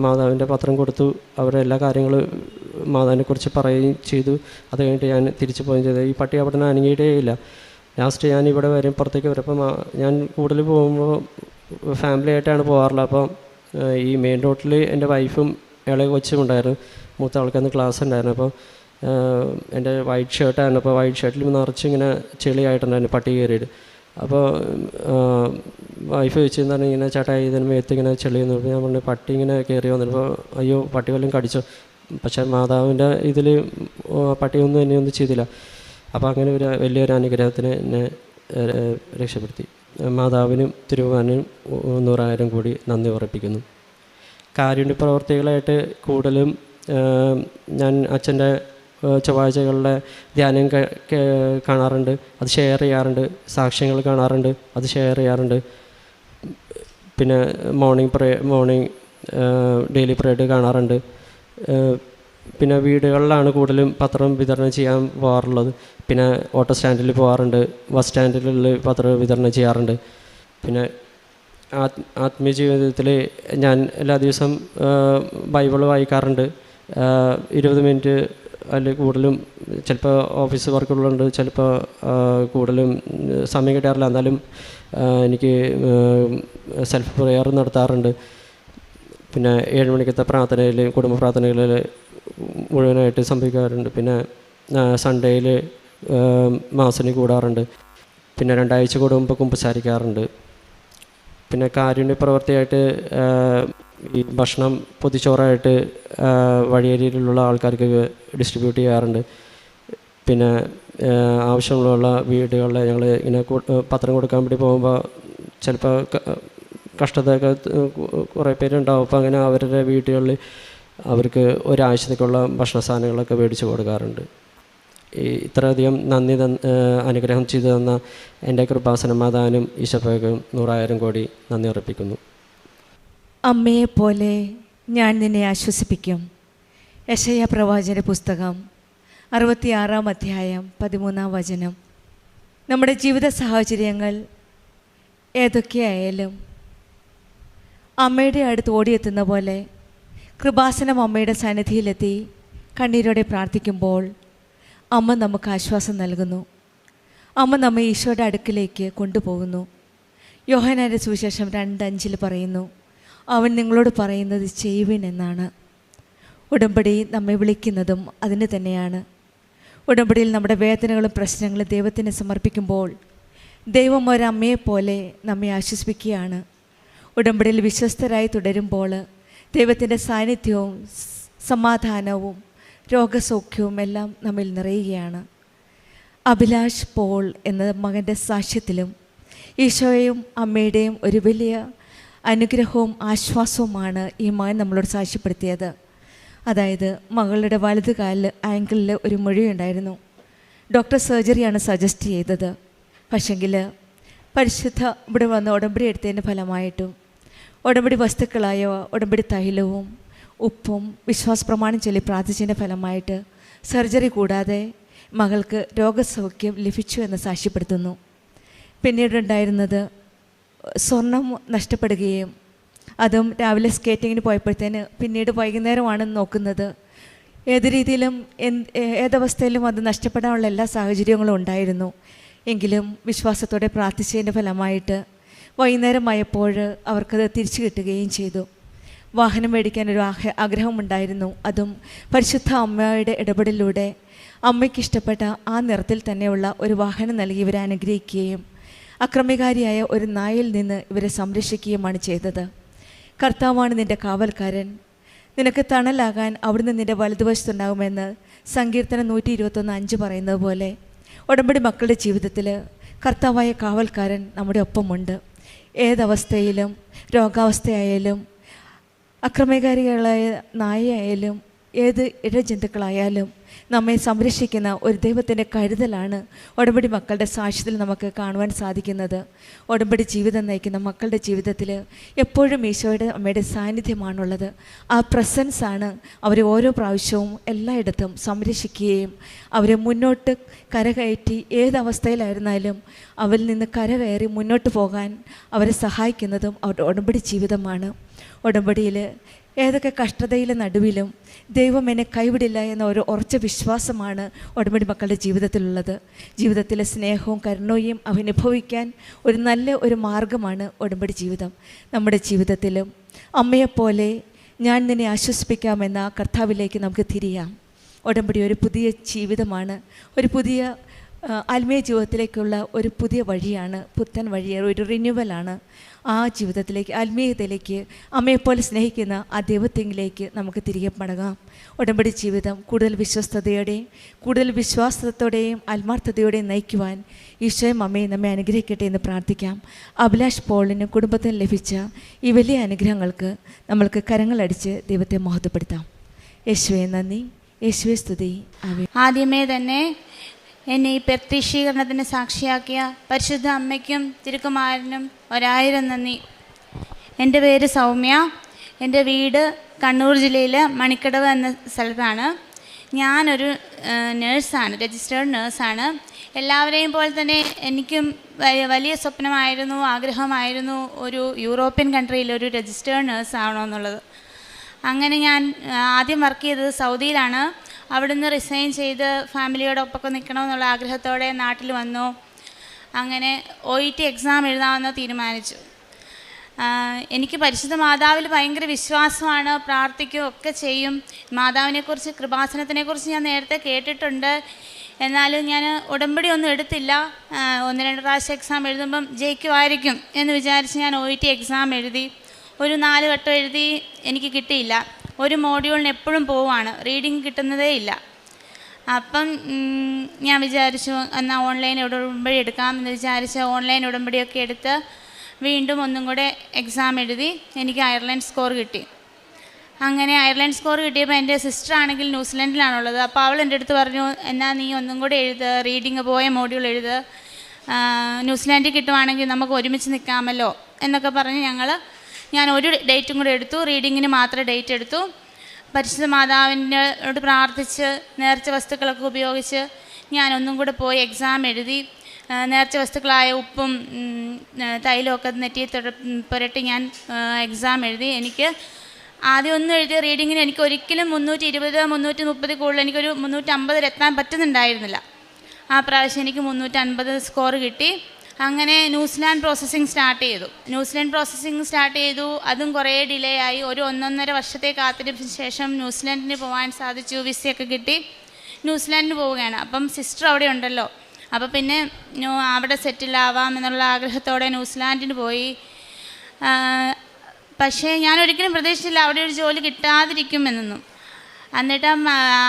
മാതാവിൻ്റെ പത്രം കൊടുത്തു. അവരുടെ എല്ലാ കാര്യങ്ങളും മാതാവിനെക്കുറിച്ച് പറയുകയും ചെയ്തു. അത് കഴിഞ്ഞിട്ട് ഞാൻ തിരിച്ചു പോവുകയും ചെയ്തു. ഈ പട്ടി അവിടെ നിന്ന് അനങ്ങിയിട്ടേ ഇല്ല. ലാസ്റ്റ് ഞാൻ ഇവിടെ വരും, പുറത്തേക്ക് വരും. അപ്പം ഞാൻ കൂടുതൽ പോകുമ്പോൾ ഫാമിലി ആയിട്ടാണ് പോകാറുള്ളത്. അപ്പം ഈ മെയിൻ റോഡിൽ എൻ്റെ വൈഫും ഇളയ കൊച്ചും ഉണ്ടായിരുന്നു. മൂത്ത ആൾക്കാർക്ക് ക്ലാസ് ഉണ്ടായിരുന്നു. അപ്പോൾ എൻ്റെ വൈറ്റ് ഷർട്ടായിരുന്നു. അപ്പോൾ വൈറ്റ് ഷർട്ടിൽ നിറച്ചിങ്ങനെ ചെളിയായിട്ടുണ്ടായിരുന്നു പട്ടി കയറിയിട്ട്. അപ്പോൾ വൈഫ് ചോദിച്ചിരുന്നാണ് ഇങ്ങനെ ചേട്ടാ ഇതിന് മേത്ത് ഇങ്ങനെ ചെളിയെന്ന് പറഞ്ഞു. ഞാൻ പറഞ്ഞു പട്ടി ഇങ്ങനെ കയറി വന്നപ്പോൾ അയ്യോ പട്ടി വല്ലതും കടിച്ചോ. പക്ഷേ മാതാവിൻ്റെ ഇതിൽ പട്ടിയൊന്നും എന്നെ ഒന്നും ചെയ്തില്ല. അപ്പോൾ അങ്ങനെ ഒരു വലിയൊരു അനുഗ്രഹത്തിന് എന്നെ രക്ഷപ്പെടുത്തി. മാതാവിനും തിരുവാനും 100,000 കൂടി നന്ദി ഉറപ്പിക്കുന്നു. കാരുണ്യ പ്രവർത്തികളായിട്ട് കൂടുതലും ഞാൻ അച്ഛൻ്റെ ചൊവ്വാഴ്ചകളിലെ ധ്യാനം കാണാറുണ്ട്, അത് ഷെയർ ചെയ്യാറുണ്ട്. സാക്ഷ്യങ്ങൾ കാണാറുണ്ട്, അത് ഷെയർ ചെയ്യാറുണ്ട്. പിന്നെ മോർണിംഗ് ഡെയിലി പ്രേയർ കാണാറുണ്ട്. പിന്നെ വീടുകളിലാണ് കൂടുതലും പത്രം വിതരണം ചെയ്യാൻ പോകാറുള്ളത്. പിന്നെ ഓട്ടോ സ്റ്റാൻഡിൽ പോകാറുണ്ട്, ബസ് സ്റ്റാൻഡിൽ പത്രം വിതരണം ചെയ്യാറുണ്ട്. പിന്നെ ആത്മീയ ജീവിതത്തിൽ ഞാൻ എല്ലാ ദിവസവും ബൈബിൾ വായിക്കാറുണ്ട്. 20 മിനിറ്റ് അതിൽ കൂടുതലും. ചിലപ്പോൾ ഓഫീസ് വർക്കുകളുണ്ട്, ചിലപ്പോൾ കൂടുതലും സമയം കിട്ടാറില്ല. എന്നാലും എനിക്ക് സെൽഫ് പ്രെയർ നടത്താറുണ്ട്. പിന്നെ 7 മണിക്കത്തെ പ്രാർത്ഥനയിൽ, കുടുംബ പ്രാർത്ഥനകളിൽ മുഴുവനായിട്ട് സംഭവിക്കാറുണ്ട്. പിന്നെ സൺഡേയിൽ മാസിന് കൂടാറുണ്ട്. പിന്നെ 2 ആഴ്ച കൂടുമ്പോൾ കുമ്പസാരിക്കാറുണ്ട്. പിന്നെ കാരുണ്യ പ്രവൃത്തിയായിട്ട് ഈ ഭക്ഷണം പൊതിച്ചോറായിട്ട് വഴിയരിയിലുള്ള ആൾക്കാർക്ക് ഡിസ്ട്രിബ്യൂട്ട് ചെയ്യാറുണ്ട്. പിന്നെ ആവശ്യമുള്ള വീടുകളിൽ ഞങ്ങൾ ഇങ്ങനെ പത്രം കൊടുക്കാൻ വേണ്ടി പോകുമ്പോൾ ചിലപ്പോൾ കഷ്ടതയൊക്കെ കുറേ പേരുണ്ടാവും. അപ്പോൾ അങ്ങനെ അവരുടെ വീടുകളിൽ അവർക്ക് ഒരാഴ്ചത്തേക്കുള്ള ഭക്ഷണ സാധനങ്ങളൊക്കെ മേടിച്ച് കൊടുക്കാറുണ്ട്. ഇത്രയധികം അനുഗ്രഹം ചെയ്തു തന്ന എൻ്റെ കൃപാസന മാതാവിനും ഈശോപ്പയ്ക്കും 100,000 കോടി നന്ദി അർപ്പിക്കുന്നു. അമ്മയെപ്പോലെ ഞാൻ നിന്നെ ആശ്വസിപ്പിക്കും. യെശയ്യാ പ്രവാചകന്റെ പുസ്തകം 66-ാം അധ്യായം 13-ാം വചനം. നമ്മുടെ ജീവിത സാഹചര്യങ്ങൾ ഏതൊക്കെയായാലും അമ്മയുടെ അടുത്ത് ഓടിയെത്തുന്ന പോലെ കൃപാസനം അമ്മയുടെ സന്നിധിയിലെത്തി കണ്ണീരോടെ പ്രാർത്ഥിക്കുമ്പോൾ അമ്മ നമുക്ക് ആശ്വാസം നൽകുന്നു. അമ്മ നമ്മെ ഈശോയുടെ അടുക്കിലേക്ക് കൊണ്ടുപോകുന്നു. യോഹന്നാന്റെ സുവിശേഷം 2:5 പറയുന്നു, അവൻ നിങ്ങളോട് പറയുന്നത് ചെയ്യുവിൻ എന്നാണ്. ഉടമ്പടി നമ്മെ വിളിക്കുന്നതും അതിന് തന്നെയാണ്. ഉടമ്പടിയിൽ നമ്മുടെ വേദനകളും പ്രശ്നങ്ങളും ദൈവത്തിന് സമർപ്പിക്കുമ്പോൾ ദൈവം ഒരമ്മയെപ്പോലെ നമ്മെ ആശ്വസിപ്പിക്കുകയാണ്. ഉടമ്പടിയിൽ വിശ്വസ്തരായി തുടരുമ്പോൾ ദൈവത്തിൻ്റെ സാന്നിധ്യവും സമാധാനവും രോഗസൗഖ്യവും എല്ലാം നമ്മിൽ നിറയുകയാണ്. അഭിലാഷ് പോൾ എന്ന മകൻ്റെ സാക്ഷ്യത്തിലും ഈശോയും അമ്മയുടെയും ഒരു വലിയ അനുഗ്രഹവും ആശ്വാസവുമാണ് ഈ മകൻ നമ്മളോട് സാക്ഷ്യപ്പെടുത്തിയത്. അതായത് മകളുടെ വലത് കാലിൽ ആങ്കിളിൽ ഒരു മുഴയുണ്ടായിരുന്നു. ഡോക്ടർ സർജറിയാണ് സജസ്റ്റ് ചെയ്തത്. പക്ഷെങ്കിൽ പരിശുദ്ധ ഇവിടെ വന്ന് ഉടമ്പടി എടുത്തതിൻ്റെ ഫലമായിട്ടും ഉടമ്പടി വസ്തുക്കളായ ഉടമ്പടി തൈലവും ഉപ്പും വിശ്വാസ പ്രമാണം ചൊല്ലി പ്രാർത്ഥിച്ചതിൻ്റെ ഫലമായിട്ട് സർജറി കൂടാതെ മകൾക്ക് രോഗസൗഖ്യം ലഭിച്ചു എന്ന് സാക്ഷ്യപ്പെടുത്തുന്നു. പിന്നീടുണ്ടായിരുന്നത് സ്വർണം നഷ്ടപ്പെടുകയും അതും രാവിലെ സ്കേറ്റിങ്ങിന് പോയപ്പോഴത്തേന് പിന്നീട് വൈകുന്നേരമാണ് നോക്കുന്നത്. ഏത് രീതിയിലും ഏതവസ്ഥയിലും അത് നഷ്ടപ്പെടാനുള്ള എല്ലാ സാഹചര്യങ്ങളും ഉണ്ടായിരുന്നു. എങ്കിലും വിശ്വാസത്തോടെ പ്രാർത്ഥിച്ചതിൻ്റെ ഫലമായിട്ട് വൈകുന്നേരമായപ്പോൾ അവർക്കത് തിരിച്ചു കിട്ടുകയും ചെയ്തു. വാഹനം മേടിക്കാനൊരു ആഗ്രഹമുണ്ടായിരുന്നു. അതും പരിശുദ്ധ അമ്മയുടെ ഇടപെടലിലൂടെ അമ്മയ്ക്കിഷ്ടപ്പെട്ട ആ നിറത്തിൽ തന്നെയുള്ള ഒരു വാഹനം നൽകി ഇവരെ അനുഗ്രഹിക്കുകയും അക്രമികാരിയായ ഒരു നായിൽ നിന്ന് ഇവരെ സംരക്ഷിക്കുകയുമാണ് ചെയ്തത്. കർത്താവാണ് നിൻ്റെ കാവൽക്കാരൻ, നിനക്ക് തണലാകാൻ അവിടുന്ന് നിൻ്റെ വലതുവശത്തുണ്ടാകുമെന്ന് സങ്കീർത്തനം 121:5 പറയുന്നത് പോലെ ഉടമ്പടി മക്കളുടെ ജീവിതത്തിൽ കർത്താവായ കാവൽക്കാരൻ നമ്മുടെ ഒപ്പമുണ്ട്. ഏതവസ്ഥയിലും രോഗാവസ്ഥയായാലും അക്രമകാരികളായ നായയായാലും ഏത് ഇഴജന്തുക്കളായാലും നമ്മെ സംരക്ഷിക്കുന്ന ഒരു ദൈവത്തിൻ്റെ കരുതലാണ് ഉടമ്പടി മക്കളുടെ സാക്ഷ്യത്തിൽ നമുക്ക് കാണുവാൻ സാധിക്കുന്നത്. ഉടമ്പടി ജീവിതം നയിക്കുന്ന മക്കളുടെ ജീവിതത്തിൽ എപ്പോഴും ഈശോയുടെ അമ്മയുടെ സാന്നിധ്യമാണുള്ളത്. ആ പ്രസൻസാണ് അവരെ ഓരോ പ്രാവശ്യവും എല്ലായിടത്തും സംരക്ഷിക്കുകയും അവരെ മുന്നോട്ട് കരകയറ്റി ഏതവസ്ഥയിലായിരുന്നാലും അവരിൽ നിന്ന് കരകയറി മുന്നോട്ട് പോകാൻ അവരെ സഹായിക്കുന്നതും അവരുടെ ഉടമ്പടി ജീവിതമാണ്. ഉടമ്പടിയിൽ ഏതൊക്കെ കഷ്ടതയിലെ നടുവിലും ദൈവം എന്നെ കൈവിടില്ല എന്ന ഒരു ഉറച്ച വിശ്വാസമാണ് ഉടമ്പടി മക്കളുടെ ജീവിതത്തിലുള്ളത്. ജീവിതത്തിലെ സ്നേഹവും കരുണയും അനുഭവിക്കാൻ ഒരു നല്ല ഒരു മാർഗമാണ് ഉടമ്പടി ജീവിതം. നമ്മുടെ ജീവിതത്തിലും അമ്മയെപ്പോലെ ഞാൻ നിന്നെ ആശ്വസിപ്പിക്കാമെന്ന കർത്താവിലേക്ക് നമുക്ക് തിരിയാം. ഉടമ്പടി ഒരു പുതിയ ജീവിതമാണ്, ഒരു പുതിയ ആത്മീയ ജീവിതത്തിലേക്കുള്ള ഒരു പുതിയ വഴിയാണ്, പുത്തൻ വഴിയാണ്, ഒരു റിന്യൂവലാണ്. ആ ജീവിതത്തിലേക്ക് ആത്മീയതയിലേക്ക് അമ്മയെപ്പോലെ സ്നേഹിക്കുന്ന ആ ദൈവത്തിലേക്ക് നമുക്ക് തിരികെ മടങ്ങാം. ഉടമ്പടി ജീവിതം കൂടുതൽ വിശ്വസ്തയോടെയും കൂടുതൽ വിശ്വാസത്തോടെയും ആത്മാർത്ഥതയോടെയും നയിക്കുവാൻ ഈശോയും അമ്മയും നമ്മെ അനുഗ്രഹിക്കട്ടെ എന്ന് പ്രാർത്ഥിക്കാം. അഭിലാഷ് പോളിനും കുടുംബത്തിനും ലഭിച്ച ഈ വലിയ അനുഗ്രഹങ്ങൾക്ക് നമ്മൾക്ക് കരങ്ങളടിച്ച് ദൈവത്തെ മഹത്വപ്പെടുത്താം. യേശുവേ നന്ദി, യേശുവേ സ്തുതി. ആദ്യമേ തന്നെ എന്നെ ഈ പ്രത്യക്ഷീകരണത്തിന് സാക്ഷിയാക്കിയ പരിശുദ്ധ അമ്മയ്ക്കും തിരുക്കുമാരനും 1000 നന്ദി. എൻ്റെ പേര് സൗമ്യ. എൻ്റെ വീട് കണ്ണൂർ ജില്ലയിൽ മണിക്കടവ് എന്ന സ്ഥലത്താണ്. ഞാനൊരു നേഴ്സാണ്, രജിസ്റ്റേർഡ് നേഴ്സാണ്. എല്ലാവരെയും പോലെ തന്നെ എനിക്കും വലിയ സ്വപ്നമായിരുന്നു, ആഗ്രഹമായിരുന്നു ഒരു യൂറോപ്യൻ കൺട്രിയിൽ ഒരു രജിസ്റ്റേർഡ് നേഴ്സ് ആവണമെന്നുള്ളത്. അങ്ങനെ ഞാൻ ആദ്യം വർക്ക് ചെയ്തത് സൗദിയിലാണ്. അവിടുന്ന് റിസൈൻ ചെയ്ത് ഫാമിലിയോടൊപ്പം നിൽക്കണമെന്നുള്ള ആഗ്രഹത്തോടെ നാട്ടിൽ വന്നു. അങ്ങനെ OET എക്സാം എഴുതാമെന്ന് തീരുമാനിച്ചു. എനിക്ക് പരിശുദ്ധ മാതാവിൽ ഭയങ്കര വിശ്വാസമാണ്, പ്രാർത്ഥിക്കുകയൊക്കെ ചെയ്യും. മാതാവിനെക്കുറിച്ച്, കൃപാസനത്തിനെക്കുറിച്ച് ഞാൻ നേരത്തെ കേട്ടിട്ടുണ്ട്. എന്നാലും ഞാൻ ഉടമ്പടി ഒന്നും എടുത്തില്ല. 1-2 പ്രാവശ്യം എക്സാം എഴുതുമ്പം ജയിക്കുമായിരിക്കും എന്ന് വിചാരിച്ച് ഞാൻ OET എക്സാം എഴുതി. ഒരു 4 വട്ടം എഴുതി, എനിക്ക് കിട്ടിയില്ല. ഒരു മോഡ്യൂളിന് എപ്പോഴും പോവുകയാണ്, റീഡിങ് കിട്ടുന്നതേ ഇല്ല. അപ്പം ഞാൻ വിചാരിച്ചു എന്നാൽ ഓൺലൈൻ ഉടമ്പടി എടുക്കാമെന്ന് വിചാരിച്ച് ഓൺലൈൻ ഉടമ്പടിയൊക്കെ എടുത്ത് വീണ്ടും ഒന്നും കൂടെ എക്സാം എഴുതി. എനിക്ക് അയർലൻഡ് സ്കോർ കിട്ടി. അങ്ങനെ അയർലൻഡ് സ്കോർ കിട്ടിയപ്പോൾ എൻ്റെ സിസ്റ്റർ ആണെങ്കിൽ ന്യൂസിലൻഡിലാണുള്ളത്. അപ്പോൾ അവൾ എൻ്റെ അടുത്ത് പറഞ്ഞു, എന്നാൽ നീ ഒന്നും കൂടെ എഴുത്, റീഡിങ് പോയ മോഡ്യൂൾ എഴുത്, ന്യൂസിലാൻഡിൽ കിട്ടുവാണെങ്കിൽ നമുക്ക് ഒരുമിച്ച് നിൽക്കാമല്ലോ എന്നൊക്കെ പറഞ്ഞ് ഞാൻ ഒരു ഡേറ്റും കൂടെ എടുത്തു. റീഡിങ്ങിന് മാത്രം ഡേറ്റ് എടുത്തു. പരിശുദ്ധ മാതാവിനോട് പ്രാർത്ഥിച്ച് നേർച്ച വസ്തുക്കളൊക്കെ ഉപയോഗിച്ച് ഞാൻ ഒന്നും കൂടെ പോയി എക്സാം എഴുതി. നേർച്ച വസ്തുക്കളായ ഉപ്പും തൈലമൊക്കെ നെറ്റിയിൽ പുരട്ടി ഞാൻ എക്സാം എഴുതി. എനിക്ക് ആദ്യം ഒന്നും എഴുതിയ റീഡിങ്ങിന് എനിക്ക് ഒരിക്കലും 320, 330 കൂടുതൽ എനിക്കൊരു 350 എത്താൻ പറ്റുന്നുണ്ടായിരുന്നില്ല. ആ പ്രാവശ്യം എനിക്ക് 350 സ്കോർ കിട്ടി. അങ്ങനെ ന്യൂസിലാൻഡ് പ്രോസസ്സിങ് സ്റ്റാർട്ട് ചെയ്തു. അതും കുറേ ഡിലേ ആയി. ഒരു 1.5 വർഷത്തെ കാത്തിരിപ്പിന് ശേഷം ന്യൂസിലാൻഡിന് പോകാൻ സാധിച്ചു. വിസയൊക്കെ കിട്ടി ന്യൂസിലാൻഡിന് പോവുകയാണ്. അപ്പം സിസ്റ്റർ അവിടെ ഉണ്ടല്ലോ, അപ്പോൾ പിന്നെ അവിടെ സെറ്റിലാവാം എന്നുള്ള ആഗ്രഹത്തോടെ ന്യൂസിലാൻഡിന് പോയി. പക്ഷേ ഞാൻ ഒരിക്കലും പ്രതീക്ഷിച്ചില്ല അവിടെ ഒരു ജോലി കിട്ടാതിരിക്കുമെന്നൊന്നും. എന്നിട്ട്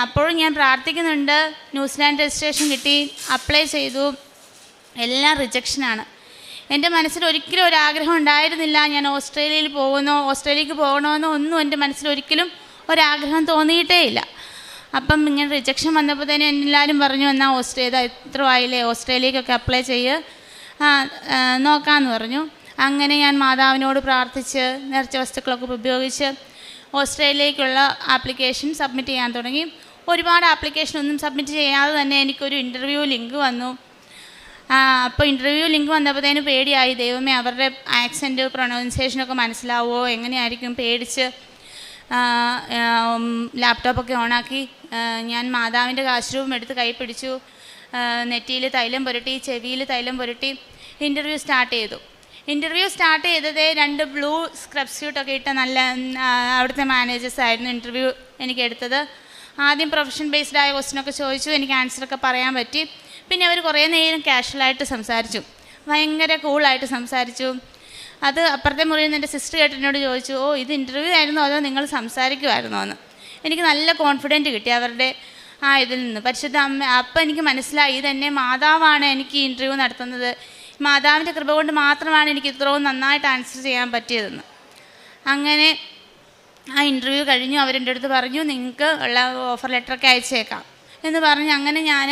അപ്പോഴും ഞാൻ പ്രാർത്ഥിക്കുന്നുണ്ട്. ന്യൂസിലാൻഡ് രജിസ്ട്രേഷൻ കിട്ടി, അപ്ലൈ ചെയ്തു, എല്ലാം റിജക്ഷനാണ്. എൻ്റെ മനസ്സിൽ ഒരിക്കലും ഒരാഗ്രഹം ഉണ്ടായിരുന്നില്ല ഞാൻ ഓസ്ട്രേലിയക്ക് പോകണമെന്നോ ഒന്നും എൻ്റെ മനസ്സിൽ ഒരിക്കലും ഒരാഗ്രഹം തോന്നിയിട്ടേ ഇല്ല. അപ്പം ഇങ്ങനെ റിജക്ഷൻ വന്നപ്പോൾ തന്നെ എല്ലാവരും പറഞ്ഞു, എന്നാൽ ഇത്ര ആയില്ലേ, ഓസ്ട്രേലിയക്കൊക്കെ അപ്ലൈ നോക്കാമെന്ന് പറഞ്ഞു. അങ്ങനെ ഞാൻ മാതാവിനോട് പ്രാർത്ഥിച്ച് നേർച്ച വസ്തുക്കളൊക്കെ ഉപയോഗിച്ച് ഓസ്ട്രേലിയക്കുള്ള ആപ്ലിക്കേഷൻ സബ്മിറ്റ് ചെയ്യാൻ തുടങ്ങി. ഒരുപാട് ആപ്ലിക്കേഷൻ ഒന്നും സബ്മിറ്റ് ചെയ്യാതെ തന്നെ എനിക്കൊരു ഇൻ്റർവ്യൂ ലിങ്ക് വന്നു. അപ്പോൾ ഇൻ്റർവ്യൂ ലിങ്ക് വന്നപ്പോഴത്തേനും പേടിയായി. ദൈവമേ, അവരുടെ ആക്സെൻറ്റ് പ്രൊനൗൺസിയേഷനൊക്കെ മനസ്സിലാവുമോ, എങ്ങനെയായിരിക്കും, പേടിച്ച് ലാപ്ടോപ്പൊക്കെ ഓണാക്കി ഞാൻ മാതാവിൻ്റെ കാശുരൂപം എടുത്ത് കൈ പിടിച്ചു. നെറ്റിയിൽ തൈലം പുരട്ടി, ചെവിയിൽ തൈലം പുരട്ടി ഇൻ്റർവ്യൂ സ്റ്റാർട്ട് ചെയ്തു. ഇൻ്റർവ്യൂ സ്റ്റാർട്ട് ചെയ്തതേ 2 ബ്ലൂ സ്ക്രബ് സ്യൂട്ടൊക്കെ ഇട്ട നല്ല അവിടുത്തെ മാനേജേഴ്സ് ആയിരുന്നു ഇൻ്റർവ്യൂ എനിക്ക് എടുത്തത്. ആദ്യം പ്രൊഫഷൻ ബേസ്ഡ് ആയ ക്വസ്റ്റ്യനൊക്കെ ചോദിച്ചു, എനിക്ക് ആൻസറൊക്കെ പറയാൻ പറ്റി. പിന്നെ അവർ കുറേ നേരം കാഷ്വലായിട്ട് സംസാരിച്ചു, ഭയങ്കര കൂളായിട്ട് സംസാരിച്ചു. അത് അപ്പുറത്തെ മുറിയിൽ നിന്ന് എൻ്റെ സിസ്റ്റർ കേട്ടനോട് ചോദിച്ചു, ഇത് ഇൻ്റർവ്യൂ ആയിരുന്നോ അതോ നിങ്ങൾ സംസാരിക്കുമായിരുന്നോ എന്ന്. എനിക്ക് നല്ല കോൺഫിഡൻറ്റ് കിട്ടി അവരുടെ ഇതിൽ നിന്ന്. പരിശുദ്ധ അമ്മ അപ്പം എനിക്ക് മനസ്സിലായി, ഇതെന്നെ മാതാവാണ് എനിക്ക് ഈ ഇൻ്റർവ്യൂ നടത്തുന്നത്, മാതാവിൻ്റെ കൃപ കൊണ്ട് മാത്രമാണ് എനിക്ക് ഇത്രയും നന്നായിട്ട് ആൻസർ ചെയ്യാൻ പറ്റിയതെന്ന്. അങ്ങനെ ആ ഇൻ്റർവ്യൂ കഴിഞ്ഞു. അവരെൻ്റെ അടുത്ത് പറഞ്ഞു, നിങ്ങൾക്ക് ഉള്ള ഓഫർ ലെറ്ററൊക്കെ അയച്ചേക്കാം എന്ന് പറഞ്ഞ് അങ്ങനെ ഞാൻ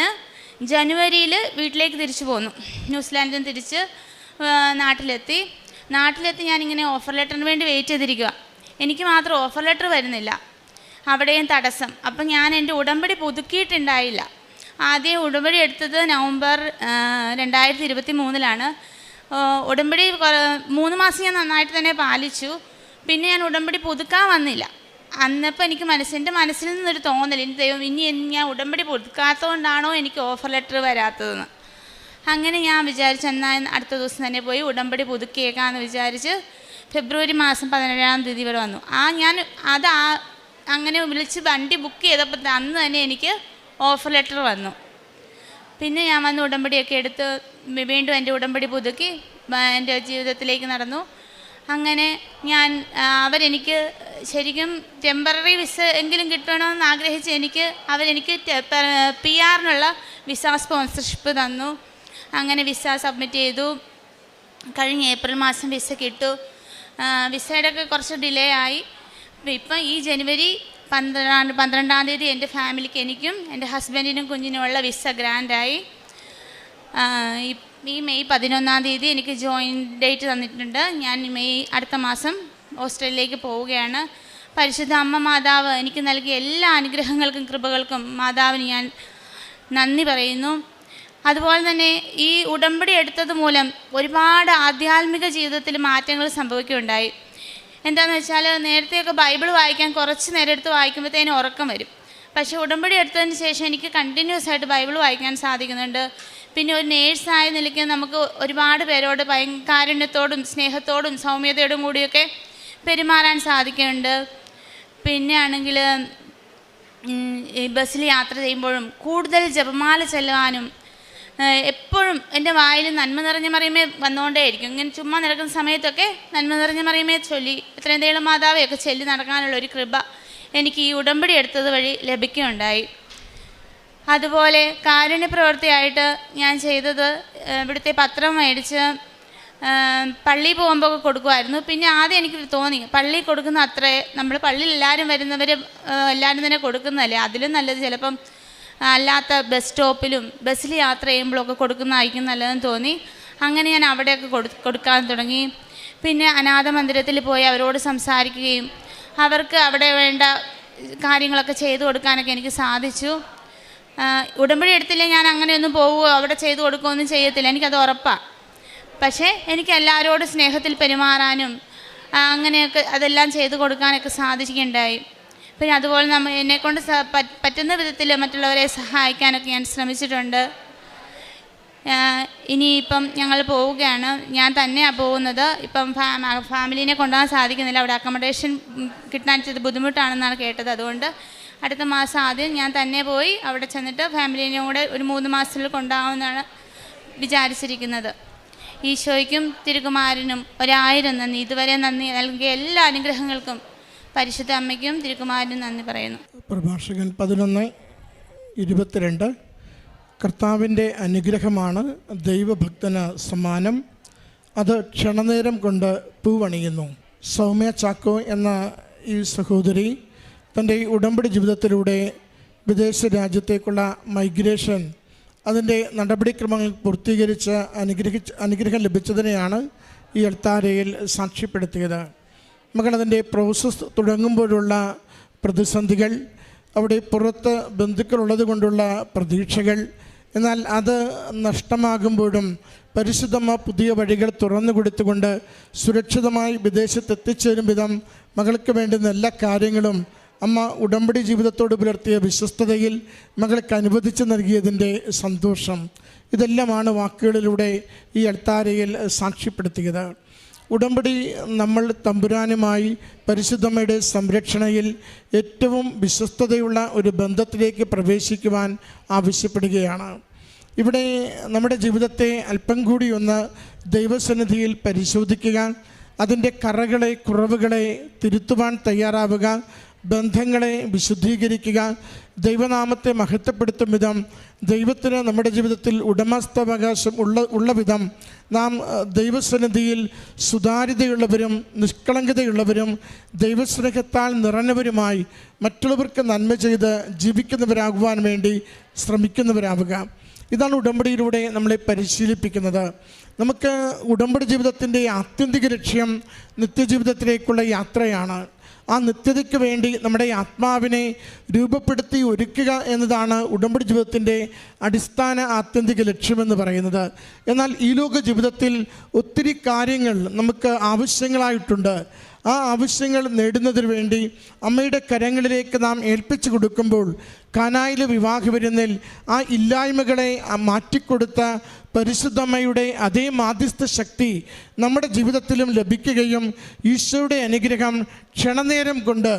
ജനുവരിയിൽ വീട്ടിലേക്ക് തിരിച്ചു പോന്നു. ന്യൂസിലാൻഡിൽ നിന്ന് തിരിച്ച് നാട്ടിലെത്തി ഞാനിങ്ങനെ ഓഫർ ലെറ്ററിന് വേണ്ടി വെയിറ്റ് ചെയ്തിരിക്കുക. എനിക്ക് മാത്രം ഓഫർ ലെറ്റർ വരുന്നില്ല, അവിടെയും തടസ്സം. അപ്പം ഞാൻ എൻ്റെ ഉടമ്പടി പുതുക്കിയിട്ടുണ്ടായില്ല. ആദ്യം ഉടമ്പടി എടുത്തത് നവംബർ 2023 ഉടമ്പടി 3 മാസം ഞാൻ നന്നായിട്ട് തന്നെ പാലിച്ചു. പിന്നെ ഞാൻ ഉടമ്പടി പുതുക്കാൻ വന്നില്ല. അന്നപ്പോൾ എനിക്ക് എൻ്റെ മനസ്സിൽ നിന്നൊരു തോന്നൽ, ദൈവം ഇനി ഞാൻ ഉടമ്പടി പുതുക്കാത്തതുകൊണ്ടാണോ എനിക്ക് ഓഫർ ലെറ്റർ വരാത്തതെന്ന്. അങ്ങനെ ഞാൻ വിചാരിച്ചു, എന്നാൽ അടുത്ത ദിവസം തന്നെ പോയി ഉടമ്പടി പുതുക്കിയേക്കാമെന്ന് വിചാരിച്ച് ഫെബ്രുവരി മാസം 17-ാം തീയതി ഇവിടെ വന്നു. അങ്ങനെ വിളിച്ച് വണ്ടി ബുക്ക് ചെയ്തപ്പോൾ അന്ന് തന്നെ എനിക്ക് ഓഫർ ലെറ്റർ വന്നു. പിന്നെ ഞാൻ വന്ന് ഉടമ്പടിയൊക്കെ എടുത്ത് വീണ്ടും എൻ്റെ ഉടമ്പടി പുതുക്കി എൻ്റെ ജീവിതത്തിലേക്ക് നടന്നു. അങ്ങനെ അവരെനിക്ക് ശരിക്കും ടെമ്പററി വിസ എങ്കിലും കിട്ടണമെന്ന് ആഗ്രഹിച്ച് അവരെനിക്ക് PR-നുള്ള വിസ സ്പോൺസർഷിപ്പ് തന്നു. അങ്ങനെ വിസ സബ്മിറ്റ് ചെയ്തു. കഴിഞ്ഞ ഏപ്രിൽ മാസം വിസ കിട്ടു. വിസയുടെ ഒക്കെ കുറച്ച് ഡിലേ ആയി. ഇപ്പം ഈ ജനുവരി 12-ാം തീയതി എൻ്റെ ഫാമിലിക്ക്, എനിക്കും എൻ്റെ ഹസ്ബൻഡിനും കുഞ്ഞിനുമുള്ള വിസ ഗ്രാൻഡായി. ഈ മെയ് 11-ാം തീയതി എനിക്ക് ജോയിൻ ഡേറ്റ് തന്നിട്ടുണ്ട്. ഞാൻ അടുത്ത മാസം ഓസ്ട്രേലിയയിലേക്ക് പോവുകയാണ്. പരിശുദ്ധ അമ്മ മാതാവ് എനിക്ക് നൽകിയ എല്ലാ അനുഗ്രഹങ്ങൾക്കും കൃപകൾക്കും മാതാവിന് ഞാൻ നന്ദി പറയുന്നു. അതുപോലെ തന്നെ ഈ ഉടമ്പടി എടുത്തത് മൂലം ഒരുപാട് ആധ്യാത്മിക ജീവിതത്തിൽ മാറ്റങ്ങൾ സംഭവിക്കുകയുണ്ടായി. എന്താണെന്ന് വെച്ചാൽ നേരത്തെയൊക്കെ ബൈബിൾ വായിക്കാൻ കുറച്ച് നേരം എടുത്ത് വായിക്കുമ്പോഴത്തേനും ഉറക്കം വരും. പക്ഷേ ഉടമ്പടി എടുത്തതിന് ശേഷം എനിക്ക് കണ്ടിന്യൂസ് ആയിട്ട് ബൈബിൾ വായിക്കാൻ സാധിക്കുന്നുണ്ട്. പിന്നെ ഒരു നേഴ്സായ നിലയ്ക്ക് നമുക്ക് ഒരുപാട് പേരോട് കാരുണ്യത്തോടും സ്നേഹത്തോടും സൗമ്യതയോടും കൂടിയൊക്കെ പെരുമാറാൻ സാധിക്കുന്നുണ്ട്. പിന്നെ ആണെങ്കിൽ ഈ ബസ്സിൽ യാത്ര ചെയ്യുമ്പോഴും കൂടുതൽ ജപമാല ചെല്ലുവാനും എപ്പോഴും എൻ്റെ വായിൽ നന്മ നിറഞ്ഞ മറിയമേ വന്നുകൊണ്ടേയിരിക്കും. ഇങ്ങനെ ചുമ്മാ നടക്കുന്ന സമയത്തൊക്കെ നന്മ നിറഞ്ഞ മറിയമേ ചൊല്ലി എത്രയും ദൈവ മാതാവെയൊക്കെ ചൊല്ലി നടക്കാനുള്ള ഒരു കൃപ എനിക്ക് ഈ ഉടമ്പടി എടുത്തത് വഴി ലഭിക്കുകയുണ്ടായി. അതുപോലെ കാരുണ്യ പ്രവൃത്തിയായിട്ട് ഞാൻ ചെയ്തത് ഇവിടുത്തെ പത്രം മേടിച്ച് പള്ളിയിൽ പോകുമ്പോൾ കൊടുക്കുമായിരുന്നു. പിന്നെ ആദ്യം എനിക്ക് തോന്നി, പള്ളിയിൽ കൊടുക്കുന്ന അത്രേ നമ്മൾ പള്ളിയിൽ എല്ലാവരും എല്ലാവരും തന്നെ കൊടുക്കുന്നതല്ലേ, അതിലും നല്ലത് ചിലപ്പം അല്ലാത്ത ബസ് സ്റ്റോപ്പിലും ബസ്സിൽ യാത്ര ചെയ്യുമ്പോഴൊക്കെ കൊടുക്കുന്നതായിരിക്കും നല്ലതെന്ന് തോന്നി. അങ്ങനെ ഞാൻ അവിടെയൊക്കെ കൊടുക്കാൻ തുടങ്ങി. പിന്നെ അനാഥ മന്ദിരത്തിൽ പോയി അവരോട് സംസാരിക്കുകയും അവർക്ക് അവിടെ വേണ്ട കാര്യങ്ങളൊക്കെ ചെയ്തു കൊടുക്കാനൊക്കെ എനിക്ക് സാധിച്ചു. ഉടമ്പടി എടുത്തില്ലേ ഞാൻ അങ്ങനെയൊന്നും പോവുകയോ അവിടെ ചെയ്തു കൊടുക്കുകയൊന്നും ചെയ്യത്തില്ല, എനിക്കത് ഉറപ്പാണ്. പക്ഷേ എനിക്ക് എല്ലാവരോടും സ്നേഹത്തിൽ പെരുമാറാനും അങ്ങനെയൊക്കെ അതെല്ലാം ചെയ്തു കൊടുക്കാനൊക്കെ സാധിക്കുകയുണ്ടായി. പിന്നെ അതുപോലെ എന്നെക്കൊണ്ട് പറ്റുന്ന വിധത്തിൽ മറ്റുള്ളവരെ സഹായിക്കാനൊക്കെ ഞാൻ ശ്രമിച്ചിട്ടുണ്ട്. ഇനിയിപ്പം ഞങ്ങൾ പോവുകയാണ്. ഞാൻ തന്നെയാണ് പോകുന്നത്. ഇപ്പം ഫാമിലീനെ കൊണ്ടുപോകാൻ സാധിക്കുന്നില്ല, അവിടെ അക്കോമഡേഷൻ കിട്ടാൻ ബുദ്ധിമുട്ടാണെന്നാണ് കേട്ടത്. അതുകൊണ്ട് അടുത്ത മാസം ആദ്യം ഞാൻ തന്നെ പോയി അവിടെ ചെന്നിട്ട് ഫാമിലീനെ കൂടെ ഒരു 3 മാസത്തിൽ കൊണ്ടുപോകാമെന്നാണ് വിചാരിച്ചിരിക്കുന്നത്. ഈശോയ്ക്കും തിരുക്കുമാരനും 1000 നന്ദി. ഇതുവരെ നന്ദി നൽകിയ എല്ലാ അനുഗ്രഹങ്ങൾക്കും പരിശുദ്ധ അമ്മയ്ക്കും തിരുക്കുമാരനും നന്ദി പറയുന്നു. പ്രഭാഷകൻ 11:22 കർത്താവിൻ്റെ അനുഗ്രഹമാണ് ദൈവഭക്തന് സമ്മാനം, അത് ക്ഷണനേരം കൊണ്ട് പൂവണിയുന്നു. സൗമ്യ ചാക്കോ എന്ന ഈ സഹോദരി തൻ്റെ ഉടമ്പടി ജീവിതത്തിലൂടെ വിദേശ രാജ്യത്തേക്കുള്ള മൈഗ്രേഷൻ അതിൻ്റെ നടപടിക്രമങ്ങൾ പൂർത്തീകരിച്ച് അനുഗ്രഹം ലഭിച്ചതിനെയാണ് ഈ അൾത്താരയിൽ സാക്ഷ്യപ്പെടുത്തിയത്. മകളതിൻ്റെ പ്രോസസ്സ് തുടങ്ങുമ്പോഴുള്ള പ്രതിസന്ധികൾ, അവിടെ പുറത്ത് ബന്ധുക്കളുള്ളത് കൊണ്ടുള്ള പ്രതീക്ഷകൾ, എന്നാൽ അത് നഷ്ടമാകുമ്പോഴും പരിശുദ്ധമ്മ പുതിയ വഴികൾ തുറന്നു കൊടുത്തുകൊണ്ട് സുരക്ഷിതമായി വിദേശത്തെത്തിച്ചേരും വിധം മകൾക്ക് വേണ്ടുന്ന എല്ലാ കാര്യങ്ങളും അമ്മ ഉടമ്പടി ജീവിതത്തോട് പുലർത്തിയ വിശ്വസ്തതയിൽ മകൾക്ക് അനുവദിച്ച് നൽകിയതിൻ്റെ സന്തോഷം, ഇതെല്ലാമാണ് വാക്കുകളിലൂടെ ഈ അൾത്താരയിൽ സാക്ഷ്യപ്പെടുത്തിയത്. ഉടമ്പടി നമ്മൾ തമ്പുരാനുമായി പരിശുദ്ധമ്മയുടെ സംരക്ഷണയിൽ ഏറ്റവും വിശ്വസ്തതയുള്ള ഒരു ബന്ധത്തിലേക്ക് പ്രവേശിക്കുവാൻ ആവശ്യപ്പെടുകയാണ്. ഇവിടെ നമ്മുടെ ജീവിതത്തെ അല്പം കൂടി ഒന്ന് ദൈവസന്നിധിയിൽ പരിശോധിക്കുക, അതിൻ്റെ കറകളെ കുറവുകളെ തിരുത്തുവാൻ തയ്യാറാവുക, ബന്ധങ്ങളെ വിശുദ്ധീകരിക്കുക, ദൈവനാമത്തെ മഹത്വപ്പെടുത്തും വിധം ദൈവത്തിന് നമ്മുടെ ജീവിതത്തിൽ ഉടമസ്ഥാവകാശം ഉള്ള വിധം നാം ദൈവസന്നിധിയിൽ സുതാര്യതയുള്ളവരും നിഷ്കളങ്കതയുള്ളവരും ദൈവസ്നേഹത്താൽ നിറഞ്ഞവരുമായി മറ്റുള്ളവർക്ക് നന്മ ചെയ്ത് ജീവിക്കുന്നവരാകുവാൻ വേണ്ടി ശ്രമിക്കുന്നവരാവുക. ഇതാണ് ഉടമ്പടിയിലൂടെ നമ്മളെ പരിശീലിപ്പിക്കുന്നത്. നമുക്ക് ഉടമ്പടി ജീവിതത്തിൻ്റെ ആത്യന്തിക ലക്ഷ്യം നിത്യജീവിതത്തിലേക്കുള്ള യാത്രയാണ്. ആ നിത്യതയ്ക്ക് വേണ്ടി നമ്മുടെ ആത്മാവിനെ രൂപപ്പെടുത്തി ഒരുക്കുക എന്നതാണ് ഉടമ്പടി ജീവിതത്തിൻ്റെ അടിസ്ഥാന ആത്യന്തിക ലക്ഷ്യമെന്ന് പറയുന്നത്. എന്നാൽ ഈ ലോക ജീവിതത്തിൽ ഒത്തിരി കാര്യങ്ങൾ നമുക്ക് ആവശ്യങ്ങളായിട്ടുണ്ട്. ആ ആവശ്യങ്ങൾ നേടുന്നതിന് വേണ്ടി അമ്മയുടെ കരങ്ങളിലേക്ക് നാം ഏൽപ്പിച്ചു കൊടുക്കുമ്പോൾ കാനായിലെ വിവാഹ വിരുന്നിൽ ആ ഇല്ലായ്മകളെ മാറ്റിക്കൊടുത്ത പരിശുദ്ധമ്മയുടെ അതേ മാധ്യസ്ഥ ശക്തി നമ്മുടെ ജീവിതത്തിലും ലഭിക്കുകയും ഈശോയുടെ അനുഗ്രഹം ക്ഷണനേരം കൊണ്ട്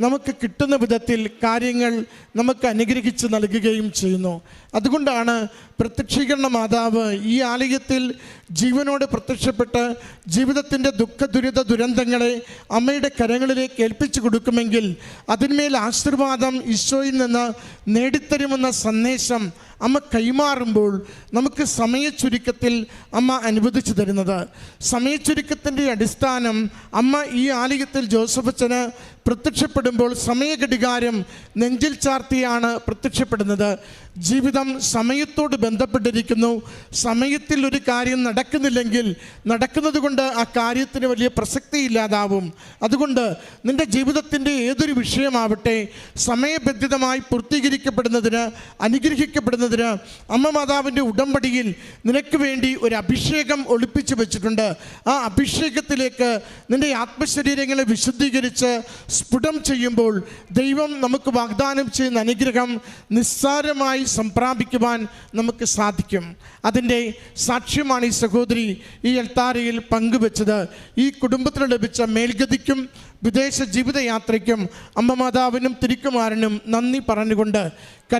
നമുക്ക് കിട്ടുന്ന വിധത്തിൽ കാര്യങ്ങൾ നമുക്ക് അനുഗ്രഹിച്ച് നൽകുകയും ചെയ്യുന്നു. അതുകൊണ്ടാണ് പ്രത്യക്ഷീകരണ മാതാവ് ഈ ആലയത്തിൽ ജീവനോട് പ്രത്യക്ഷപ്പെട്ട് ജീവിതത്തിൻ്റെ ദുഃഖ ദുരന്തങ്ങളെ അമ്മയുടെ കരങ്ങളിലേക്ക് ഏൽപ്പിച്ചു കൊടുക്കുമെങ്കിൽ അതിന്മേൽ ആശീർവാദം ഈശോയിൽ നിന്ന് നേടിത്തരുമെന്ന സന്ദേശം അമ്മ കൈമാറുമ്പോൾ നമുക്ക് സമയച്ചുരുക്കത്തിൽ അമ്മ അനുവദിച്ചു തരുന്നത്. സമയച്ചുരുക്കത്തിൻ്റെ അടിസ്ഥാനം അമ്മ ഈ ആലയത്തിൽ ജോസഫച്ചന് പ്രത്യക്ഷപ്പെടുമ്പോൾ സമയഘടികാരം നെഞ്ചിൽ ചാർത്തിയാണ് പ്രത്യക്ഷപ്പെടുന്നത്. ജീവിതം സമയത്തോട് ബന്ധപ്പെട്ടിരിക്കുന്നു. സമയത്തിൽ ഒരു കാര്യം നടക്കുന്നില്ലെങ്കിൽ നടക്കുന്നത് കൊണ്ട് ആ കാര്യത്തിന് വലിയ പ്രസക്തിയില്ലാതാവും. അതുകൊണ്ട് നിൻ്റെ ജീവിതത്തിൻ്റെ ഏതൊരു വിഷയമാവട്ടെ സമയബന്ധിതമായി പൂർത്തീകരിക്കപ്പെടുന്നതിന് അനുഗ്രഹിക്കപ്പെടുന്നതിന് അമ്മ മാതാവിൻ്റെ ഉടമ്പടിയിൽ നിനക്ക് വേണ്ടി ഒരു അഭിഷേകം ഒളിപ്പിച്ചു വെച്ചിട്ടുണ്ട്. ആ അഭിഷേകത്തിലേക്ക് നിൻ്റെ ആത്മശരീരങ്ങളെ വിശുദ്ധീകരിച്ച് സ്ഫുടം ചെയ്യുമ്പോൾ ദൈവം നമുക്ക് വാഗ്ദാനം ചെയ്യുന്ന അനുഗ്രഹം നിസ്സാരമായി സംപ്രാപിക്കുവാൻ നമുക്ക് സാധിക്കും. അതിൻ്റെ സാക്ഷ്യമാണ് ഈ സഹോദരി ഈ അൾത്താരയിൽ പങ്കുവെച്ചത്. ഈ കുടുംബത്തിന് ലഭിച്ച മേൽഗതിക്കും വിദേശ ജീവിതയാത്രയ്ക്കും അമ്മ മാതാവിനും തിരുക്കുമാരനും നന്ദി പറഞ്ഞുകൊണ്ട്